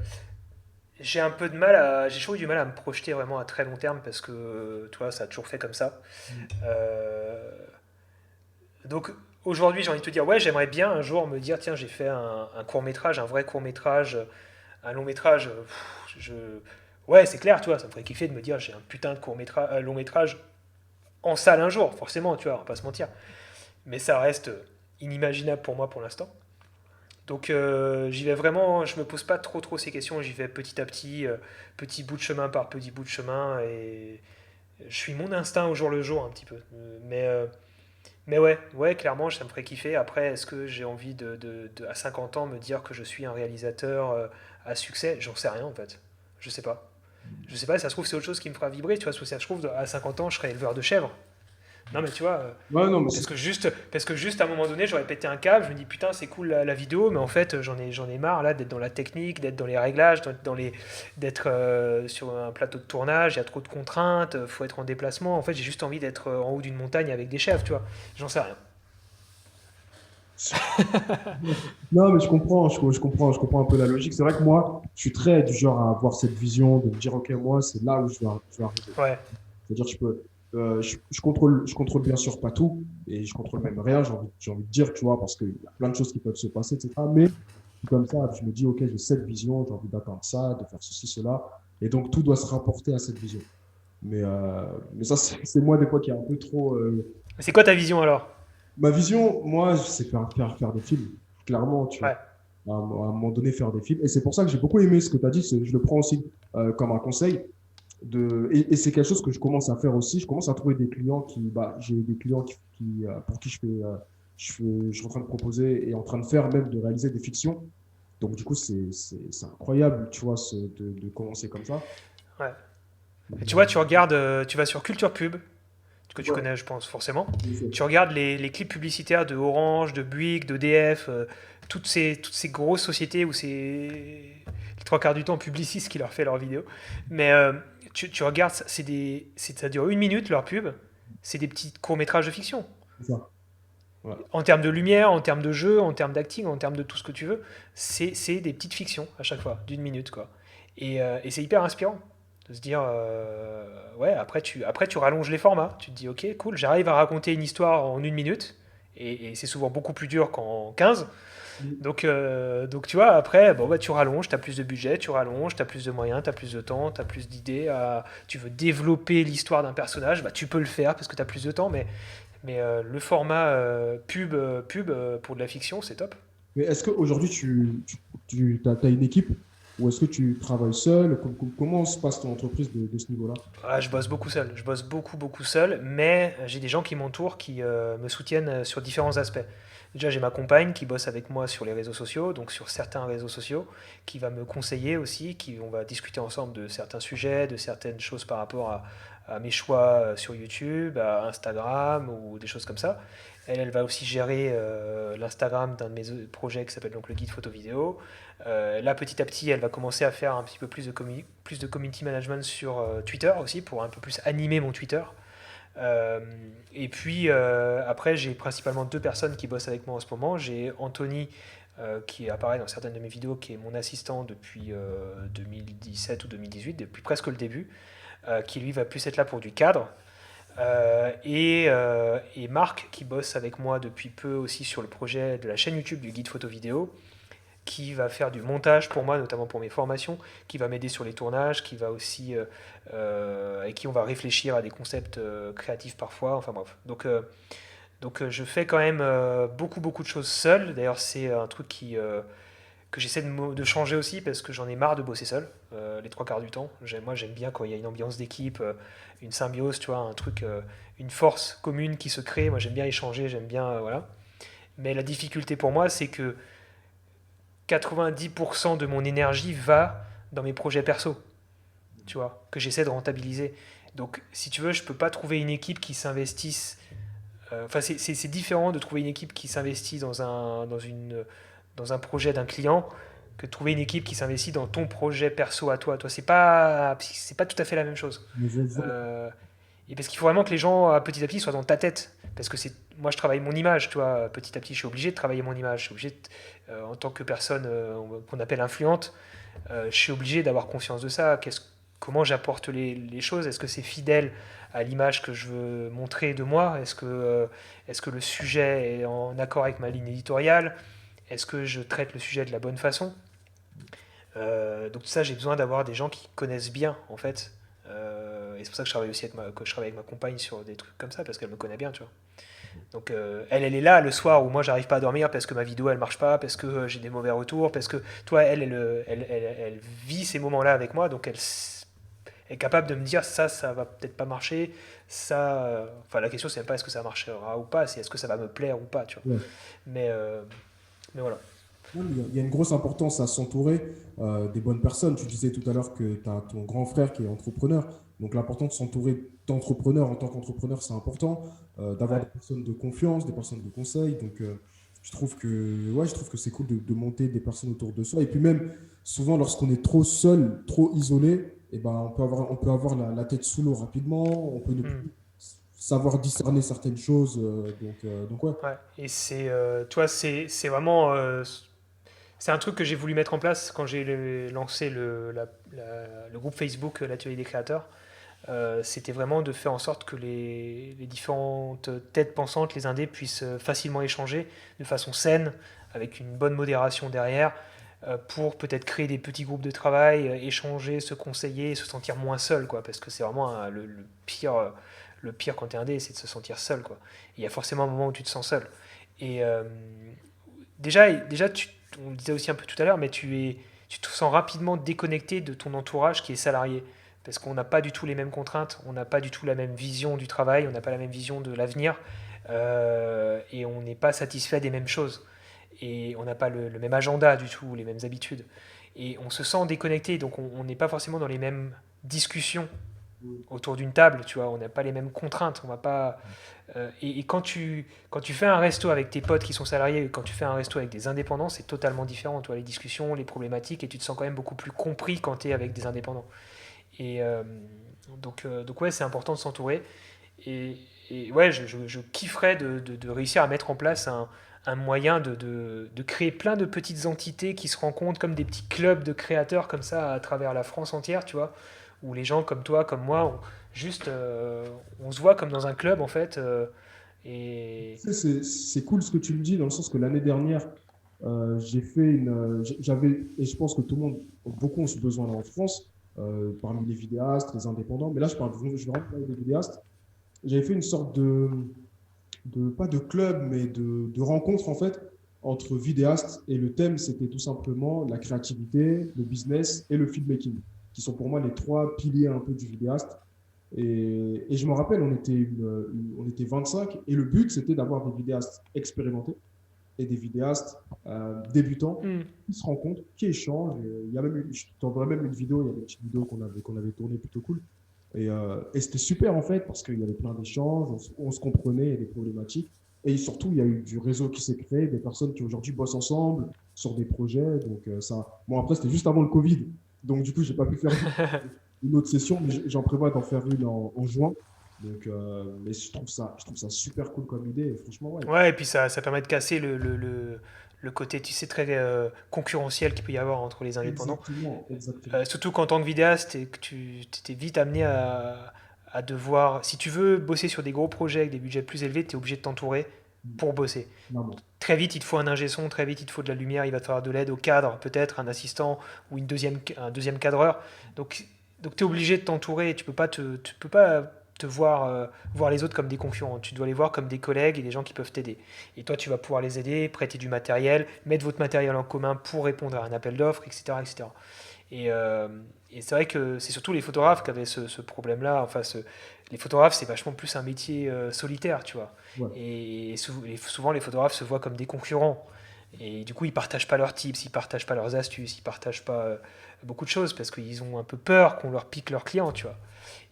J'ai toujours eu du mal à me projeter vraiment à très long terme parce que, tu vois, ça a toujours fait comme ça. Mm. Euh, donc aujourd'hui, j'ai envie de te dire, ouais, j'aimerais bien un jour me dire, tiens, j'ai fait un court métrage, un vrai court métrage, un long métrage. Ouais, c'est clair, tu vois, ça me ferait kiffer de me dire, j'ai un putain de long métrage en salle un jour, forcément, tu vois, on va pas se mentir. Mais ça reste inimaginable pour moi pour l'instant. Donc j'y vais vraiment, je me pose pas trop ces questions, j'y vais petit à petit, petit bout de chemin par petit bout de chemin, et je suis mon instinct au jour le jour un petit peu. Mais ouais, clairement, ça me ferait kiffer. Après, est-ce que j'ai envie à 50 ans me dire que je suis un réalisateur à succès? J'en sais rien en fait. Je sais pas. Je sais pas, ça se trouve c'est autre chose qui me fera vibrer, tu vois, ça se trouve à 50 ans je serai éleveur de chèvres. Non mais tu vois, Ouais, non, mais parce que juste à un moment donné, j'aurais pété un câble, je me dis putain, c'est cool la vidéo, mais en fait, j'en ai marre là d'être dans la technique, d'être dans les réglages, d'être sur un plateau de tournage, il y a trop de contraintes, faut être en déplacement. En fait, j'ai juste envie d'être en haut d'une montagne avec des chefs, tu vois. J'en sais rien. non, mais je comprends un peu la logique. C'est vrai que moi, je suis très du genre à avoir cette vision de me dire, OK, moi, c'est là où je vais arriver. Ouais, C'est-à-dire, je contrôle bien sûr pas tout et je contrôle même rien, j'ai envie de dire, tu vois, parce qu'il y a plein de choses qui peuvent se passer, etc. Mais comme ça, je me dis, OK, j'ai cette vision, j'ai envie d'atteindre ça, de faire ceci, cela. Et donc, tout doit se rapporter à cette vision. Mais ça, c'est moi, des fois, qui est un peu trop. mais c'est quoi ta vision alors? Ma vision, moi, c'est faire des films. Clairement, tu vois. Ouais, À un moment donné, faire des films. Et c'est pour ça que j'ai beaucoup aimé ce que tu as dit. Je le prends aussi comme un conseil. Et c'est quelque chose que je commence à faire aussi. Je commence à trouver des clients j'ai des clients pour qui je suis en train de proposer et en train de faire même de réaliser des fictions. Donc, du coup, c'est incroyable, tu vois, de commencer comme ça. ouais. Et Mais, tu vois, tu regardes, tu vas sur Culture Pub, que tu ouais, connais, je pense, forcément. bien sûr. Tu regardes les clips publicitaires de Orange, de Bouygues, d'EDF, toutes ces grosses sociétés où c'est les trois quarts du temps Publicis qui leur fait leurs vidéos. Mais tu regardes, ça dure 1 minute leur pub. C'est des petits courts-métrages de fiction. C'est ça. Ouais. En termes de lumière, en termes de jeu, en termes d'acting, en termes de tout ce que tu veux, c'est des petites fictions à chaque fois, d'1 minute, quoi. Et c'est hyper inspirant de se dire, ouais, après tu rallonges les formats. Tu te dis, ok, cool, j'arrive à raconter une histoire en 1 minute, et c'est souvent beaucoup plus dur qu'en 15. Donc tu vois, après, bon, bah, tu rallonges, tu as plus de budget, tu rallonges, tu as plus de moyens, tu as plus de temps, tu as plus d'idées. Tu veux développer l'histoire d'un personnage, bah, tu peux le faire parce que tu as plus de temps, mais le format pub pour de la fiction, c'est top. Mais est-ce qu'aujourd'hui, t'as une équipe ou est-ce que tu travailles seul? Comment se passe ton entreprise de ce niveau-là? Ah, je bosse beaucoup seul, je bosse beaucoup seul, mais j'ai des gens qui m'entourent qui me soutiennent sur différents aspects. Déjà, j'ai ma compagne qui bosse avec moi sur les réseaux sociaux, donc sur certains réseaux sociaux, qui va me conseiller aussi, on va discuter ensemble de certains sujets, de certaines choses par rapport à mes choix sur YouTube, à Instagram ou des choses comme ça. Elle va aussi gérer l'Instagram d'un de mes projets qui s'appelle donc le guide photo vidéo. Là, petit à petit, elle va commencer à faire un petit peu plus de community management sur Twitter aussi, pour un peu plus animer mon Twitter. Euh, et puis après, j'ai principalement deux personnes qui bossent avec moi en ce moment. J'ai Anthony, qui apparaît dans certaines de mes vidéos, qui est mon assistant depuis 2017 ou 2018, depuis presque le début, qui lui va plus être là pour du cadre. Et Marc, qui bosse avec moi depuis peu aussi sur le projet de la chaîne YouTube du guide photo vidéo, qui va faire du montage pour moi, notamment pour mes formations, qui va m'aider sur les tournages, qui va aussi, avec qui on va réfléchir à des concepts créatifs parfois, enfin bref. Donc je fais quand même beaucoup de choses seul. D'ailleurs, c'est un truc que j'essaie de changer aussi parce que j'en ai marre de bosser seul les trois quarts du temps. Moi, j'aime bien quand il y a une ambiance d'équipe, une symbiose, tu vois, un truc, une force commune qui se crée. Moi, j'aime bien échanger, j'aime bien, voilà. Mais la difficulté pour moi, c'est que 90% de mon énergie va dans mes projets perso, tu vois, que j'essaie de rentabiliser. Donc, si tu veux, je peux pas trouver une équipe qui s'investisse. Enfin, c'est différent de trouver une équipe qui s'investit dans un projet d'un client que de trouver une équipe qui s'investit dans ton projet perso à toi. Toi, c'est pas tout à fait la même chose. Mais je vois. Euh, et parce qu'il faut vraiment que les gens, petit à petit, soient dans ta tête. Parce que moi, je travaille mon image, tu vois. Petit à petit, je suis obligé de travailler mon image. Je suis obligé, en tant que personne qu'on appelle influente, je suis obligé d'avoir conscience de ça. Comment j'apporte les choses? Est-ce que c'est fidèle à l'image que je veux montrer de moi? Est-ce que le sujet est en accord avec ma ligne éditoriale? Est-ce que je traite le sujet de la bonne façon? Donc ça, j'ai besoin d'avoir des gens qui connaissent bien, en fait. Et c'est pour ça que je travaille aussi que je travaille avec ma compagne sur des trucs comme ça, parce qu'elle me connaît bien, tu vois. Donc elle est là le soir où moi j'arrive pas à dormir parce que ma vidéo elle marche pas, parce que j'ai des mauvais retours, parce que toi elle vit ces moments-là avec moi, donc est capable de me dire ça va peut-être pas marcher, ça. Enfin la question c'est même pas est-ce que ça marchera ou pas, c'est est-ce que ça va me plaire ou pas, tu vois. Ouais. Mais mais voilà. Non, mais il y a une grosse importance à s'entourer des bonnes personnes. Tu disais tout à l'heure que tu as ton grand frère qui est entrepreneur. Donc l'important de s'entourer d'entrepreneurs en tant qu'entrepreneur, c'est important. D'avoir Ouais. des personnes de confiance, des personnes de conseil. Donc je trouve que c'est cool de monter des personnes autour de soi. Et puis même, souvent, lorsqu'on est trop seul, trop isolé, eh ben, on peut avoir la tête sous l'eau rapidement. On peut ne Hmm. plus savoir discerner certaines choses. Donc ouais. Ouais. Et toi, c'est vraiment, c'est un truc que j'ai voulu mettre en place quand j'ai lancé le groupe Facebook, l'atelier des créateurs. C'était vraiment de faire en sorte que les différentes têtes pensantes, les indés, puissent facilement échanger de façon saine, avec une bonne modération derrière, pour peut-être créer des petits groupes de travail, échanger, se conseiller, se sentir moins seul, quoi, parce que c'est vraiment le pire quand t'es indé, c'est de se sentir seul, quoi. Il y a forcément un moment où tu te sens seul. Et déjà on le disait aussi un peu tout à l'heure, mais tu te sens rapidement déconnecté de ton entourage qui est salarié. Parce qu'on n'a pas du tout les mêmes contraintes, on n'a pas du tout la même vision du travail, on n'a pas la même vision de l'avenir, et on n'est pas satisfait des mêmes choses. Et on n'a pas le même agenda du tout, les mêmes habitudes. Et on se sent déconnecté, donc on n'est pas forcément dans les mêmes discussions autour d'une table, tu vois, on n'a pas les mêmes contraintes, on va pas. Et quand tu fais un resto avec tes potes qui sont salariés, quand tu fais un resto avec des indépendants, c'est totalement différent, tu vois, les discussions, les problématiques, et tu te sens quand même beaucoup plus compris quand tu es avec des indépendants. Et donc ouais, c'est important de s'entourer. Et, et ouais, je kifferais de réussir à mettre en place un moyen de créer plein de petites entités qui se rencontrent comme des petits clubs de créateurs comme ça à travers la France entière, tu vois, où les gens comme toi, comme moi, on se voit comme dans un club en fait. Et C'est cool ce que tu me dis, dans le sens que l'année dernière, j'ai fait j'avais, et je pense que tout le monde, beaucoup ont ce besoin-là en France, parmi les vidéastes, les indépendants, mais là, je vais vraiment parler des vidéastes. J'avais fait une sorte pas de club, mais de rencontre, en fait, entre vidéastes, et le thème, c'était tout simplement la créativité, le business et le filmmaking, qui sont pour moi les trois piliers un peu du vidéaste. Et je me rappelle, on était 25 et le but, c'était d'avoir des vidéastes expérimentés et des vidéastes débutants hmm, qui se rencontrent, qui échangent. Il y a même, je t'enverrai même une vidéo, il y avait une petite vidéo qu'on avait tournée plutôt cool. Et c'était super en fait, parce qu'il y avait plein d'échanges, on se comprenait, il y a des problématiques. Et surtout, il y a eu du réseau qui s'est créé, des personnes qui aujourd'hui bossent ensemble sur des projets. Donc ça, bon après, c'était juste avant le Covid. Donc du coup, j'ai pas pu faire une autre session, mais j'en prévois d'en faire une en juin. Donc, mais je trouve ça super cool comme idée. Et franchement, ouais. ouais, et puis ça permet de casser le côté, tu sais, très concurrentiel qu'il peut y avoir entre les indépendants. Exactement, exactement. Surtout qu'en tant que vidéaste, et que tu t'es vite amené à devoir. Si tu veux bosser sur des gros projets avec des budgets plus élevés, tu es obligé de t'entourer pour bosser. Clairement. Très vite, il te faut un ingé son, très vite, il te faut de la lumière, il va te falloir de l'aide au cadre, peut-être un assistant ou un deuxième cadreur. Donc tu es obligé de t'entourer, tu peux pas te voir les autres comme des concurrents, tu dois les voir comme des collègues et des gens qui peuvent t'aider. Et toi, tu vas pouvoir les aider, prêter du matériel, mettre votre matériel en commun pour répondre à un appel d'offres, etc., etc. Et, euh, et c'est vrai que c'est surtout les photographes qui avaient ce problème-là. Enfin, les photographes, c'est vachement plus un métier solitaire, tu vois. Ouais. Et souvent, les photographes se voient comme des concurrents. Et du coup, ils partagent pas leurs tips, ils partagent pas leurs astuces, ils partagent pas beaucoup de choses parce qu'ils ont un peu peur qu'on leur pique leurs clients, tu vois.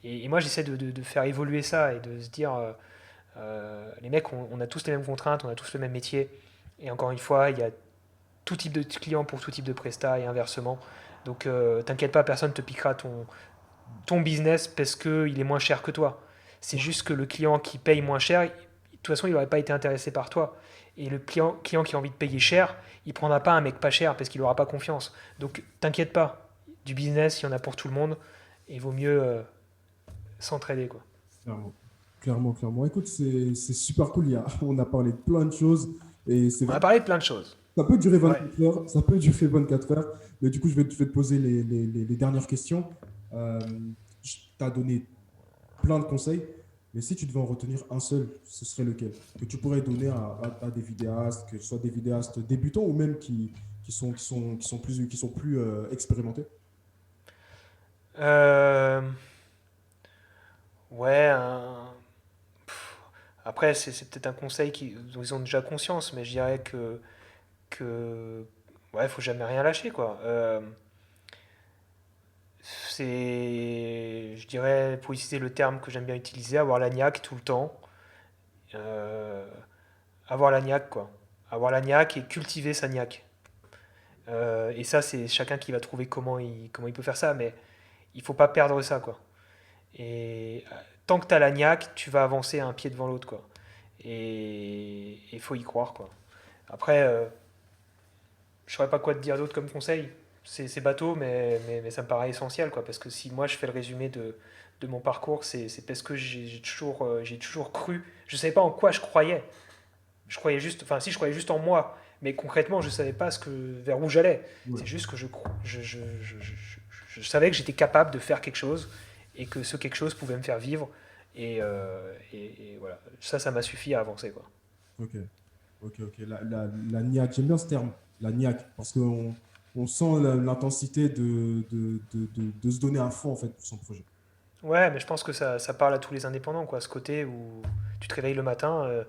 Et moi, j'essaie de faire évoluer ça et de se dire, les mecs, on a tous les mêmes contraintes, on a tous le même métier. Et encore une fois, il y a tout type de clients pour tout type de prestat et inversement. Donc t'inquiète pas, personne te piquera ton business parce qu'il est moins cher que toi. C'est juste que le client qui paye moins cher, de toute façon, il n'aurait pas été intéressé par toi. Et le client qui a envie de payer cher, il prendra pas un mec pas cher parce qu'il n'aura pas confiance. Donc t'inquiète pas, du business, il y en a pour tout le monde. Et il vaut mieux s'entraider, quoi. Clairement. Clairement, clairement. Écoute, c'est super cool. On a parlé de plein de choses et c'est On vrai. a parlé de plein de choses. Ça peut durer Ouais. 24 heures. Ça peut durer 24 heures. Mais du coup, je vais te poser les dernières questions. Tu as donné plein de conseils. Mais si tu devais en retenir un seul, ce serait lequel? Que tu pourrais donner à des vidéastes, que ce soit des vidéastes débutants ou même qui sont plus expérimentés? Euh, ouais, après, c'est peut-être un conseil dont ils ont déjà conscience, mais je dirais que ouais, faut jamais rien lâcher, quoi. Je dirais, pour utiliser le terme que j'aime bien utiliser, avoir la niaque tout le temps. Euh, avoir la niaque, quoi. Avoir la niaque et cultiver sa niaque. Et ça, c'est chacun qui va trouver comment il peut faire ça, mais il faut pas perdre ça, quoi. Et tant que tu as la niaque, tu vas avancer un pied devant l'autre, quoi. Et il faut y croire, quoi. Après, je saurais pas quoi te dire d'autre comme conseil. C'est bateau, mais ça me paraît essentiel, quoi. Parce que si moi je fais le résumé de mon parcours, c'est parce que j'ai toujours cru. Je savais pas en quoi je croyais. Je croyais juste, enfin si je croyais juste en moi, mais concrètement je savais pas vers où j'allais. Ouais. C'est juste que je savais que j'étais capable de faire quelque chose et que ce quelque chose pouvait me faire vivre. Et voilà, ça m'a suffi à avancer, quoi. Ok, ok. La niaque, j'aime bien ce terme, la niaque, parce qu'on on sent l'intensité de se donner à fond en fait pour son projet. Ouais, mais je pense que ça parle à tous les indépendants, quoi. Ce côté où tu te réveilles le matin,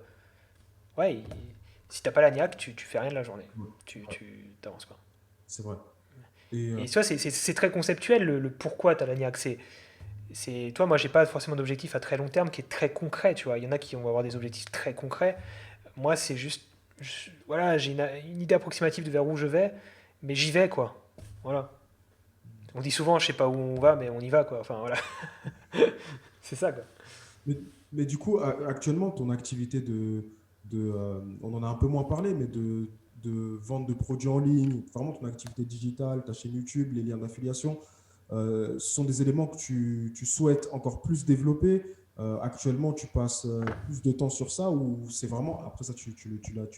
ouais, si t'as pas la niaque, tu fais rien de la journée. Ouais, ouais, Tu t'avances pas. c'est vrai. Et Et tu vois, c'est très conceptuel le pourquoi t'as la niaque. Toi, moi, j'ai pas forcément d'objectif à très long terme qui est très concret, tu vois. Il y en a qui vont avoir des objectifs très concrets. Moi, c'est juste, voilà, j'ai une idée approximative de vers où je vais, mais j'y vais, quoi. Voilà. On dit souvent, je sais pas où on va, mais on y va, quoi. Enfin, voilà. C'est ça, quoi. mais, mais du coup, actuellement, ton activité on en a un peu moins parlé, mais de vente de produits en ligne, vraiment ton activité digitale, ta chaîne YouTube, les liens d'affiliation, ce sont des éléments que tu souhaites encore plus développer. Actuellement, tu passes plus de temps sur ça ou c'est vraiment, après ça, tu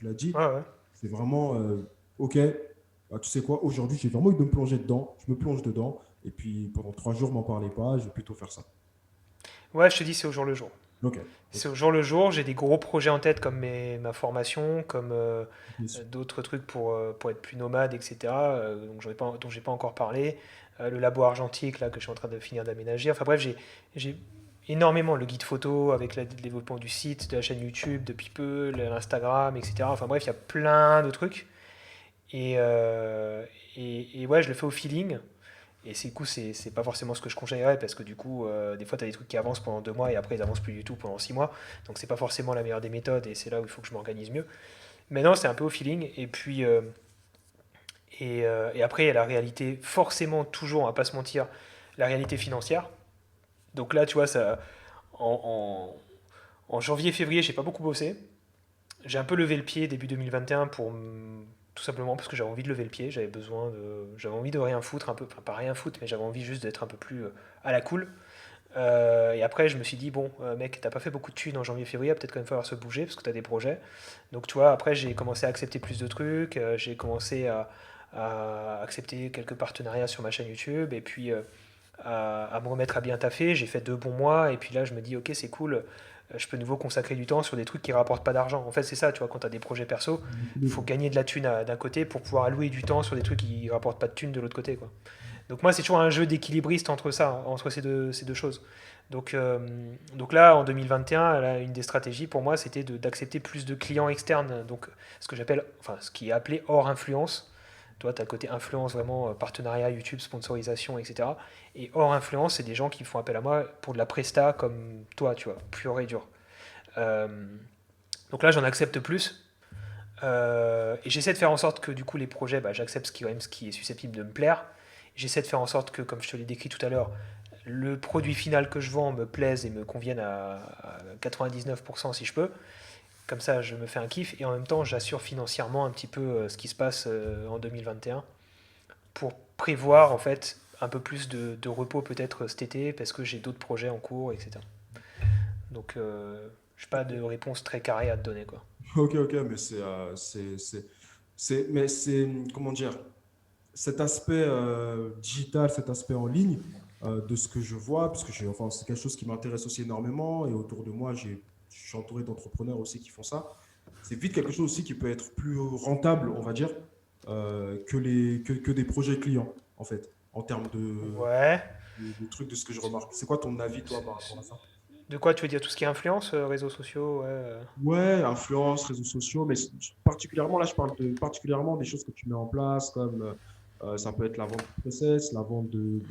l'as dit, Ouais, ouais. c'est vraiment, OK, bah, tu sais quoi, aujourd'hui, j'ai vraiment envie de me plonger dedans, je me plonge dedans, et puis pendant 3 jours, m'en parlez pas, je vais plutôt faire ça. Ouais, je te dis, c'est au jour le jour. OK. C'est au jour le jour. J'ai des gros projets en tête comme ma formation, comme Ok. d'autres trucs pour être plus nomade, etc. Dont j'ai pas encore parlé. Le labo argentique là, que je suis en train de finir d'aménager. Enfin bref, j'ai énormément le guide photo avec le développement du site, de la chaîne YouTube depuis peu, l'Instagram, etc. Enfin bref, il y a plein de trucs. Et, euh, et ouais, je le fais au feeling. Et c'est coup, c'est pas forcément ce que je conseillerais parce que du coup, des fois, tu as des trucs qui avancent pendant 2 mois et après, ils avancent plus du tout pendant 6 mois. Donc, c'est pas forcément la meilleure des méthodes et c'est là où il faut que je m'organise mieux. Mais non, c'est un peu au feeling. Et après, il y a la réalité, forcément, toujours, on va pas se mentir, la réalité financière. Donc là, tu vois, en, en janvier-février, j'ai pas beaucoup bossé. J'ai un peu levé le pied début 2021 tout simplement parce que j'avais envie de lever le pied, j'avais envie de rien foutre un peu, enfin pas rien foutre, mais j'avais envie juste d'être un peu plus à la cool. Et après, je me suis dit, bon, mec, t'as pas fait beaucoup de thunes en janvier-février, peut-être quand même falloir se bouger parce que t'as des projets. Donc, tu vois, après, j'ai commencé à accepter plus de trucs, j'ai commencé à accepter quelques partenariats sur ma chaîne YouTube, et puis à me remettre à bien taffer. J'ai fait 2 bons mois, et puis là, je me dis, ok, c'est cool, je peux de nouveau consacrer du temps sur des trucs qui rapportent pas d'argent. En fait, c'est ça, tu vois, quand tu as des projets perso, il faut gagner de la thune d'un côté pour pouvoir allouer du temps sur des trucs qui rapportent pas de thune de l'autre côté, quoi. Donc moi, c'est toujours un jeu d'équilibriste entre ça, entre ces deux choses. Donc là, en 2021, là, une des stratégies pour moi, c'était d'accepter plus de clients externes, donc ce que j'appelle, enfin, ce qui est appelé hors influence. Toi, tu as le côté influence, vraiment partenariat, YouTube, sponsorisation, etc. Et hors influence, c'est des gens qui font appel à moi pour de la presta comme toi, tu vois, pur et dur. Euh, donc là, j'en accepte plus. Et j'essaie de faire en sorte que du coup, les projets, bah, j'accepte quand même ce qui est susceptible de me plaire. J'essaie de faire en sorte que, comme je te l'ai décrit tout à l'heure, le produit final que je vends me plaise et me convienne à 99% si je peux. Comme ça, je me fais un kiff et en même temps, j'assure financièrement un petit peu ce qui se passe en 2021 pour prévoir en fait un peu plus de repos peut-être cet été parce que j'ai d'autres projets en cours, etc. Donc, je n'ai pas de réponse très carrée à te donner, quoi. Ok, mais comment dire, cet aspect digital, cet aspect en ligne, de ce que je vois, parce que enfin, c'est quelque chose qui m'intéresse aussi énormément. Et autour de moi, je suis entouré d'entrepreneurs aussi qui font ça. C'est vite quelque chose aussi qui peut être plus rentable, on va dire, que des projets clients, en fait, en termes Ouais. de trucs, de ce que je remarque. C'est quoi ton avis, toi, par rapport à ça? De quoi tu veux dire? Tout ce qui est influence, réseaux sociaux, ouais. Ouais, influence, réseaux sociaux, mais particulièrement là, je parle particulièrement des choses que tu mets en place, comme ça peut être la vente de process, la vente de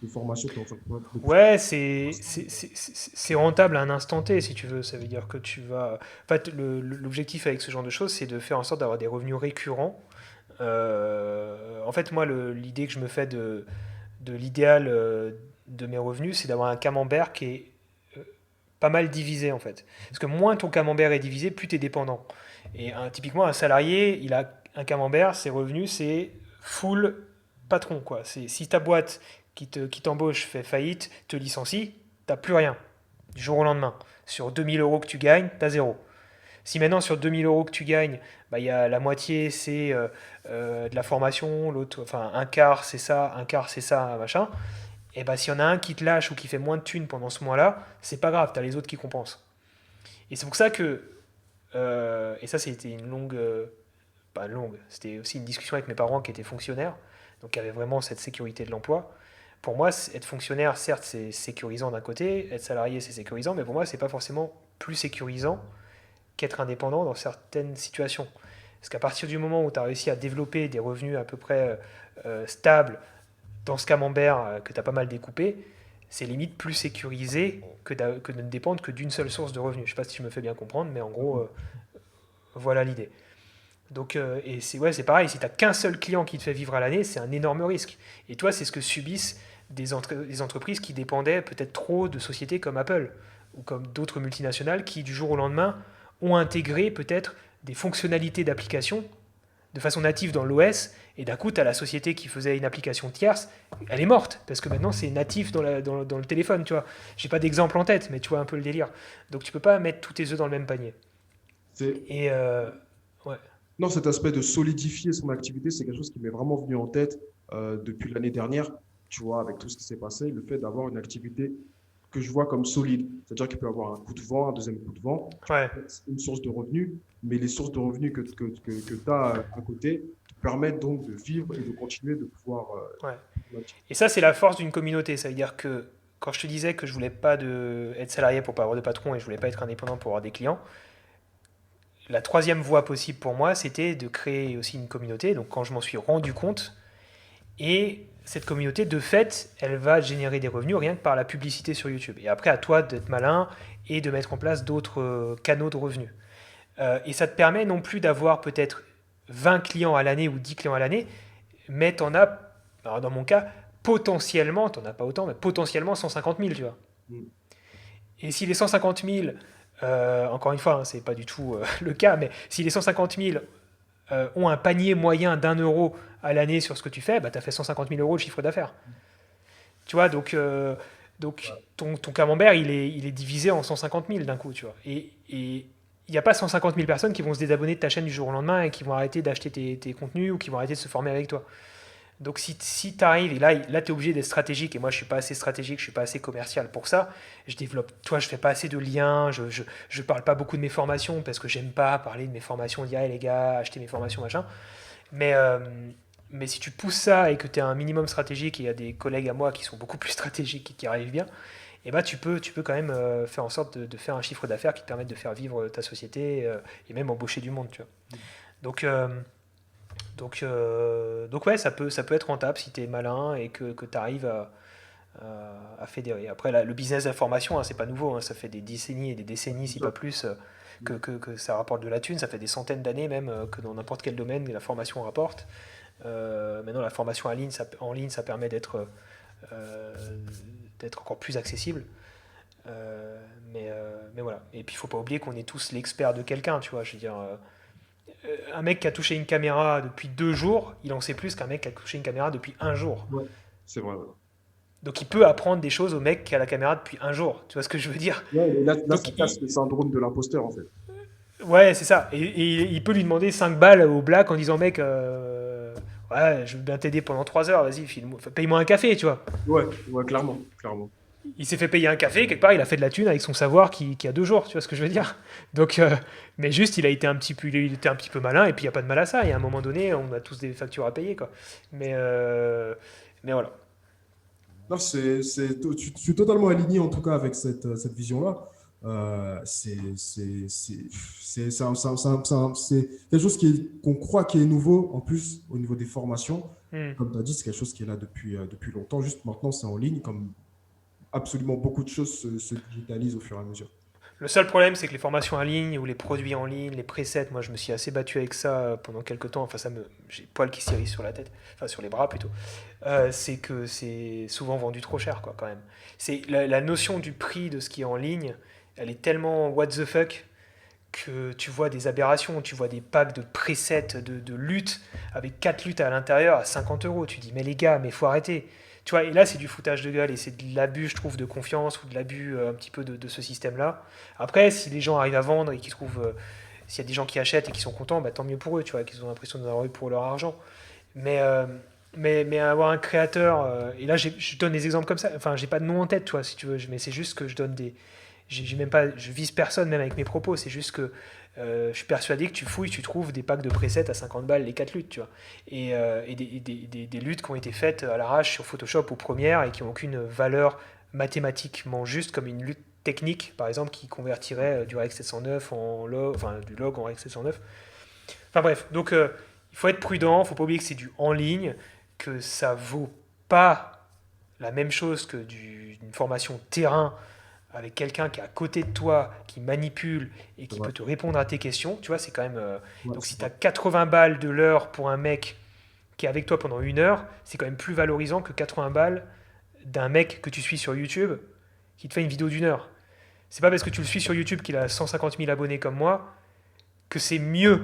formation, tu es en train de Ouais, c'est rentable à un instant T, si tu veux. Ça veut dire que tu vas. En fait, l'objectif avec ce genre de choses, c'est de faire en sorte d'avoir des revenus récurrents. En fait, moi, l'idée que je me fais de l'idéal de mes revenus, c'est d'avoir un camembert qui est euh, pas mal divisé, en fait. Parce que moins ton camembert est divisé, plus tu es dépendant. Et typiquement, un salarié, il a un camembert, ses revenus, c'est full patron, quoi. Si ta boîte qui t'embauche fait faillite, te licencie, t'as plus rien, du jour au lendemain. Sur 2 000 € que tu gagnes, t'as zéro. Si maintenant sur 2 000 € que tu gagnes, bah, y a la moitié c'est de la formation, l'autre, enfin un quart c'est ça, un quart c'est ça, machin, et bah s'il y en a un qui te lâche ou qui fait moins de thunes pendant ce mois-là, c'est pas grave, t'as les autres qui compensent. Et c'est pour ça que, et ça c'était une longue, pas longue, c'était aussi une discussion avec mes parents qui étaient fonctionnaires, donc qui avaient vraiment cette sécurité de l'emploi. Pour moi, être fonctionnaire, certes, c'est sécurisant d'un côté, être salarié, c'est sécurisant, mais pour moi, c'est pas forcément plus sécurisant qu'être indépendant dans certaines situations. Parce qu'à partir du moment où tu as réussi à développer des revenus à peu près stables dans ce camembert que tu as pas mal découpé, c'est limite plus sécurisé que de ne dépendre que d'une seule source de revenus. Je ne sais pas si je me fais bien comprendre, mais en gros, voilà l'idée. Donc, et c'est ouais, c'est pareil, si tu n'as qu'un seul client qui te fait vivre à l'année, c'est un énorme risque. Et toi, c'est ce que subissent des entreprises qui dépendaient peut-être trop de sociétés comme Apple ou comme d'autres multinationales qui, du jour au lendemain, ont intégré peut-être des fonctionnalités d'application de façon native dans l'OS, et d'un coup, tu as la société qui faisait une application tierce, elle est morte, parce que maintenant, c'est natif dans le téléphone, tu vois. J'ai pas d'exemple en tête, mais tu vois un peu le délire. Donc, tu peux pas mettre tous tes œufs dans le même panier. C'est Et, ouais. Non, cet aspect de solidifier son activité, c'est quelque chose qui m'est vraiment venu en tête depuis l'année dernière, tu vois, avec tout ce qui s'est passé, le fait d'avoir une activité que je vois comme solide. C'est-à-dire qu'il peut y avoir un coup de vent, un deuxième coup de vent, Ouais. une source de revenus, mais les sources de revenus que tu as à côté te permettent donc de vivre et de continuer de pouvoir Ouais. l'activité. Et ça, c'est la force d'une communauté. Ça veut dire que quand je te disais que je voulais pas être salarié pour pas avoir de patron et je voulais pas être indépendant pour avoir des clients, la troisième voie possible pour moi, c'était de créer aussi une communauté. Donc quand je m'en suis rendu compte, et cette communauté, de fait, elle va générer des revenus rien que par la publicité sur YouTube. Et après, à toi d'être malin et de mettre en place d'autres canaux de revenus. Et ça te permet non plus d'avoir peut-être 20 clients à l'année ou 10 clients à l'année, mais tu en as, alors dans mon cas, potentiellement, tu n'en as pas autant, mais potentiellement 150 000, tu vois. Mm. Et si les 150 000, encore une fois, hein, c'est pas du tout le cas, mais si les 150 000 ont un panier moyen d'1 € à l'année sur ce que tu fais, bah, tu as fait 150 000 € de chiffre d'affaires. Tu vois, donc Ouais. ton camembert, il est divisé en 150 000 d'un coup, tu vois. Et il n'y a pas 150 000 personnes qui vont se désabonner de ta chaîne du jour au lendemain et qui vont arrêter d'acheter tes contenus ou qui vont arrêter de se former avec toi. Donc si tu arrives, et là tu es obligé d'être stratégique, et moi je suis pas assez stratégique, je suis pas assez commercial pour ça, je fais pas assez de liens, je parle pas beaucoup de mes formations parce que j'aime pas parler de mes formations, dire hey, les gars, achetez mes formations, machin. Mais, euh, mais si tu pousses ça et que tu es un minimum stratégique, et il y a des collègues à moi qui sont beaucoup plus stratégiques et qui arrivent bien, et bah tu peux quand même faire en sorte de faire un chiffre d'affaires qui te permette de faire vivre ta société et même embaucher du monde, tu vois. Donc, euh, donc ouais, ça peut être rentable si tu es malin et que tu arrives à fédérer. Après, le business d'information, hein, c'est pas nouveau, hein, ça fait des décennies et des décennies, si pas plus, que ça rapporte de la thune. Ça fait des centaines d'années même que dans n'importe quel domaine, la formation rapporte. Maintenant, la formation en ligne, ça permet euh, d'être encore plus accessible. Mais voilà. Et puis, il faut pas oublier qu'on est tous l'expert de quelqu'un, tu vois. Je veux dire, un mec qui a touché une caméra depuis 2 jours, il en sait plus qu'un mec qui a touché une caméra depuis un jour. Ouais, c'est vrai. Ouais. Donc il peut apprendre des choses au mec qui a la caméra depuis un jour. Tu vois ce que je veux dire? Ouais, et là, ça Donc casse le syndrome de l'imposteur, en fait. ouais, c'est ça. Et il peut lui demander 5 balles au black en disant mec, Ouais, je veux bien t'aider pendant 3 heures, vas-y, enfin, paye-moi un café, tu vois. Ouais, ouais, clairement, clairement. Il s'est fait payer un café, quelque part, il a fait de la thune avec son savoir qui a 2 jours, tu vois ce que je veux dire. Donc, mais juste, il était un petit peu malin, et puis il n'y a pas de mal à ça. Et à un moment donné, on a tous des factures à payer, quoi. Mais, euh, mais voilà. Non, je suis totalement aligné en tout cas avec cette vision-là. C'est quelque chose qu'on croit qui est nouveau en plus au niveau des formations. Hmm. Comme tu as dit, c'est quelque chose qui est là depuis longtemps. Juste maintenant, c'est en ligne, comme absolument beaucoup de choses se digitalisent au fur et à mesure. Le seul problème, c'est que les formations en ligne ou les produits en ligne, les presets, moi je me suis assez battu avec ça pendant quelques temps. Enfin, j'ai le poil qui s'irrisse sur la tête, enfin sur les bras plutôt. C'est que c'est souvent vendu trop cher, quoi, quand même. C'est la notion du prix de ce qui est en ligne, elle est tellement what the fuck que tu vois des aberrations. Tu vois des packs de presets de luttes avec 4 luttes à l'intérieur à 50 euros. Tu dis, mais les gars, mais faut arrêter. Tu vois, et là, c'est du foutage de gueule et c'est de l'abus, je trouve, de confiance ou de l'abus un petit peu de ce système-là. Après, si les gens arrivent à vendre et qu'ils trouvent. S'il y a des gens qui achètent et qui sont contents, bah, tant mieux pour eux, tu vois, qu'ils ont l'impression d'en avoir eu pour leur argent. Mais, euh, mais avoir un créateur. Et là, je donne des exemples comme ça. Enfin, j'ai pas de nom en tête, tu vois, si tu veux, mais c'est juste que je donne des. J'ai même pas, je vise personne, même avec mes propos. C'est juste que je suis persuadé que tu fouilles, tu trouves des packs de presets à 50 balles les 4 luttes, tu vois. Et des luttes qui ont été faites à l'arrache sur Photoshop ou Premiere et qui n'ont aucune valeur mathématiquement juste, comme une lutte technique, par exemple, qui convertirait du Rec 709 en log, enfin du log en Rec 709. Enfin bref, donc il faut être prudent, il ne faut pas oublier que c'est du en ligne, que ça vaut pas la même chose que une formation terrain avec quelqu'un qui est à côté de toi, qui manipule et C'est qui vrai. peut te répondre à tes questions, tu vois, c'est quand même. Ouais, Donc si c'est tu as vrai. 80 balles de l'heure pour un mec qui est avec toi pendant 1 heure, c'est quand même plus valorisant que 80 balles d'un mec que tu suis sur YouTube qui te fait une vidéo d'1 heure. C'est pas parce que tu le suis sur YouTube qu'il a 150 000 abonnés comme moi que c'est mieux.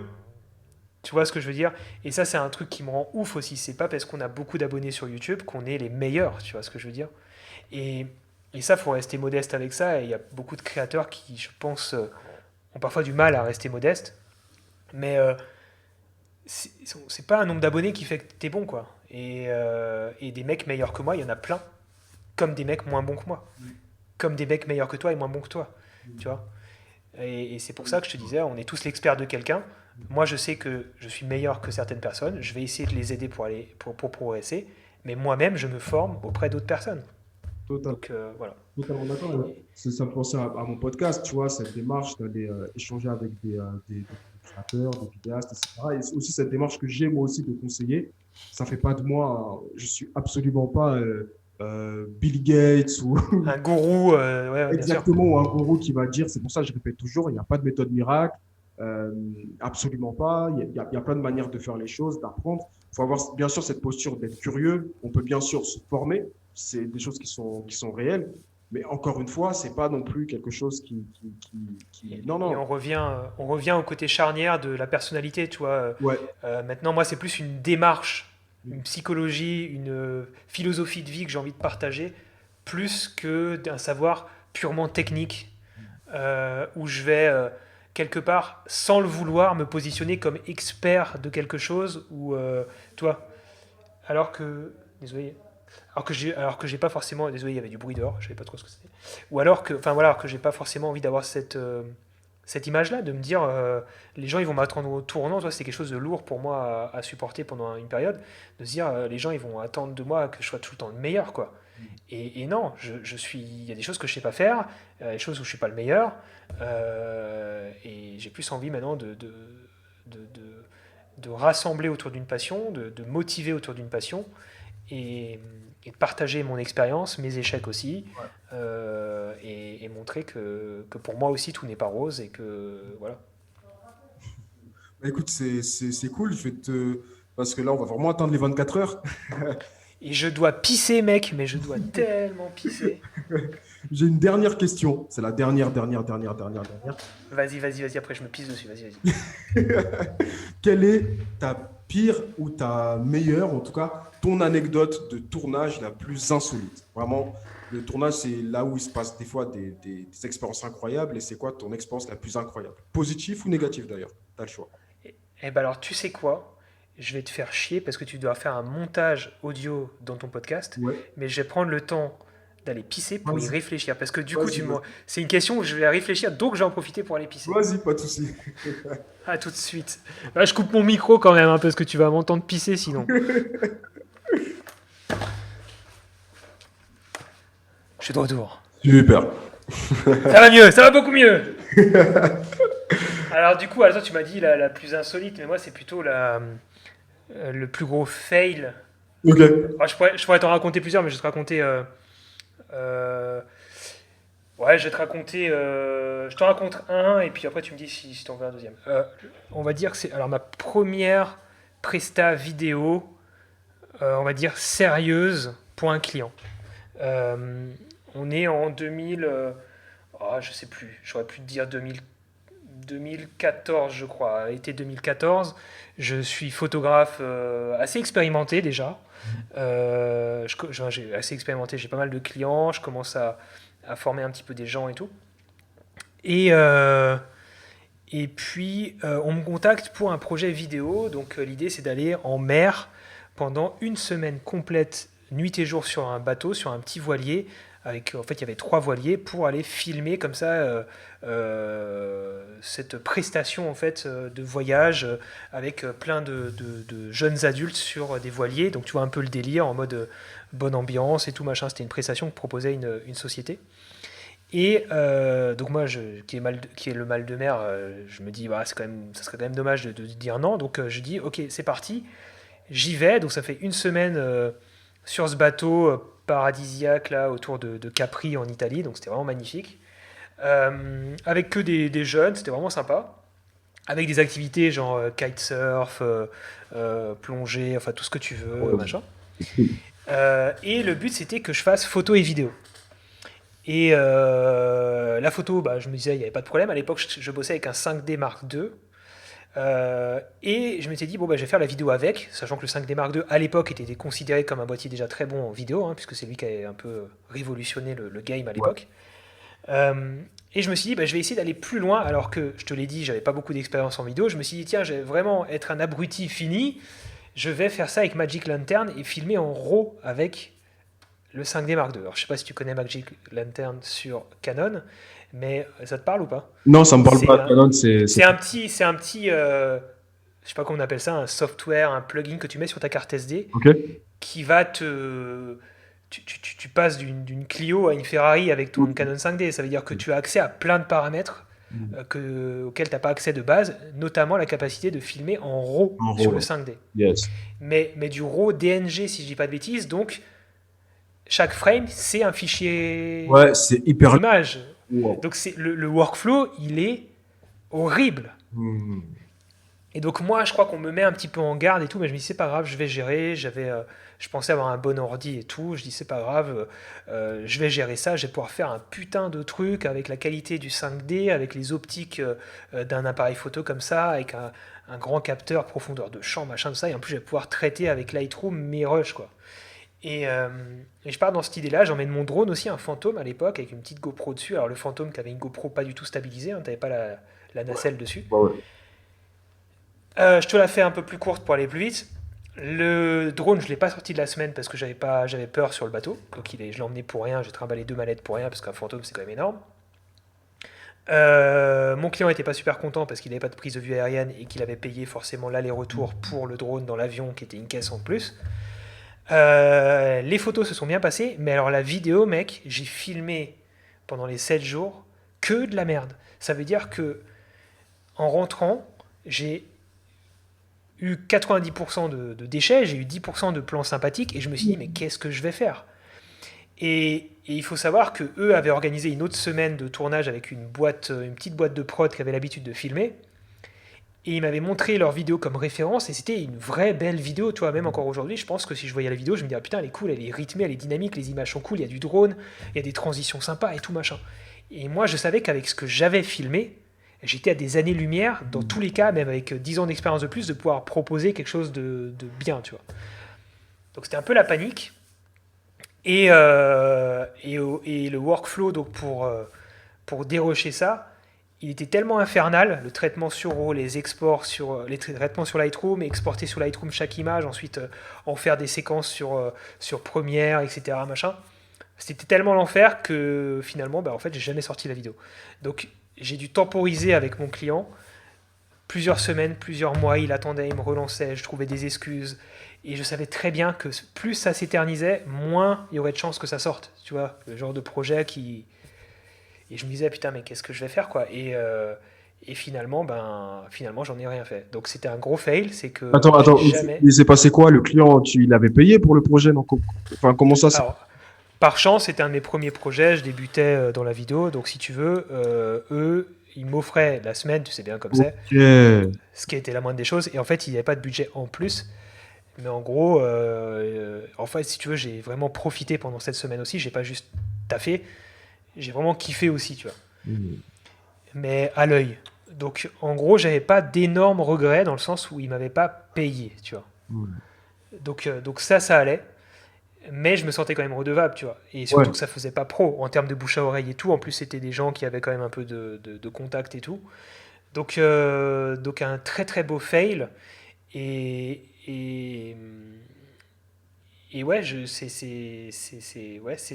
Tu vois ce que je veux dire? Et ça, c'est un truc qui me rend ouf aussi. C'est pas parce qu'on a beaucoup d'abonnés sur YouTube qu'on est les meilleurs. Tu vois ce que je veux dire? Et, et ça, faut rester modeste avec ça. Et il y a beaucoup de créateurs qui, je pense, ont parfois du mal à rester modestes. Mais c'est pas un nombre d'abonnés qui fait que t'es bon, quoi. Et des mecs meilleurs que moi, il y en a plein. Comme des mecs moins bons que moi. Comme des mecs meilleurs que toi et moins bons que toi. Tu vois? Et c'est pour ça que je te disais, on est tous l'expert de quelqu'un. Moi, je sais que je suis meilleur que certaines personnes. Je vais essayer de les aider pour progresser. Mais moi-même, je me forme auprès d'autres personnes. Total. Donc voilà. Totalement d'accord. Ouais. Ça me pensait à mon podcast, tu vois, cette démarche d'aller échanger avec des créateurs, des vidéastes, etc. Et c'est aussi cette démarche que j'ai moi aussi de conseiller. Ça fait pas de moi, je suis absolument pas Bill Gates ou Un gourou, ouais, ouais, bien sûr. exactement ou un gourou qui va dire, c'est pour ça que je répète toujours, il n'y a pas de méthode miracle, euh, absolument pas. Il y a plein de manières de faire les choses, d'apprendre. Il faut avoir bien sûr cette posture d'être curieux. On peut bien sûr se former, c'est des choses qui sont réelles. Mais encore une fois, c'est pas non plus quelque chose Non, Et non. on revient au côté charnière de la personnalité, tu vois. Ouais. Maintenant, moi, c'est plus une démarche, une psychologie, une philosophie de vie que j'ai envie de partager, plus que d'un savoir purement technique, où je vais, quelque part, sans le vouloir, me positionner comme expert de quelque chose, ou, tu vois, alors que, désolé, alors que j'ai pas forcément, désolé, il y avait du bruit dehors, je savais pas trop ce que c'était. Ou alors que, enfin voilà, alors que j'ai pas forcément envie d'avoir cette image-là, de me dire, les gens ils vont m'attendre au tournant, toi c'est quelque chose de lourd pour moi à supporter pendant une période, de se dire, les gens ils vont attendre de moi que je sois tout le temps le meilleur, quoi. Et non, il y a des choses que je sais pas faire, des choses où je suis pas le meilleur, et j'ai plus envie maintenant de, de- de rassembler autour d'une passion, de motiver autour d'une passion, et, et de partager mon expérience, mes échecs aussi, et montrer que pour moi aussi tout n'est pas rose et que voilà. Bah, écoute, c'est cool. Parce que là, on va vraiment atteindre les 24 heures. Et je dois pisser, mec, mais je dois tellement pisser. J'ai une dernière question. C'est la dernière. Vas-y, vas-y, vas-y, après je me pisse dessus, vas-y, vas-y. Quelle est ta pire ou ta meilleure, en tout cas, ton anecdote de tournage la plus insolite? Vraiment, le tournage, c'est là où il se passe des fois des expériences incroyables. Et c'est quoi ton expérience la plus incroyable? Positive ou négative d'ailleurs? Tu as le choix. Et ben alors, tu sais quoi? je vais te faire chier parce que tu dois faire un montage audio dans ton podcast, Ouais, mais je vais prendre le temps d'aller pisser pour y vas-y, réfléchir. Parce que du coup, vas-y, vas-y. c'est une question où je vais réfléchir, donc je vais en profiter pour aller pisser. Vas-y, pas de souci. À tout de suite. Bah, je coupe mon micro quand même, hein, parce que tu vas m'entendre pisser sinon. Je suis de retour. Super. Ça va mieux, ça va beaucoup mieux. Alors du coup, toi tu m'as dit la plus insolite, mais moi c'est plutôt le plus gros fail. Ok. Alors, je pourrais t'en raconter plusieurs, mais je vais te raconter... ouais, je vais te raconter... je t'en raconte un, et puis après tu me dis si t'en veux un deuxième. On va dire que c'est... Alors ma première presta vidéo, on va dire sérieuse, pour un client. Euh, on est en 2000... je sais plus, j'aurais pu te dire 2014, je crois, été 2014. Je suis photographe assez expérimenté déjà. J'ai assez expérimenté, j'ai pas mal de clients, je commence à former un petit peu des gens et tout. Et, euh, et puis, on me contacte pour un projet vidéo. Donc, l'idée, c'est d'aller en mer pendant une semaine complète, nuit et jour, sur un bateau, sur un petit voilier. En fait, il y avait 3 voiliers pour aller filmer comme ça cette prestation en fait de voyage avec plein de jeunes adultes sur des voiliers. Donc, tu vois un peu le délire en mode bonne ambiance et tout machin. C'était une prestation que proposait une société. Et donc moi, qui est le mal de mer, je me dis, bah, ça serait quand même dommage de dire non. Donc je dis, ok, c'est parti, j'y vais. Donc ça fait une semaine sur ce bateau paradisiaque là autour de Capri en Italie. Donc c'était vraiment magnifique. Avec que des jeunes, c'était vraiment sympa. Avec des activités genre kitesurf, plongée, enfin tout ce que tu veux, Ouais, machin. c'est cool. Et le but c'était que je fasse photo et vidéo. Et la photo, bah, je me disais, il n'y avait pas de problème. À l'époque, je bossais avec un 5D Mark II. Et je m'étais dit, bon, bah, je vais faire la vidéo avec, sachant que le 5D Mark II, à l'époque, était considéré comme un boîtier déjà très bon en vidéo, hein, puisque c'est lui qui a un peu révolutionné le game à Ouais. l'époque. Euh, et je me suis dit, bah, je vais essayer d'aller plus loin, alors que, je te l'ai dit, j'avais pas beaucoup d'expérience en vidéo. Je me suis dit, tiens, je vais vraiment être un abruti fini. Je vais faire ça avec Magic Lantern et filmer en RAW avec le 5D Mark II. Alors, je sais pas si tu connais Magic Lantern sur Canon, mais ça te parle ou pas? Non, ça me parle C'est pas. un, Canon, c'est un petit, je sais pas comment on appelle ça, un software, un plugin que tu mets sur ta carte SD Ok. qui va te, tu passes d'une Clio à une Ferrari avec ton Canon 5D. Ça veut dire que tu as accès à plein de paramètres auxquels tu n'as pas accès de base, notamment la capacité de filmer en RAW En sur le gros, 5D. yes. Mais du RAW DNG, si je dis pas de bêtises, donc chaque frame, c'est un fichier Ouais, c'est hyper. d'image. Wow. Donc le workflow, il est horrible. Hmm. Et donc moi, je crois qu'on me met un petit peu en garde et tout, mais je me dis c'est pas grave, je vais gérer. Je pensais avoir un bon ordi et tout. Je dis c'est pas grave, je vais gérer ça. Je vais pouvoir faire un putain de truc avec la qualité du 5D, avec les optiques d'un appareil photo comme ça, avec un grand capteur, profondeur de champ, machin de ça. Et en plus, je vais pouvoir traiter avec Lightroom mes rushs quoi. Et je pars dans cette idée-là. J'emmène mon drone aussi, un fantôme à l'époque, avec une petite GoPro dessus. Alors le fantôme qui avait une GoPro pas du tout stabilisée, hein, t'avais pas la nacelle dessus. Ouais, ouais. Je te la fais un peu plus courte pour aller plus vite. Le drone, je ne l'ai pas sorti de la semaine parce que j'avais peur sur le bateau. Donc je l'ai emmené pour rien, j'ai trimballé 2 mallettes pour rien parce qu'un fantôme c'est quand même énorme. Mon client n'était pas super content parce qu'il n'avait pas de prise de vue aérienne et qu'il avait payé forcément l'aller-retour pour le drone dans l'avion qui était une caisse en plus. Les photos se sont bien passées, mais alors la vidéo, mec, j'ai filmé pendant les 7 jours que de la merde. Ça veut dire que en rentrant, j'ai eu 90% de déchets, j'ai eu 10% de plans sympathiques et je me suis dit mais qu'est-ce que je vais faire? Et il faut savoir que eux avaient organisé une autre semaine de tournage avec une petite boîte de prod qui avait l'habitude de filmer et ils m'avaient montré leur vidéo comme référence et c'était une vraie belle vidéo, tu vois, même encore aujourd'hui, je pense que si je voyais la vidéo, je me dirais putain, elle est cool, elle est rythmée, elle est dynamique, les images sont cool, il y a du drone, il y a des transitions sympas et tout machin. Et moi, je savais qu'avec ce que j'avais filmé, j'étais à des années-lumière, dans tous les cas, même avec 10 ans d'expérience de plus, de pouvoir proposer quelque chose de bien, tu vois. Donc c'était un peu la panique. Et le workflow, donc pour dérocher ça, il était tellement infernal, le traitement sur RAW, les exports sur les traitements sur Lightroom, exporter sur Lightroom chaque image, ensuite en faire des séquences sur Premiere, etc. Machin. C'était tellement l'enfer que finalement, en fait, j'ai jamais sorti la vidéo. Donc, j'ai dû temporiser avec mon client plusieurs semaines, plusieurs mois. Il attendait, il me relançait, je trouvais des excuses. Et je savais très bien que plus ça s'éternisait, moins il y aurait de chances que ça sorte. Tu vois, le genre de projet qui... Et je me disais, putain, mais qu'est-ce que je vais faire, quoi. Et finalement, j'en ai rien fait. Donc, c'était un gros fail. C'est que Attends, j'ai jamais... il s'est passé quoi? Le client, il avait payé pour le projet? Donc, enfin, comment ça? Alors, par chance, c'était un de mes premiers projets. Je débutais dans la vidéo. Donc, si tu veux, eux, ils m'offraient la semaine, tu sais bien comme c'est, Ok. Ouais, ce qui était la moindre des choses. Et en fait, il n'y avait pas de budget en plus. Mais en gros, en fait, si tu veux, j'ai vraiment profité pendant cette semaine aussi. J'ai pas juste taffé. J'ai vraiment kiffé aussi, tu vois. Mais à l'œil. Donc, en gros, j'avais pas d'énormes regrets dans le sens où ils m'avaient pas payé, tu vois. Donc ça allait. Mais je me sentais quand même redevable, tu vois. Et surtout que ça faisait pas pro en termes de bouche à oreille et tout. En plus, c'était des gens qui avaient quand même un peu de contact et tout. Donc un très très beau fail. Et, et, et ouais, je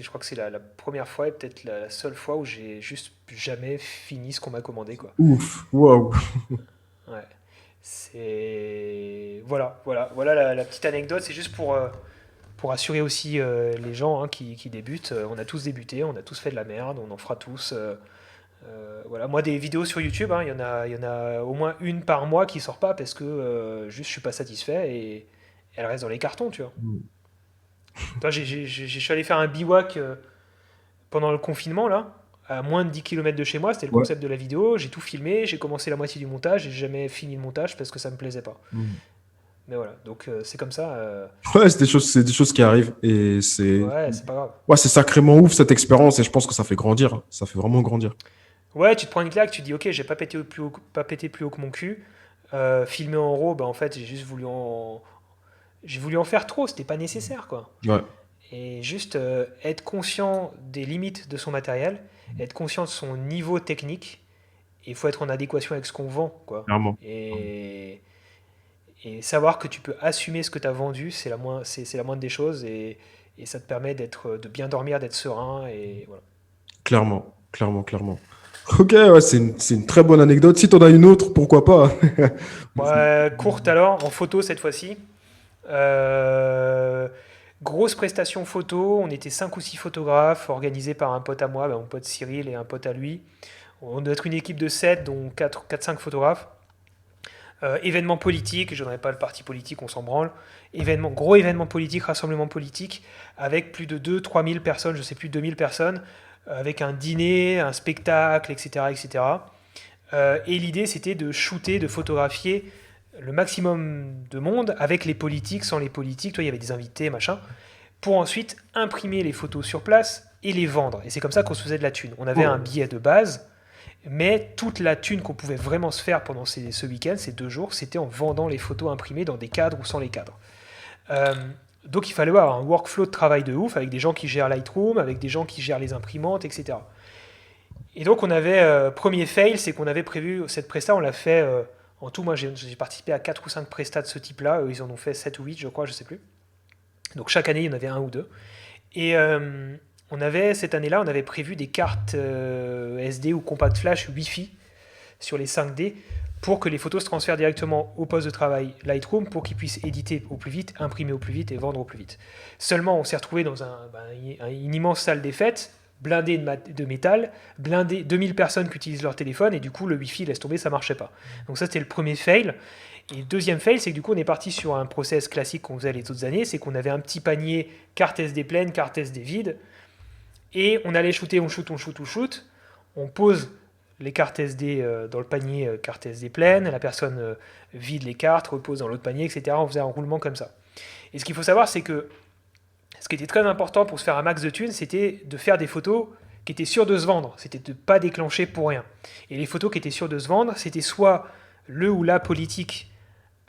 crois que c'est la première fois et peut-être la seule fois où j'ai juste jamais fini ce qu'on m'a commandé, quoi. ouf, waouh. Ouais. Voilà la petite anecdote. C'est juste pour assurer aussi les gens qui débutent. On a tous débuté, on a tous fait de la merde, on en fera tous. Voilà. Moi, des vidéos sur YouTube, il y en a au moins une par mois qui sort pas parce que juste je suis pas satisfait et elle reste dans les cartons, tu vois. Toi, je suis allé faire un bivouac pendant le confinement, là, à moins de 10 km de chez moi. C'était le Ouais. concept de la vidéo. J'ai tout filmé, j'ai commencé la moitié du montage, j'ai jamais fini le montage parce que ça me plaisait pas. Mais voilà, donc c'est comme ça. Ouais, c'est des choses qui arrivent et Ouais, c'est pas grave. ouais, c'est sacrément ouf cette expérience et je pense que ça fait grandir. Ça fait vraiment grandir. Ouais, tu te prends une claque, tu te dis ok, j'ai pas pété plus haut que mon cul. Filmer en RAW, en fait, j'ai voulu en faire trop, c'était pas nécessaire, quoi. Ouais, Et juste être conscient des limites de son matériel, être conscient de son niveau technique, et il faut être en adéquation avec ce qu'on vend, quoi. clairement. Et savoir que tu peux assumer ce que tu as vendu, c'est la moindre des choses, et ça te permet de bien dormir, d'être serein, et voilà. Clairement, clairement, clairement. Ok, ouais, c'est une très bonne anecdote. Si t'en as une autre, pourquoi pas? Ouais, courte alors, en photo cette fois-ci. Euh, Grosse prestation photo, on était 5 ou 6 photographes organisés par un pote à moi, mon pote Cyril et un pote à lui. On doit être une équipe de 7, dont 4-5 photographes. Événement politique, je ne donnerai pas le parti politique, on s'en branle. Gros événement politique, rassemblement politique, avec plus de 2-3 000 personnes, je ne sais plus, 2 000 personnes, avec un dîner, un spectacle, etc. etc. Et l'idée, c'était de shooter, de photographier le maximum de monde avec les politiques, sans les politiques. Toi, il y avait des invités, machin, pour ensuite imprimer les photos sur place et les vendre. Et c'est comme ça qu'on se faisait de la thune. On avait un billet de base, mais toute la thune qu'on pouvait vraiment se faire pendant ce week-end, ces 2 jours, c'était en vendant les photos imprimées dans des cadres ou sans les cadres. Euh, donc il fallait avoir un workflow de travail de ouf, avec des gens qui gèrent Lightroom, avec des gens qui gèrent les imprimantes, etc. Et donc on avait, premier fail, c'est qu'on avait prévu cette presta, on l'a fait, en tout, moi j'ai participé à 4 ou 5 prestats de ce type-là, eux ils en ont fait 7 ou 8 je crois, je sais plus. Donc chaque année il y en avait un ou deux. Et cette année-là, on avait prévu des cartes SD ou compact flash Wi-Fi sur les 5D pour que les photos se transfèrent directement au poste de travail Lightroom pour qu'ils puissent éditer au plus vite, imprimer au plus vite et vendre au plus vite. Seulement, on s'est retrouvé dans une immense salle des fêtes, blindée de métal, blindée 2000 personnes qui utilisent leur téléphone et du coup, le Wi-Fi, laisse tomber, ça marchait pas. Donc ça, c'était le premier fail. Et le deuxième fail, c'est que du coup, on est parti sur un process classique qu'on faisait les autres années, c'est qu'on avait un petit panier carte SD pleine, carte SD vide, et on allait shooter, on shoot, on pose les cartes SD dans le panier carte SD pleine, la personne vide les cartes, repose dans l'autre panier, etc. On faisait un roulement comme ça. Et ce qu'il faut savoir, c'est que ce qui était très important pour se faire un max de thunes, c'était de faire des photos qui étaient sûres de se vendre, c'était de ne pas déclencher pour rien. Et les photos qui étaient sûres de se vendre, c'était soit le ou la politique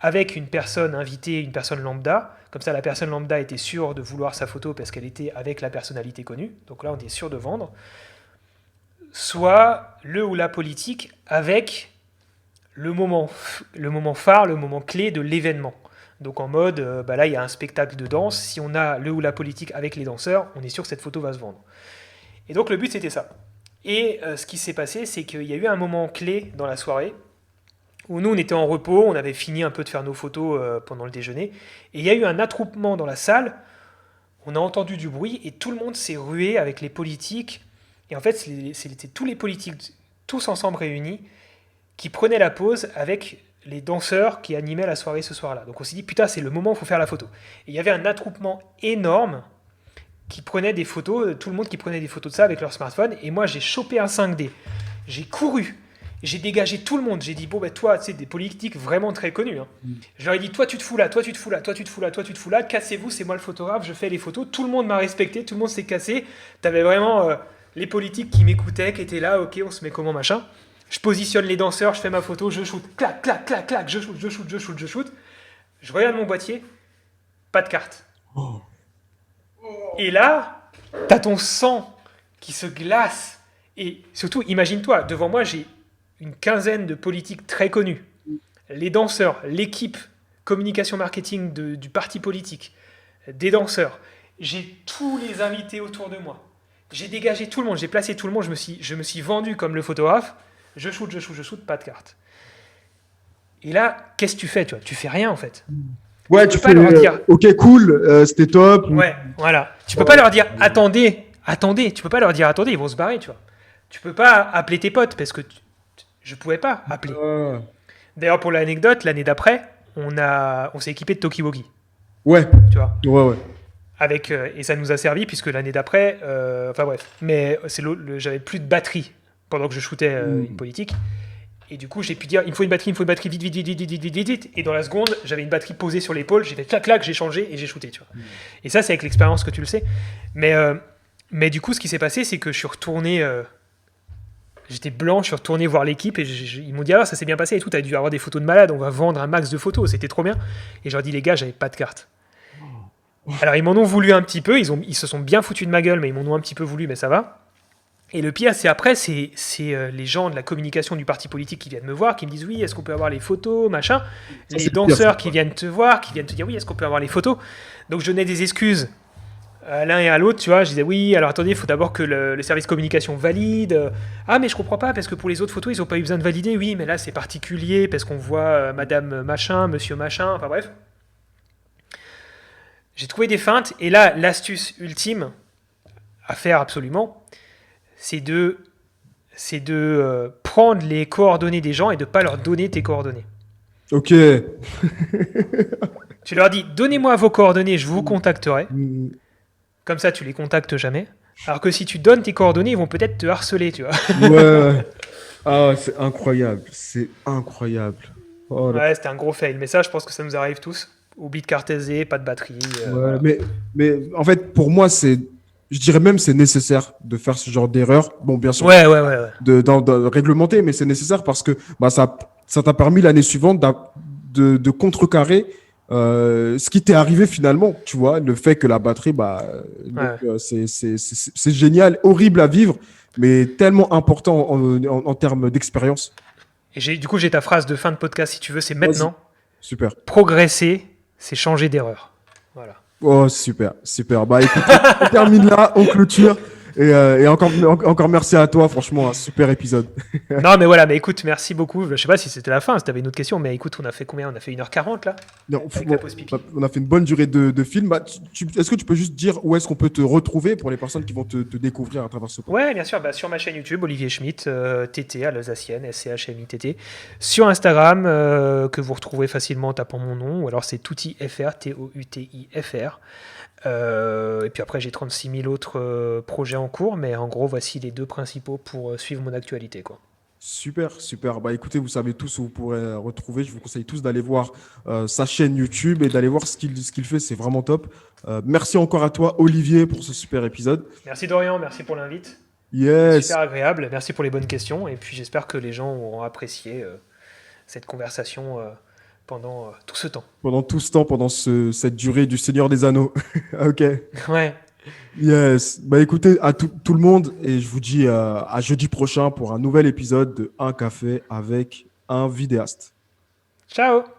avec une personne invitée, une personne lambda. Comme ça, la personne lambda était sûre de vouloir sa photo parce qu'elle était avec la personnalité connue. Donc là, on est sûr de vendre. Soit le ou la politique avec le moment phare, le moment clé de l'événement. Donc en mode, là il y a un spectacle de danse, si on a le ou la politique avec les danseurs, on est sûr que cette photo va se vendre. Et donc le but c'était ça. Et ce qui s'est passé, c'est qu'il y a eu un moment clé dans la soirée, où nous on était en repos, on avait fini un peu de faire nos photos pendant le déjeuner, et il y a eu un attroupement dans la salle, on a entendu du bruit, et tout le monde s'est rué avec les politiques, et en fait c'était tous les politiques, tous ensemble réunis, qui prenaient la pause avec les danseurs qui animaient la soirée ce soir-là. Donc on s'est dit, putain, c'est le moment où il faut faire la photo. Et il y avait un attroupement énorme qui prenait des photos, tout le monde qui prenait des photos de ça avec leur smartphone, et moi j'ai chopé un 5D. J'ai couru, j'ai dégagé tout le monde, j'ai dit, bon ben toi, tu sais, des politiques vraiment très connus, hein. Je leur ai dit, toi tu te fous là, toi tu te fous là, toi tu te fous là, toi tu te fous là, cassez-vous, c'est moi le photographe, je fais les photos, tout le monde m'a respecté, tout le monde s'est cassé, t'avais vraiment les politiques qui m'écoutaient, qui étaient là, ok, on se met comment, machin. Je positionne les danseurs, je fais ma photo, je shoot, clac, clac, clac, clac, je shoot. Je regarde mon boîtier, pas de carte. Oh. Et là, t'as ton sang qui se glace. Et surtout, imagine-toi, devant moi, j'ai une quinzaine de politiques très connus. Les danseurs, l'équipe communication marketing du parti politique, des danseurs. J'ai tous les invités autour de moi. J'ai dégagé tout le monde, j'ai placé tout le monde, je me suis vendu comme le photographe. Je shoot, pas de carte. Et là, qu'est-ce que tu fais, tu vois ? Tu fais rien en fait. Ouais, tu fais leur dire, ok, cool, c'était top. Ouais, voilà. Tu peux pas leur dire attendez. Tu peux pas leur dire attendez, ils vont se barrer, tu vois. Tu peux pas appeler tes potes parce que je pouvais pas appeler. D'ailleurs, pour l'anecdote, l'année d'après, on s'est équipé de Talkie-Walkie. Ouais. Tu vois. Ouais. Avec et ça nous a servi puisque l'année d'après, enfin bref, mais j'avais plus de batterie pendant que je shootais une politique. Et du coup, j'ai pu dire, il me faut une batterie, vite. Et dans la seconde, j'avais une batterie posée sur l'épaule, j'ai fait clac, j'ai changé et j'ai shooté, tu vois. Et ça, c'est avec l'expérience que tu le sais. Mais du coup, ce qui s'est passé, c'est que je suis retourné, j'étais blanc, je suis retourné voir l'équipe et ils m'ont dit, alors ça s'est bien passé et tout, t'as dû avoir des photos de malade, on va vendre un max de photos, c'était trop bien. Et je leur dis, les gars, j'avais pas de carte. Alors, ils m'en ont voulu un petit peu, ils se sont bien foutus de ma gueule, mais ils m'en ont un petit peu voulu, mais ça va. Et le pire, c'est après, c'est les gens de la communication du parti politique qui viennent me voir, qui me disent oui, est-ce qu'on peut avoir les photos, machin. Les danseurs qui viennent te voir, qui viennent te dire oui, est-ce qu'on peut avoir les photos. Donc je donnais des excuses à l'un et à l'autre, tu vois. Je disais oui, alors attendez, il faut d'abord que le service communication valide. Ah, mais je comprends pas, parce que pour les autres photos, ils n'ont pas eu besoin de valider. Oui, mais là, c'est particulier, parce qu'on voit madame machin, monsieur machin, enfin bref. J'ai trouvé des feintes, et là, l'astuce ultime à faire absolument, c'est de prendre les coordonnées des gens et de ne pas leur donner tes coordonnées. Ok. Tu leur dis, donnez-moi vos coordonnées, je vous contacterai. Comme ça, tu les contactes jamais. Alors que si tu donnes tes coordonnées, ils vont peut-être te harceler, tu vois. Ouais. Ah, c'est incroyable. Oh, ouais, c'était un gros fail. Mais ça, je pense que ça nous arrive tous. Oubli de carte SD, pas de batterie. Ouais, voilà. mais en fait, pour moi, je dirais même c'est nécessaire de faire ce genre d'erreur. Bon, bien sûr, Ouais. de réglementer, mais c'est nécessaire parce que ça t'a permis l'année suivante de contrecarrer ce qui t'est arrivé finalement. Tu vois, le fait que la batterie, c'est génial, horrible à vivre, mais tellement important en termes d'expérience. Et du coup, j'ai ta phrase de fin de podcast, si tu veux, c'est maintenant. Super. Progresser, c'est changer d'erreur. Voilà. Oh, super. Bah, écoute, on termine là, on clôture. Et encore merci à toi, franchement, un super épisode. Non, mais voilà, mais écoute, merci beaucoup. Je sais pas si c'était la fin, si tu avais une autre question, mais écoute, on a fait combien ? On a fait 1h40 là ? Non, on a fait une bonne durée de film. Bah, est-ce que tu peux juste dire où est-ce qu'on peut te retrouver pour les personnes qui vont te découvrir à travers ce podcast ? Ouais, bien sûr, sur ma chaîne YouTube, Olivier Schmitt, TT à l'Alsacienne, SCHMITT. Sur Instagram, que vous retrouvez facilement en tapant mon nom, ou alors c'est ToutifR, TOUTIFR. Et puis après, j'ai 36 000 autres projets en cours, mais en gros, voici les deux principaux pour suivre mon actualité, quoi. Super. Bah écoutez, vous savez tous où vous pourrez retrouver. Je vous conseille tous d'aller voir sa chaîne YouTube et d'aller voir ce qu'il fait. C'est vraiment top. Merci encore à toi, Olivier, pour ce super épisode. Merci Dorian, merci pour l'invite. Yes. Super agréable. Merci pour les bonnes questions. Et puis j'espère que les gens auront apprécié cette conversation pendant tout ce temps. Pendant tout ce temps, pendant cette durée du Seigneur des Anneaux. Ok. Ouais. Yes. Bah écoutez, à tout le monde, et je vous dis à jeudi prochain pour un nouvel épisode de Un café avec un vidéaste. Ciao!